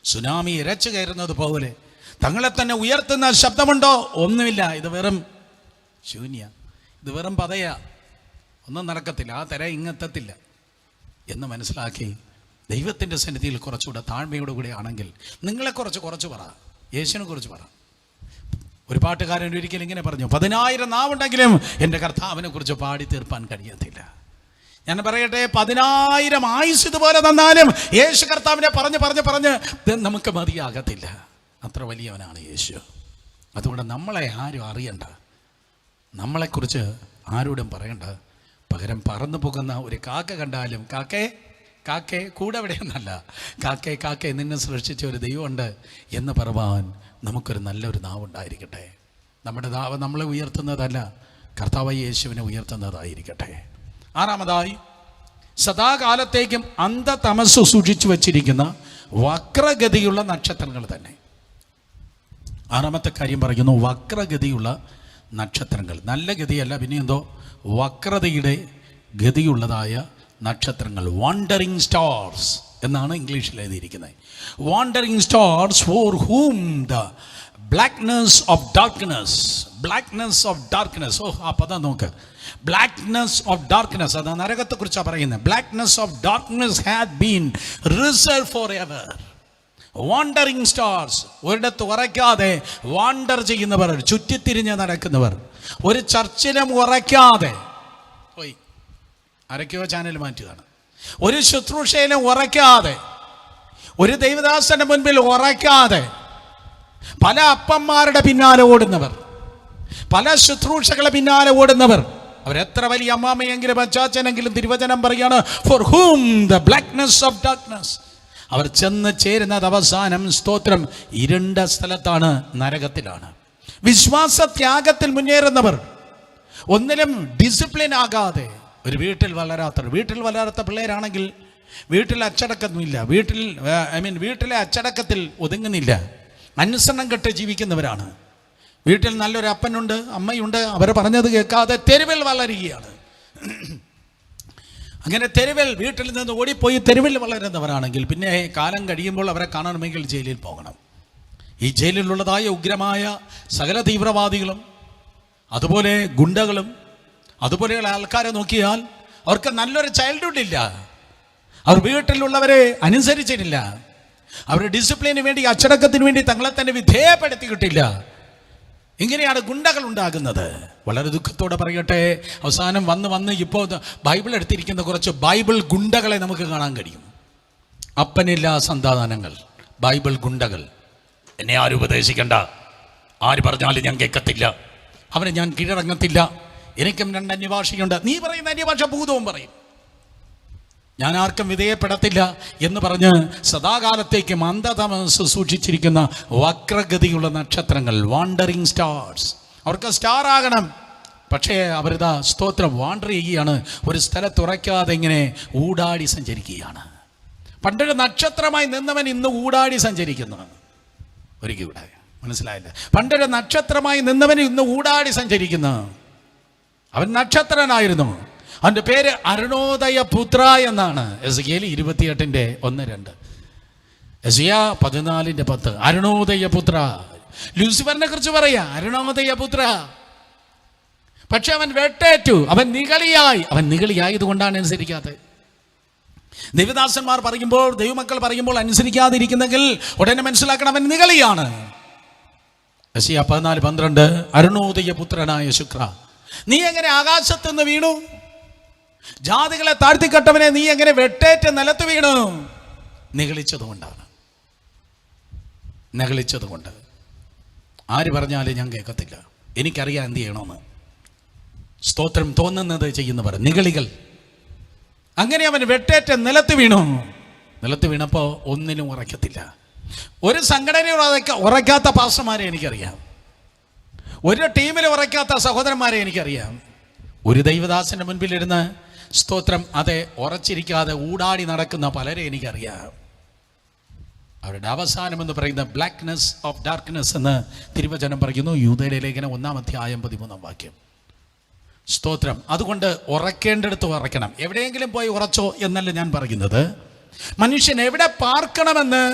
സുനാമി ഇരച്ചു കയറുന്നത് പോലെ തങ്ങളെ തന്നെ ഉയർത്തുന്ന ശബ്ദമുണ്ടോ? ഒന്നുമില്ല. ഇത് വെറും ശൂന്യ, ഇത് വെറും പതയാ, ഒന്നും നടക്കത്തില്ല, ആ തിര ഇങ്ങെത്തത്തില്ല എന്ന് മനസ്സിലാക്കി ദൈവത്തിൻ്റെ സന്നിധിയിൽ കുറച്ചുകൂടെ താഴ്മയോടുകൂടി ആണെങ്കിൽ, നിങ്ങളെക്കുറിച്ച് പറ, യേശുവിനെ കുറിച്ച് പറ. ഒരു പാട്ടുകാരൻ ഒരിക്കലും ഇങ്ങനെ പറഞ്ഞു, 10,000 നാവുണ്ടെങ്കിലും എൻ്റെ കർത്താവിനെ കുറിച്ച് പാടി തീർപ്പാൻ കഴിയത്തില്ല. ഞാൻ പറയട്ടെ, 10,000 ആയുസ് ഇതുപോലെ തന്നാലും യേശു കർത്താവിനെ പറഞ്ഞ് നമുക്ക് മതിയാകത്തില്ല. അത്ര വലിയവനാണ് യേശു. അതുകൊണ്ട് നമ്മളെ ആരും അറിയണ്ട, നമ്മളെക്കുറിച്ച് ആരോടും പറയണ്ട. പകരം പറന്നു പോകുന്ന ഒരു കാക്ക കണ്ടാലും, കാക്കേ കൂടെ എവിടെയൊന്നല്ല, കാക്കേ നിന്നെ സൃഷ്ടിച്ച ഒരു ദൈവമുണ്ട് എന്ന് പറയുവാൻ നമുക്കൊരു നല്ലൊരു നാവുണ്ടായിരിക്കട്ടെ. നമ്മുടെ നാവ് നമ്മളെ ഉയർത്തുന്നതല്ല, കർത്താവായ യേശുവിനെ ഉയർത്തുന്നതായിരിക്കട്ടെ. 6-ാമതായി, സദാകാലത്തേക്കും അന്ധതമസ് സൂക്ഷിച്ചു വച്ചിരിക്കുന്ന വക്രഗതിയുള്ള നക്ഷത്രങ്ങൾ തന്നെ. 6-ാമത്തെ കാര്യം പറയുന്നു, വക്രഗതിയുള്ള നക്ഷത്രങ്ങൾ. നല്ല ഗതിയല്ല, പിന്നെ എന്തോ വക്രതയുടെ ഗതിയുള്ളതായ നക്ഷത്രങ്ങൾ. വാണ്ടറിങ് സ്റ്റാർസ് എന്നാണ് ഇംഗ്ലീഷിൽ എഴുതിയിരിക്കുന്നത്. Wandering stars for whom the blackness of darkness. ഓ, ആ പദം നോക്ക്. ബ്ലാക്ക്നെസ് ഓഫ് ഡാർക്ക്നെസ്, അത് നരകത്തെക്കുറിച്ചാണ് പറയുന്നത്. Blackness of darkness had been reserve for ever. Wandering stars, ഒരിടത്ത് ഉറയ്ക്കാതെ വാണ്ടർ ചെയ്യുന്നവർ, ചുറ്റിത്തിരിഞ്ഞ് നടക്കുന്നവർ. ഒരു ചർച്ചിലും ഉറയ്ക്കാതെ പോയി, ആരൊക്കെയോ ചാനൽ മാറ്റുകയാണ്. ഒരു ശുശ്രൂഷയിലും ഉറയ്ക്കാതെ, ഒരു ദൈവദാസന്റെ മുൻപിൽ ഉറയ്ക്കാതെ പല അപ്പന്മാരുടെ പിന്നാലെ ഓടുന്നവർ, പല ശുശ്രൂഷകളെ പിന്നാലെ ഓടുന്നവർ. അവരെത്ര വലിയ അമ്മാമയെങ്കിലും അച്ചാച്ചനെങ്കിലും തിരുവചനം പറയാണ്, for whom the blackness of darkness. അവർ ചെന്ന് ചേരുന്നത് അവസാനം സ്തോത്രം ഇരുണ്ട സ്ഥലത്താണ്, നരകത്തിലാണ്. വിശ്വാസത്യാഗത്തിൽ മുന്നേറുന്നവർ, ഒന്നിലും ഡിസിപ്ലിൻ ആകാതെ, ഒരു വീട്ടിൽ വളരാത്ത പിള്ളേരാണെങ്കിൽ വീട്ടിൽ അച്ചടക്കമില്ല, വീട്ടിലെ അച്ചടക്കത്തിൽ ഒതുങ്ങുന്നില്ല, അനുസരണം കെട്ട് ജീവിക്കുന്നവരാണ്. വീട്ടിൽ നല്ലൊരു അപ്പനുണ്ട്, അമ്മയുണ്ട്, അവർ പറഞ്ഞത് കേൾക്കാതെ തെരുവിൽ വളരുകയാണ്. അങ്ങനെ തെരുവിൽ, വീട്ടിൽ നിന്ന് ഓടിപ്പോയി തെരുവിൽ വളരുന്നവരാണെങ്കിൽ പിന്നെ കാലം കഴിയുമ്പോൾ അവരെ കാണണമെങ്കിൽ ജയിലിൽ പോകണം. ഈ ജയിലിലുള്ളതായ ഉഗ്രമായ സകല തീവ്രവാദികളും അതുപോലെ ഗുണ്ടകളും അതുപോലെയുള്ള ആൾക്കാരെ നോക്കിയാൽ അവർക്ക് നല്ലൊരു ചൈൽഡ്ഹുഡ് ഇല്ല. അവർ വീട്ടിലുള്ളവരെ അനുസരിച്ചിട്ടില്ല. അവർ ഡിസിപ്ലിന് വേണ്ടി, അച്ചടക്കത്തിന് വേണ്ടി തങ്ങളെ തന്നെ വിധേയപ്പെടുത്തിയിട്ടില്ല. ഇങ്ങനെയാണ് ഗുണ്ടകൾ ഉണ്ടാകുന്നത്. വളരെ ദുഃഖത്തോടെ പറയട്ടെ, അവസാനം വന്ന് ഇപ്പോൾ ബൈബിൾ എടുത്തിരിക്കുന്ന കുറച്ച് ബൈബിൾ ഗുണ്ടകളെ നമുക്ക് കാണാൻ കഴിയും. അപ്പനില്ല സന്താനങ്ങൾ, ബൈബിൾ ഗുണ്ടകൾ. എന്നെ ആരും ഉപദേശിക്കണ്ട, ആര് പറഞ്ഞാലും ഞാൻ കേൾക്കത്തില്ല, അവനെ ഞാൻ കീഴടങ്ങത്തില്ല, എനിക്കും 2 അന്യഭാഷയുണ്ട്, നീ പറയുന്ന അന്യഭാഷ ഭൂതവും പറയും, ഞാൻ ആർക്കും വിധേയപ്പെടത്തില്ല എന്ന് പറഞ്ഞ് സദാകാലത്തേക്കും അന്ധതമസ് സൂക്ഷിച്ചിരിക്കുന്ന വക്രഗതിയുള്ള നക്ഷത്രങ്ങൾ, വാണ്ടറിങ് സ്റ്റാർസ്. അവർക്ക് സ്റ്റാർ ആകണം, പക്ഷേ അവരിതാ സ്തോത്രം വാണ്ടർ ചെയ്യുകയാണ്, ഒരു സ്ഥലത്തുറയ്ക്കാതെ ഇങ്ങനെ ഊടാടി സഞ്ചരിക്കുകയാണ്. പണ്ടൊരു നക്ഷത്രമായി നിന്നവൻ ഇന്ന് ഊടാടി സഞ്ചരിക്കുന്നു. ഒരിക്കൽ ഇവിടെ മനസ്സിലായില്ല. പണ്ടൊരു നക്ഷത്രമായി നിന്നവൻ ഇന്ന് ഊടാടി സഞ്ചരിക്കുന്നു. അവൻ നക്ഷത്രനായിരുന്നു. അവൻ്റെ പേര് അരുണോദയ പുത്ര എന്നാണ്. എസെക്കിയേൽ 28:1-2, യെശയ്യാ 14:10. അരുണോദയ പുത്ര. ലൂസിഫറിനെ കുറിച്ച് പറയാ, അരുണോദയ പുത്ര. പക്ഷെ അവൻ വെട്ടേറ്റു, അവൻ നിഗളിയായി. അവൻ നിഗളിയായതുകൊണ്ടാണ് അനുസരിക്കാത്തത്. ദൈവദാസന്മാർ പറയുമ്പോൾ, ദൈവമക്കൾ പറയുമ്പോൾ അനുസരിക്കാതിരിക്കുന്നെങ്കിൽ ഉടനെ മനസ്സിലാക്കണം, അവൻ നിഗളിയാണ്. യെശയ്യാ 14:12, അരുണോദയ പുത്രനായ ശുക്ര, നീ എങ്ങനെ ആകാശത്തുനിന്ന് വീണു? ജാതികളെ താഴ്ത്തിക്കട്ടവനെ, നീ എങ്ങനെ വെട്ടേറ്റ് നിലത്ത് വീണു? നിഗളിച്ചതുകൊണ്ടാണ്. നിഗളിച്ചതുകൊണ്ട്. ആര് പറഞ്ഞാലും ഞാൻ കേൾക്കത്തില്ല, എനിക്കറിയാം എന്ത് ചെയ്യണമെന്ന്. സ്തോത്രം. തോന്നുന്നത് ചെയ്യുന്നവർ നിഗളികൾ. അങ്ങനെ അവൻ വെട്ടേറ്റ് നിലത്ത് വീണു. നിലത്ത് വീണപ്പോൾ ഒന്നിനും ഉറയ്ക്കത്തില്ല. ഒരു സംഘടനയിൽ ഉറയ്ക്കാത്ത പാസ്റ്റർമാരെ എനിക്കറിയാം, ഒരു ടീമിൽ ഉറയ്ക്കാത്ത സഹോദരന്മാരെ എനിക്കറിയാം. ഒരു ദൈവദാസന്റെ മുൻപിലിരുന്ന് സ്തോത്രം അതെ ഉറച്ചിരിക്കാതെ ഊടാടി നടക്കുന്ന പലരെ എനിക്കറിയാം. അവരുടെ അവസാനം എന്ന് പറയുന്ന ബ്ലാക്ക്നെസ് ഓഫ് ഡാർക്ക്നെസ് എന്ന് തിരുവചനം പറയുന്നു. യൂദയുടെ ലേഖനം 1:13 സ്തോത്രം. അതുകൊണ്ട് ഉറക്കേണ്ടടുത്ത് ഉറക്കണം. എവിടെയെങ്കിലും പോയി ഉറച്ചോ എന്നല്ല ഞാൻ പറയുന്നത്. മനുഷ്യൻ എവിടെ പാർക്കണമെന്ന്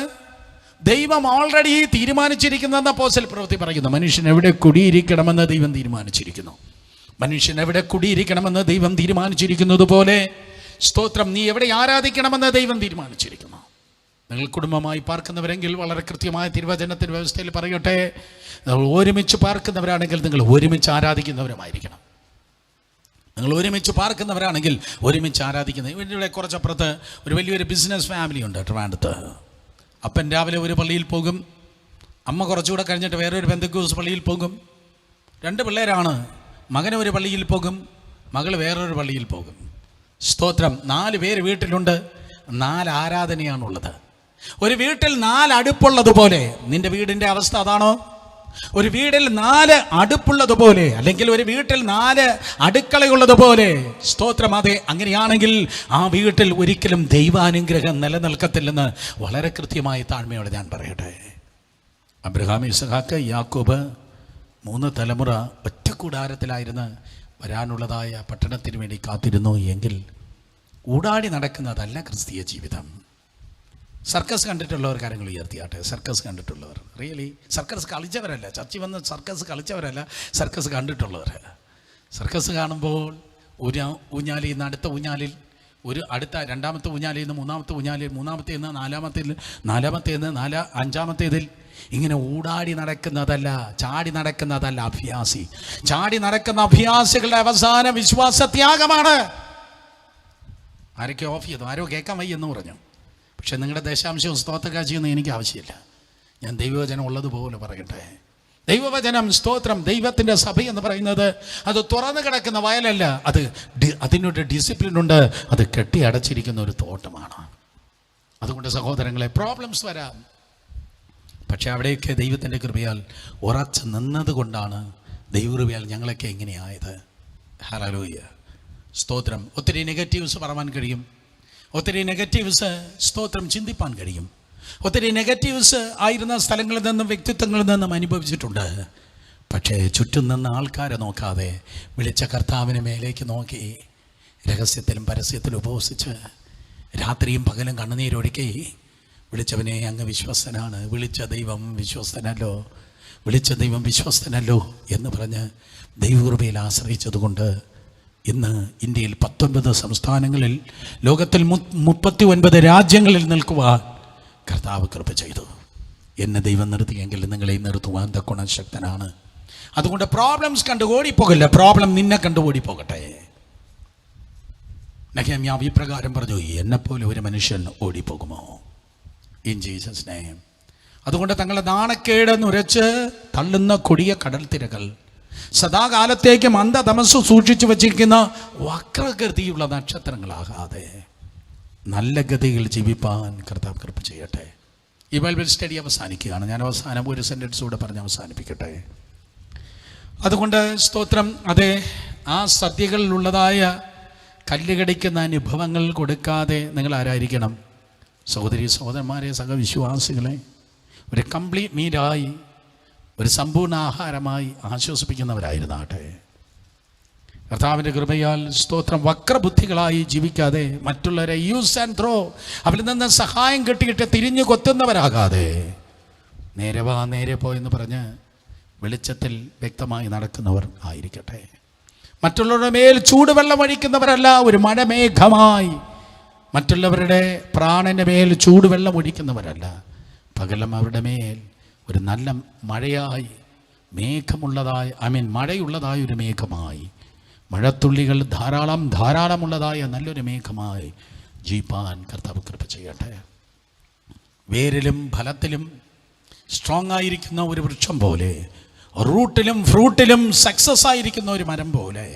ദൈവം ഓൾറെഡി തീരുമാനിച്ചിരിക്കുന്നെന്ന് അപ്പോസ്തല പ്രവൃത്തി പറയുന്നു. മനുഷ്യൻ എവിടെ കുടിയിരിക്കണമെന്ന് ദൈവം തീരുമാനിച്ചിരിക്കുന്നു. മനുഷ്യൻ എവിടെ കുടിയിരിക്കണമെന്ന് ദൈവം തീരുമാനിച്ചിരിക്കുന്നത് പോലെ സ്തോത്രം നീ എവിടെ ആരാധിക്കണമെന്ന് ദൈവം തീരുമാനിച്ചിരിക്കുന്നു. നിങ്ങൾ കുടുംബമായി പാർക്കുന്നവരെങ്കിൽ വളരെ കൃത്യമായ തിരുവചനത്തിൻ്റെ വ്യവസ്ഥയിൽ പറയട്ടെ, നിങ്ങൾ ഒരുമിച്ച് പാർക്കുന്നവരാണെങ്കിൽ നിങ്ങൾ ഒരുമിച്ച് ആരാധിക്കുന്നവരുമായിരിക്കണം. നിങ്ങൾ ഒരുമിച്ച് പാർക്കുന്നവരാണെങ്കിൽ ഒരുമിച്ച് ആരാധിക്കുന്നത്. ഇവിടെ കുറച്ചപ്പുറത്ത് ഒരു വലിയൊരു ബിസിനസ് ഫാമിലി ഉണ്ട് ട്രിവാൻഡ്രത്ത്. അപ്പൻ രാവിലെ ഒരു പള്ളിയിൽ പോകും, അമ്മ കുറച്ചുകൂടെ കഴിഞ്ഞിട്ട് വേറൊരു പെന്തക്കോസ്ത് പള്ളിയിൽ പോകും. 2 പിള്ളേരാണ്. മകൻ ഒരു പള്ളിയിൽ പോകും, മകൾ വേറൊരു പള്ളിയിൽ പോകും. സ്തോത്രം. 4 പേര് വീട്ടിലുണ്ട്, 4 ആരാധനയാണുള്ളത്. ഒരു വീട്ടിൽ 4 അടുപ്പുള്ളതുപോലെ നിന്റെ വീടിൻ്റെ അവസ്ഥ അതാണോ? ഒരു വീടിൽ 4 അടുപ്പുള്ളതുപോലെ, അല്ലെങ്കിൽ ഒരു വീട്ടിൽ 4 അടുക്കളയുള്ളതുപോലെ സ്തോത്രം. അതെ, അങ്ങനെയാണെങ്കിൽ ആ വീട്ടിൽ ഒരിക്കലും ദൈവാനുഗ്രഹം നിലനിൽക്കത്തില്ലെന്ന് വളരെ കൃത്യമായി താഴ്മയോടെ ഞാൻ പറയട്ടെ. അബ്രഹാം, ഇസഹാക്ക്, യാക്കോബ് 3 തലമുറ ഒറ്റ കൂടാരത്തിലായിരുന്ന് വരാനുള്ളതായ പട്ടണത്തിന് വേണ്ടി കാത്തിരുന്നു എങ്കിൽ ഊടാടി നടക്കുന്നതല്ല ക്രിസ്തീയ ജീവിതം. സർക്കസ് കണ്ടിട്ടുള്ളവർ കാര്യങ്ങൾ ഉയർത്തിയാട്ടെ. സർക്കസ് കണ്ടിട്ടുള്ളവർ, റിയലി സർക്കസ് കളിച്ചവരല്ല, ചർച്ചിൽ വന്ന് സർക്കസ് കളിച്ചവരല്ല, സർക്കസ് കണ്ടിട്ടുള്ളവർ. സർക്കസ് കാണുമ്പോൾ ഒരു ഊഞ്ഞാലിൽ നിന്ന് അടുത്ത ഊഞ്ഞാലിൽ, ഒരു അടുത്ത 2ാമത്തെ ഊഞ്ഞാലിൽ നിന്ന് 3ാമത്തെ ഊഞ്ഞാലിൽ, 3ാമത്തേൽ നിന്ന് 4ാമത്തേതിൽ, 4ാമത്തേൽ നിന്ന് 5ാമത്തേതിൽ ഇങ്ങനെ ഊടാടി നടക്കുന്നതല്ല, ചാടി നടക്കുന്നതല്ല അഭ്യാസി. ചാടി നടക്കുന്ന അഭ്യാസികളുടെ അവസാന വിശ്വാസത്യാഗമാണ്. ആരൊക്കെ ഓഫ് ചെയ്തു, ആരോ കേൾക്കാൻ വയ്യെന്ന് പറഞ്ഞു. പക്ഷെ നിങ്ങളുടെ ദശാംശവും സ്തോത്രകാഴ്ചയൊന്നും എനിക്ക് ആവശ്യമില്ല. ഞാൻ ദൈവവചനം ഉള്ളതുപോലെ പറയട്ടെ. ദൈവവചനം സ്തോത്രം. ദൈവത്തിൻ്റെ സഭ എന്ന് പറയുന്നത് അത് തുറന്നു കിടക്കുന്ന വയലല്ല, അതിനൊരു ഡിസിപ്ലിനുണ്ട്. അത് കെട്ടി അടച്ചിരിക്കുന്ന ഒരു തോട്ടമാണ്. അതുകൊണ്ട് സഹോദരങ്ങളെ, പ്രോബ്ലംസ് വരാം, പക്ഷെ അവിടെയൊക്കെ ദൈവത്തിൻ്റെ കൃപയാൽ ഉറച്ചു നിന്നതുകൊണ്ടാണ് ദൈവകൃപയാൽ ഞങ്ങളൊക്കെ എങ്ങനെയായത്. ഹല്ലേലൂയ, സ്തോത്രം. ഒത്തിരി നെഗറ്റീവ്സ് പറയാൻ കഴിയും, ഒത്തിരി നെഗറ്റീവ്സ് സ്തോത്രം ചിന്തിപ്പാൻ കഴിയും. ഒത്തിരി നെഗറ്റീവ്സ് ആയിരുന്ന സ്ഥലങ്ങളിൽ നിന്നും വ്യക്തിത്വങ്ങളിൽ നിന്നും അനുഭവിച്ചിട്ടുണ്ട്. പക്ഷേ ചുറ്റും നിന്ന് ആൾക്കാരെ നോക്കാതെ വിളിച്ച കർത്താവിനെ മേലേക്ക് നോക്കി രഹസ്യത്തിലും പരസ്യത്തിലും ഉപവസിച്ച് രാത്രിയും പകലും കണ്ണുനീരൊഴുക്കി വിളിച്ചവനെ അങ്ങ് വിശ്വസ്തനാണ്, വിളിച്ച ദൈവം വിശ്വസ്തനല്ലോ, വിളിച്ച ദൈവം വിശ്വസ്തനല്ലോ എന്ന് പറഞ്ഞ് ദൈവകൃപയിൽ ആശ്രയിച്ചതുകൊണ്ട് ഇന്ന് ഇന്ത്യയിൽ 19 സംസ്ഥാനങ്ങളിൽ, ലോകത്തിൽ 39 രാജ്യങ്ങളിൽ നിൽക്കുവാൻ കർത്താവ് കൃപ ചെയ്തു. എന്നെ ദൈവം നിർത്തിയെങ്കിൽ നിങ്ങളെ നിർത്തുവാൻ തക്കോണം ശക്തനാണ്. അതുകൊണ്ട് പ്രോബ്ലംസ് കണ്ട് ഓടിപ്പോകില്ല, പ്രോബ്ലം നിന്നെ കണ്ട് ഓടിപ്പോകട്ടെ. നെഹെമ്യാവ് ഇപ്രകാരം പറഞ്ഞു, എന്നെപ്പോലെ ഒരു മനുഷ്യൻ ഓടിപ്പോകുമോ? In Jesus name. അതുകൊണ്ട് തങ്ങളെ നാണക്കേട് നുരച്ച് തള്ളുന്ന കൊടിയ കടൽ തിരകൾ, സദാകാലത്തേക്കും അന്ധതമസ് സൂക്ഷിച്ചു വച്ചിരിക്കുന്ന വക്രഗതിയുള്ള നക്ഷത്രങ്ങളാകാതെ നല്ല ഗതികൾ ജീവിപ്പാൻ കർത്താവ് കൃപ ചെയ്യട്ടെ. ഈ ബൈബിൾ സ്റ്റഡി അവസാനിക്കുകയാണ്. ഞാൻ അവസാനം ഒരു സെൻറ്റൻസ് കൂടെ പറഞ്ഞ് അവസാനിപ്പിക്കട്ടെ. അതുകൊണ്ട് സ്തോത്രം, അതെ, ആ സദ്യകളിലുള്ളതായ കല്ലുകടിക്കുന്ന അനുഭവങ്ങൾ കൊടുക്കാതെ നിങ്ങൾ ആരായിരിക്കണം? സഹോദരി സഹോദരന്മാരെ, സഹവിശ്വാസികളെ, ഒരു കംപ്ലീറ്റ് മീലായി, ഒരു സമ്പൂർണ്ണ ആഹാരമായി ആശ്വസിപ്പിക്കുന്നവരായിരുന്നാട്ടെ. കർത്താവിൻ്റെ കൃപയാൽ സ്തോത്രം വക്രബുദ്ധികളായി ജീവിക്കാതെ, മറ്റുള്ളവരെ യൂസ് ആൻഡ് ത്രോ, അവരിൽ നിന്ന് സഹായം കിട്ടിയിട്ട് തിരിഞ്ഞു കൊത്തുന്നവരാകാതെ, നേരെ വാ നേരെ പോയെന്ന് പറഞ്ഞ് വെളിച്ചത്തിൽ വ്യക്തമായി നടക്കുന്നവർ ആയിരിക്കട്ടെ. മറ്റുള്ളവരുടെ മേൽ ചൂടുവെള്ളം ഒഴിക്കുന്നവരല്ല, ഒരു മഴമേഘമായി മറ്റുള്ളവരുടെ പ്രാണന്റെ മേൽ ചൂടുവെള്ളം ഒഴിക്കുന്നവരല്ല, പകരം അവരുടെ മേൽ ഒരു നല്ല മഴയായി, മേഘമുള്ളതായി, മഴയുള്ളതായ ഒരു മേഘമായി, മഴത്തുള്ളികൾ ധാരാളമുള്ളതായ നല്ലൊരു മേഘമായി ജീവിപ്പാൻ കർത്താവ് കൃപ ചെയ്യട്ടെ. വേരിലും ഫലത്തിലും സ്ട്രോങ് ആയിരിക്കുന്ന ഒരു വൃക്ഷം പോലെ, റൂട്ടിലും ഫ്രൂട്ടിലും സക്സസ് ആയിരിക്കുന്ന ഒരു മരം പോലെ,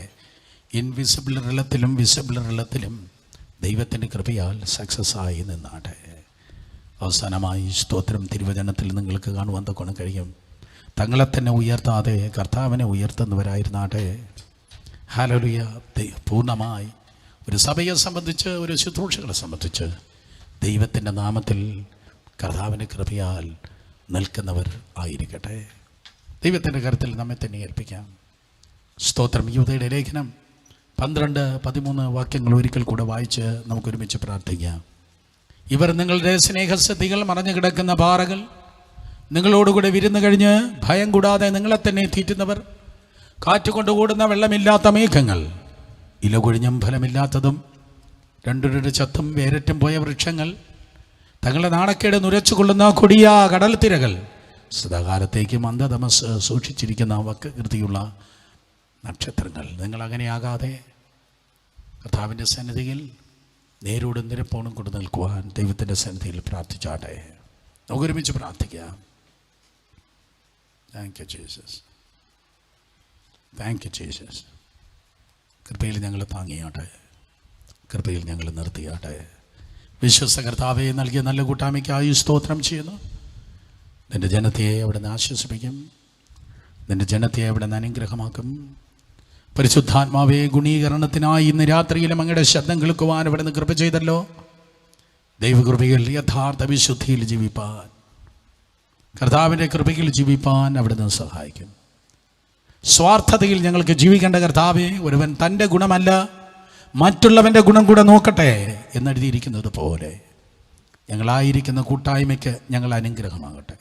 ഇൻവിസിബിൾ റിലത്തിലും വിസിബിൾ റിലത്തിലും ദൈവത്തിൻ്റെ കൃപയാൽ സക്സസ് ആയി നിന്നാട്ടെ. അവസാനമായി സ്തോത്രം തിരുവചനത്തിൽ നിങ്ങൾക്ക് കാണുവാൻ തൊക്കെ കഴിയും, തങ്ങളെ തന്നെ ഉയർത്താതെ കർത്താവിനെ ഉയർത്തുന്നവരായിരുന്നാട്ടെ. ഹല്ലേലൂയ. പൂർണ്ണമായി ഒരു സഭയെ സംബന്ധിച്ച്, ഒരു ശുശ്രൂഷകളെ സംബന്ധിച്ച് ദൈവത്തിൻ്റെ നാമത്തിൽ കർത്താവിൻ്റെ കൃപയാൽ നിൽക്കുന്നവർ ആയിരിക്കട്ടെ. ദൈവത്തിൻ്റെ കരത്തിൽ നമ്മെ തന്നെ ഏൽപ്പിക്കാം. സ്തോത്രം. യൂദയുടെ ലേഖനം 12-13 വാക്യങ്ങൾ ഒരിക്കൽ കൂടെ വായിച്ച് നമുക്കൊരുമിച്ച് പ്രാർത്ഥിക്കാം. ഇവർ നിങ്ങളുടെ സ്നേഹസ്ഥിതികൾ മറഞ്ഞു കിടക്കുന്ന പാറകൾ, നിങ്ങളോടുകൂടെ വിരുന്ന് കഴിഞ്ഞ് ഭയം കൂടാതെ നിങ്ങളെ തന്നെ തീറ്റുന്നവർ, കാറ്റുകൊണ്ട് ഓടുന്ന വെള്ളമില്ലാത്ത മേഘങ്ങൾ, ഇല കൊഴിഞ്ഞും ഫലമില്ലാത്തതും രണ്ടുരുടെ ചത്തും വേരറ്റും പോയ വൃക്ഷങ്ങൾ, തങ്ങളുടെ നാണക്കേട് നുരച്ചു കൊള്ളുന്ന കൊടിയ കടൽ തിരകൾ, സദാകാലത്തേക്കും അന്ധതമസ് സൂക്ഷിച്ചിരിക്കുന്ന വക്രകൃതിയുള്ള നക്ഷത്രങ്ങൾ. നിങ്ങളങ്ങനെയാകാതെ കർത്താവിൻ്റെ സന്നിധിയിൽ നേരോടും നിരപ്പോണും കൊണ്ട് നിൽക്കുവാൻ ദൈവത്തിൻ്റെ സന്നിധിയിൽ പ്രാർത്ഥിച്ചാട്ടെ. നമുക്കൊരുമിച്ച് പ്രാർത്ഥിക്കാം. Thank you Jesus, thank you Jesus. കൃപയിൽ ഞങ്ങൾ താങ്ങിയാട്ടെ, കൃപയിൽ ഞങ്ങൾ നിർത്തിയാട്ടെ. വിശ്വസ്ത കർത്താവെ നൽകിയ നല്ല കൂട്ടായ്മയ്ക്കായി സ്തോത്രം ചെയ്യുന്നു. നിൻ്റെ ജനത്തെ അവിടുന്ന് ആശ്വസിപ്പിക്കും, നിൻ്റെ ജനത്തെ അവിടുന്ന് അനുഗ്രഹമാക്കും. പരിശുദ്ധാത്മാവെ, ഗുണീകരണത്തിനായി ഇന്ന് രാത്രിയിലും അങ്ങയുടെ ശബ്ദം കേൾക്കുവാൻ അവിടുന്ന് കൃപ ചെയ്തല്ലോ. ദൈവകൃപയിൽ യഥാർത്ഥ വിശുദ്ധിയിൽ ജീവിപ്പാൻ, കർത്താവിൻ്റെ കൃപയിൽ ജീവിപ്പാൻ അവിടുന്ന് സഹായിക്കും. സ്വാർത്ഥതയിൽ ഞങ്ങൾക്ക് ജീവിക്കേണ്ട കർത്താവെ, ഒരുവൻ തൻ്റെ ഗുണമല്ല മറ്റുള്ളവൻ്റെ ഗുണം കൂടെ നോക്കട്ടെ എന്നെഴുതിയിരിക്കുന്നത് പോലെ ഞങ്ങളായിരിക്കുന്ന കൂട്ടായ്മയ്ക്ക് ഞങ്ങൾ അനുഗ്രഹമാകട്ടെ.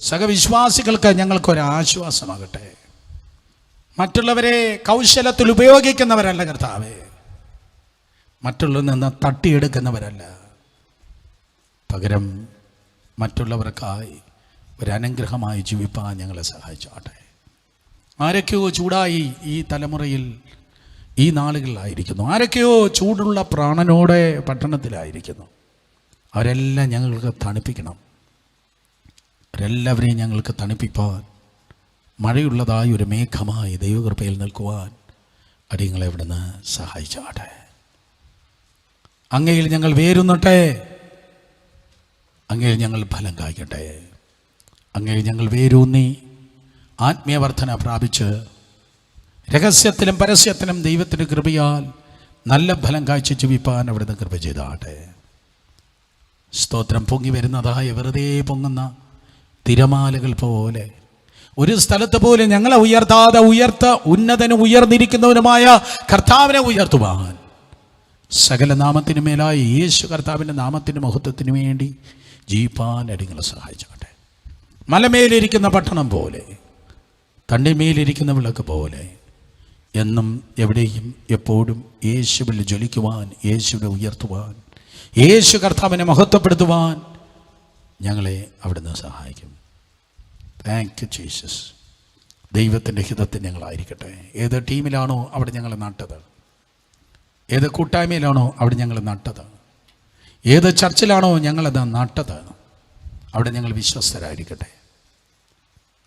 സഹവിശ്വാസികൾക്ക് ഞങ്ങൾക്കൊരാശ്വാസമാകട്ടെ. മറ്റുള്ളവരെ കൗശലത്തിൽ ഉപയോഗിക്കുന്നവരല്ല കർത്താവേ, മറ്റുള്ളവരിൽ നിന്ന് തട്ടിയെടുക്കുന്നവരല്ല, പകരം മറ്റുള്ളവർക്കായി ഒരനുഗ്രഹമായി ജീവിപ്പാൻ ഞങ്ങളെ സഹായിച്ചാട്ടെ. ആരൊക്കെയോ ചൂടായി ഈ തലമുറയിൽ ഈ നാളുകളിലായിരിക്കുന്നു, ആരൊക്കെയോ ചൂടുള്ള പ്രാണനോടെ പട്ടണത്തിലായിരിക്കുന്നു. അവരെല്ലാം ഞങ്ങൾക്ക് തണുപ്പിക്കണം, അവരെല്ലാവരെയും ഞങ്ങൾക്ക് തണുപ്പിപ്പാൻ മഴയുള്ളതായി ഒരു മേഘമായി ദൈവകൃപയിൽ നിൽക്കുവാൻ അടിയങ്ങളെ ഇവിടുന്ന് സഹായിച്ചാട്ടെ. അങ്ങയിൽ ഞങ്ങൾ വേരുന്നട്ടെ, അങ്ങയിൽ ഞങ്ങൾ ഫലം കായ്ക്കട്ടെ. അങ്ങയിൽ ഞങ്ങൾ വേരൂന്നി ആത്മീയവർദ്ധന പ്രാപിച്ച് രഹസ്യത്തിലും പരസ്യത്തിലും ദൈവത്തിൻ്റെ കൃപയാൽ നല്ല ഫലം കാഴ്ച ജീവിപ്പാൻ അവിടുന്ന് കൃപ ചെയ്താട്ടെ. സ്തോത്രം. പൊങ്ങി വരുന്നതായ വെറുതെ പൊങ്ങുന്ന തിരമാലകൾ പോലെ ഒരു സ്ഥലത്ത് പോലും ഞങ്ങളെ ഉയർത്താതെ ഉന്നതനും ഉയർന്നിരിക്കുന്നവനുമായ കർത്താവിനെ ഉയർത്തുവാൻ സകല നാമത്തിനു മേലായി യേശു കർത്താവിൻ്റെ നാമത്തിൻ്റെ മഹത്വത്തിനു വേണ്ടി ജീവിപ്പാൻ അടിങ്ങളെ സഹായിച്ചാട്ടെ. മലമേലിരിക്കുന്ന പട്ടണം പോലെ, തണ്ടിമേലിരിക്കുന്ന വിളക്ക് പോലെ എന്നും എവിടെയും എപ്പോഴും യേശുവിൽ ജ്വലിക്കുവാൻ, യേശുവിനെ ഉയർത്തുവാൻ, യേശു കർത്താവിനെ മഹത്വപ്പെടുത്തുവാൻ ഞങ്ങളെ അവിടുന്ന് സഹായിക്കും. Thank you Jesus. ദൈവത്തിൻ്റെ ഹിതത്തിൽ ഞങ്ങളായിരിക്കട്ടെ. ഏത് ടീമിലാണോ അവിടെ ഞങ്ങൾ നട്ടത്, ഏത് കൂട്ടായ്മയിലാണോ അവിടെ ഞങ്ങൾ നട്ടത്, ഏത് ചർച്ചിലാണോ ഞങ്ങളത് നട്ടത്, അവിടെ ഞങ്ങൾ വിശ്വസ്തരായിരിക്കട്ടെ.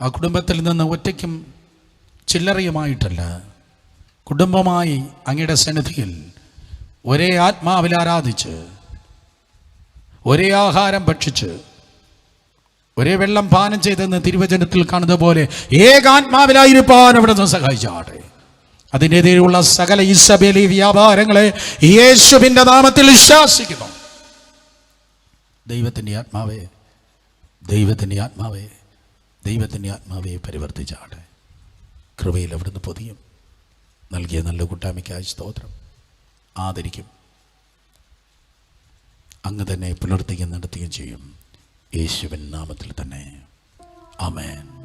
ആ കുടുംബത്തിൽ നിന്ന് ഒറ്റയ്ക്കും ചില്ലറയുമായിട്ടല്ല, കുടുംബമായി അങ്ങയുടെ സന്നിധിയിൽ ഒരേ ആത്മാവിൽ ആരാധിച്ച്, ഒരേ ആഹാരം ഭക്ഷിച്ച്, ഒരേ വെള്ളം പാനം ചെയ്തെന്ന് തിരുവചനത്തിൽ കാണുന്നത് പോലെ ഏകാത്മാവിലായിരിക്കാൻ അവിടെ നിന്ന് സഹായിച്ചാട്ടെ. അതിനെതിരെയുള്ള സകല ഇസബേലി വ്യാപാരങ്ങളെ യേശുവിൻ്റെ നാമത്തിൽ ശാസിക്കുന്നു. ദൈവത്തിൻ്റെ ആത്മാവേ, ദൈവത്തിൻ്റെ ആത്മാവേ, ദൈവത്തിൻ്റെ ആത്മാവേ പരിവർത്തിച്ചാട്ടെ. കൃപയിൽ അവിടുന്ന് പൊതിയും, നൽകിയ നല്ല കൂട്ടായ്മയ്ക്കായി സ്തോത്രം. ആദരിക്കും, അങ്ങ് തന്നെ പുലർത്തുകയും നടത്തുകയും ചെയ്യും. യേശുവിൻ നാമത്തിൽ തന്നെ ആമേൻ.